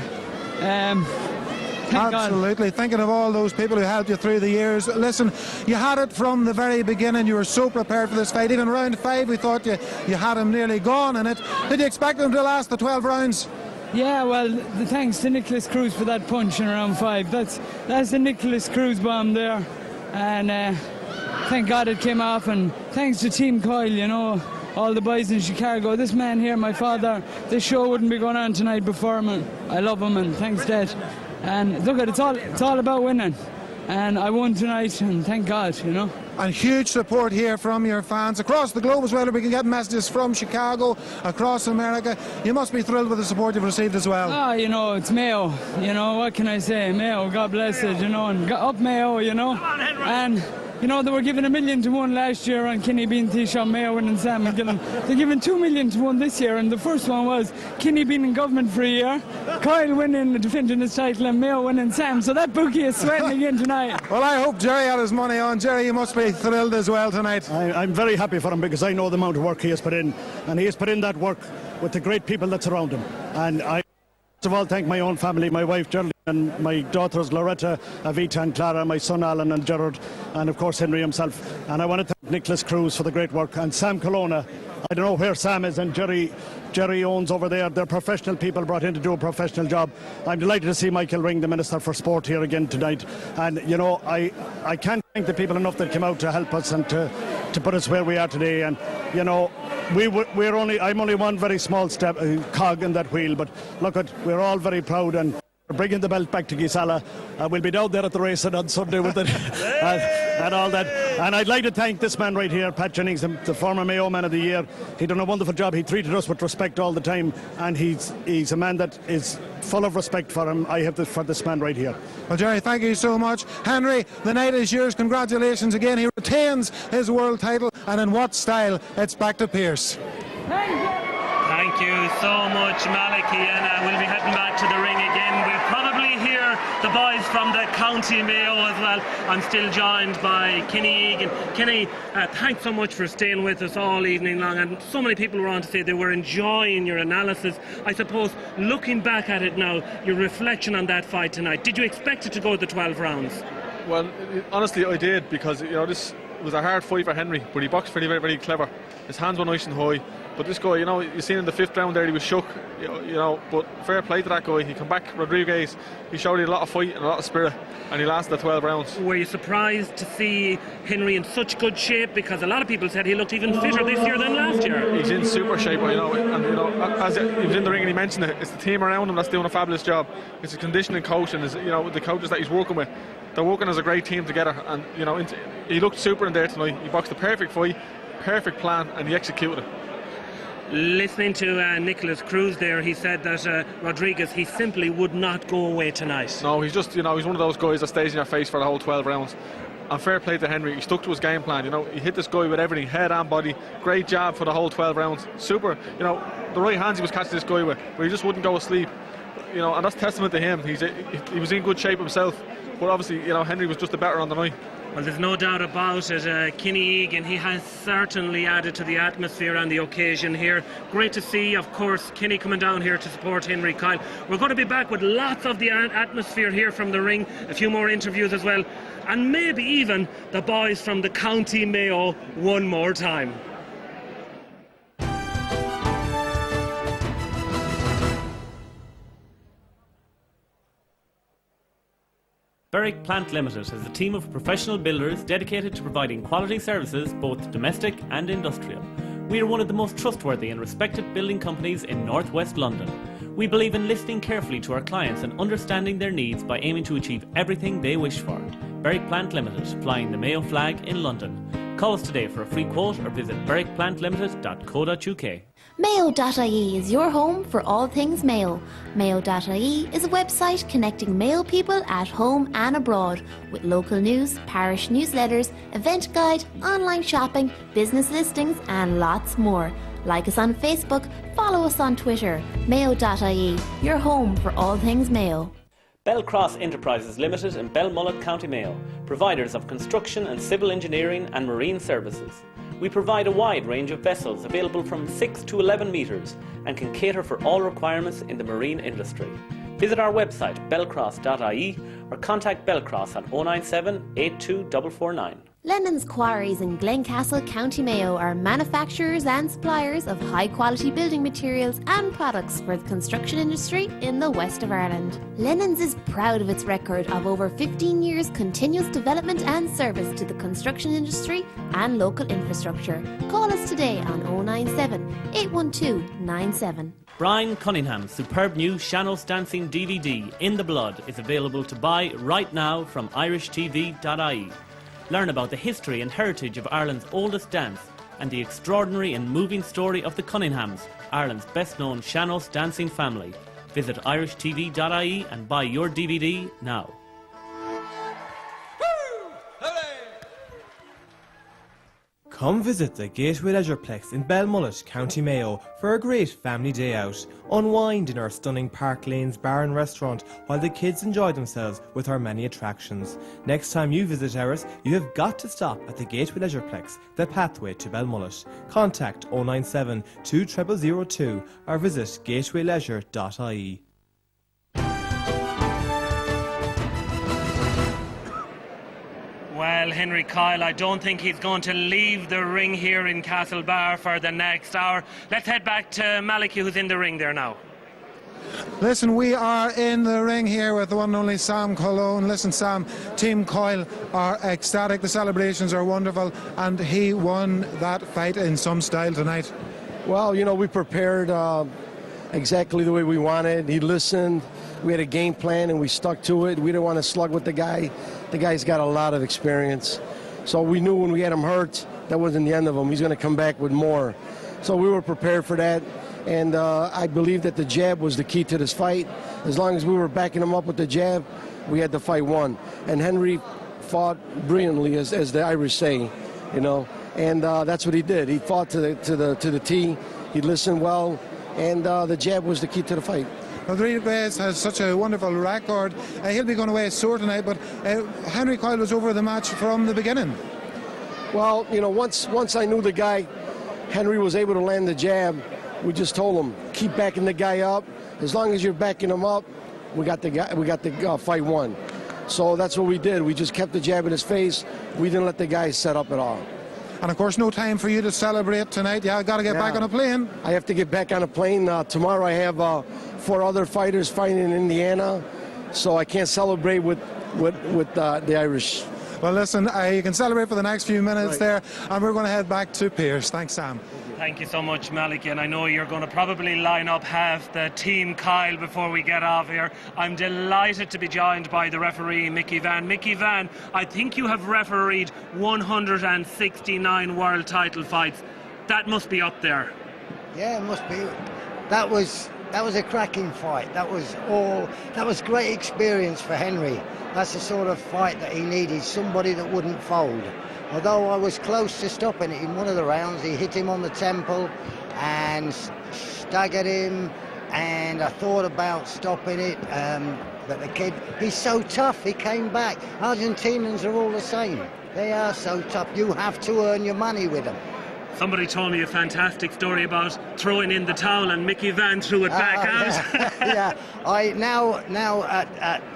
Absolutely. Thinking of all those people who helped you through the years. Listen, you had it from the very beginning. You were so prepared for this fight. Even round 5, we thought you had him nearly gone in it. Did you expect him to last the 12 rounds? Yeah, well, thanks to Nicholas Cruz for that punch in round 5. That's the Nicholas Cruz bomb there. And thank God it came off. And thanks to Team Coyle, all the boys in Chicago. This man here, my father, this show wouldn't be going on tonight before him. I love him, and thanks, Dad. And look, it's all about winning. And I won tonight, and thank God, And huge support here from your fans across the globe as well. We can get messages from Chicago, across America. You must be thrilled with the support you've received as well. It's Mayo. What can I say? Mayo, God bless it, and up Mayo, And, they were giving $1 million to 1 last year on Kinney being Taoiseach, Mayo winning Sam McGillen. They're giving $2 million to 1 this year, and the first one was Kinney being in government for a year, Coyle winning, defending his title, and Mayo winning Sam. So that bookie is sweating again tonight. Well, I hope Jerry had his money on. Jerry, you must be thrilled as well tonight. I'm very happy for him because I know the amount of work he has put in, and he has put in that work with the great people that surround him. And I, first of all, thank my own family, my wife Geraldine, and my daughters Loretta, Avita and Clara, my son Alan and Gerard, and of course Henry himself. And I want to thank Nicholas Cruz for the great work, and Sam Colonna. I don't know where Sam is, and Jerry owns over there. They're professional people brought in to do a professional job. I'm delighted to see Michael Ring, the Minister for Sport, here again tonight. And I can't thank the people enough that came out to help us and to put us where we are today. And I'm only one very small step cog in that wheel, but look, we're all very proud and bringing the belt back to Gisela. We'll be down there at the race on Sunday with it and all that. And I'd like to thank this man right here, Pat Jennings, the former Mayo Man of the Year. He done a wonderful job. He treated us with respect all the time, and he's a man that is full of respect for him. I have for this man right here. Well, Jerry, thank you so much. Henry, the night is yours. Congratulations again. He retains his world title, and in what style? It's back to Pierce. Thank you so much, Malachy, and we'll be heading back to the ring again. We'll probably hear the boys from the County Mayo as well. I'm still joined by Kenny Egan. Kenny, thanks so much for staying with us all evening long, and so many people were on to say they were enjoying your analysis. I suppose, looking back at it now, your reflection on that fight tonight, did you expect it to go the 12 rounds? Well, honestly, I did, because this was a hard fight for Henry, but he boxed very, very, very clever. His hands were nice and high. But this guy, you seen in the 5th round there, he was shook, but fair play to that guy. He come back, Rodriguez, he showed a lot of fight and a lot of spirit, and he lasted the 12 rounds. Were you surprised to see Henry in such good shape? Because a lot of people said he looked even fitter this year than last year. He's in super shape, as he was in the ring and he mentioned it, it's the team around him that's doing a fabulous job. It's his conditioning coach and the coaches that he's working with. They're working as a great team together, and he looked super in there tonight. He boxed the perfect fight, perfect plan, and he executed it. Listening to Nicholas Cruz there, he said that Rodriguez, he simply would not go away tonight. No, he's just, he's one of those guys that stays in your face for the whole 12 rounds. And fair play to Henry, he stuck to his game plan. He hit this guy with everything, head and body. Great job for the whole 12 rounds. Super. The right hands he was catching this guy with, but he just wouldn't go asleep. And that's testament to him. He was in good shape himself, but obviously, Henry was just the better on the night. Well, there's no doubt about it. Kenny Egan, he has certainly added to the atmosphere on the occasion here. Great to see, of course, Kenny coming down here to support Henry Kyle. We're going to be back with lots of the atmosphere here from the ring, a few more interviews as well, and maybe even the boys from the County Mayo one more time. Berwick Plant Limited has a team of professional builders dedicated to providing quality services, both domestic and industrial. We are one of the most trustworthy and respected building companies in northwest London. We believe in listening carefully to our clients and understanding their needs by aiming to achieve everything they wish for. Berwick Plant Limited, flying the Mayo flag in London. Call us today for a free quote or visit berwickplantlimited.co.uk. Mayo.ie is your home for all things Mayo. Mayo.ie is a website connecting Mayo people at home and abroad with local news, parish newsletters, event guide, online shopping, business listings and lots more. Like us on Facebook, follow us on Twitter. Mayo.ie, your home for all things Mayo. Belcross Enterprises Limited in Belmullet, County Mayo, providers of construction and civil engineering and marine services. We provide a wide range of vessels available from 6 to 11 metres and can cater for all requirements in the marine industry. Visit our website belcross.ie or contact Belcross on 097 82449. Lennon's Quarries in Glencastle, County Mayo are manufacturers and suppliers of high-quality building materials and products for the construction industry in the west of Ireland. Lennon's is proud of its record of over 15 years continuous development and service to the construction industry and local infrastructure. Call us today on 097 812 97. Brian Cunningham's superb new Shanos Dancing DVD, In the Blood, is available to buy right now from irishtv.ie. Learn about the history and heritage of Ireland's oldest dance and the extraordinary and moving story of the Cunninghams, Ireland's best-known Shanos dancing family. Visit irishtv.ie and buy your DVD now. Come visit the Gateway Leisureplex in Belmullet, County Mayo for a great family day out. Unwind in our stunning Park Lanes bar and restaurant while the kids enjoy themselves with our many attractions. Next time you visit ours, you have got to stop at the Gateway Leisureplex, the pathway to Belmullet. Contact 097 20002 or visit gatewayleisure.ie. Well, Henry Coyle, I don't think he's going to leave the ring here in Castlebar for the next hour. Let's head back to Maliki, who's in the ring there now. Listen, we are in the ring here with the one and only Sam Colon. Listen, Sam, Team Coyle are ecstatic. The celebrations are wonderful, and he won that fight in some style tonight. Well, you know, we prepared exactly the way we wanted. He listened. We had a game plan, and we stuck to it. We didn't want to slug with the guy. The guy's got a lot of experience. So we knew when we had him hurt, that wasn't the end of him. He's going to come back with more. So we were prepared for that. And I believe that the jab was the key to this fight. As long as we were backing him up with the jab, we had the fight won. And Henry fought brilliantly, as the Irish say, you know. And that's what he did. He fought to the tee. He listened well, and the jab was the key to the fight. Rodriguez has such a wonderful record. He'll be going away sore tonight, but Henry Coyle was over the match from the beginning. Well, you know, once I knew the guy, Henry was able to land the jab. We just told him, keep backing the guy up. As long as you're backing him up, we got the fight won. So that's what we did. We just kept the jab in his face. We didn't let the guy set up at all. And of course, no time for you to celebrate tonight. Yeah, I got to get back on a plane. I have to get back on a plane. Tomorrow I have 4 other fighters fighting in Indiana, so I can't celebrate with the Irish. Well, listen, you can celebrate for the next few minutes there, and we're going to head back to Pierce. Thanks, Sam. Thank you so much, Maliki, and I know you're going to probably line up half the Team Coyle before we get off here. I'm delighted to be joined by the referee, Mickey Van. Mickey Van, I think you have refereed 169 world title fights. That must be up there. Yeah, it must be. That was a cracking fight. That was great experience for Henry. That's the sort of fight that he needed, somebody that wouldn't fold. Although I was close to stopping it in one of the rounds, he hit him on the temple and staggered him, and I thought about stopping it, but the kid, he's so tough, he came back. Argentinians are all the same. They are so tough. You have to earn your money with them. Somebody told me a fantastic story about throwing in the towel and Mickey Van threw it back out. Yeah, I now at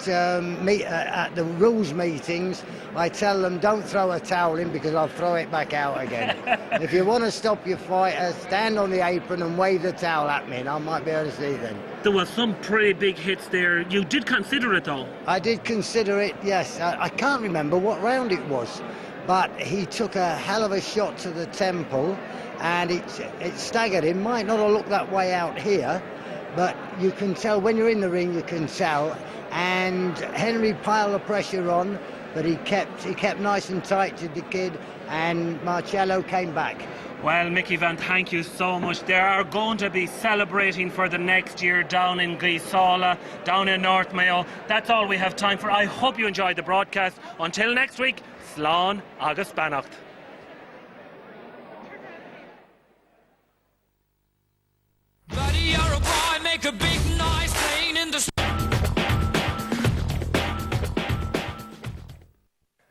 the rules meetings, I tell them don't throw a towel in because I'll throw it back out again. If you want to stop your fighter, stand on the apron and wave the towel at me, and I might be able to see them. There was some pretty big hits there. You did consider it though. I did consider it, yes. I can't remember what round it was, but he took a hell of a shot to the temple, and it staggered him. Might not have looked that way out here, but you can tell when you're in the ring. You can tell, and Henry piled the pressure on, but he kept nice and tight to the kid, and Marcelo came back. Well, Mickey Van, thank you so much. They are going to be celebrating for the next year down in Guisala, down in North Mayo. That's all we have time for. I hope you enjoyed the broadcast. Until next week, Slán agus Beannacht. Buddy, you're a boy, make a big noise playing in the...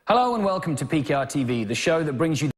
Hello and welcome to PKR TV, the show that brings you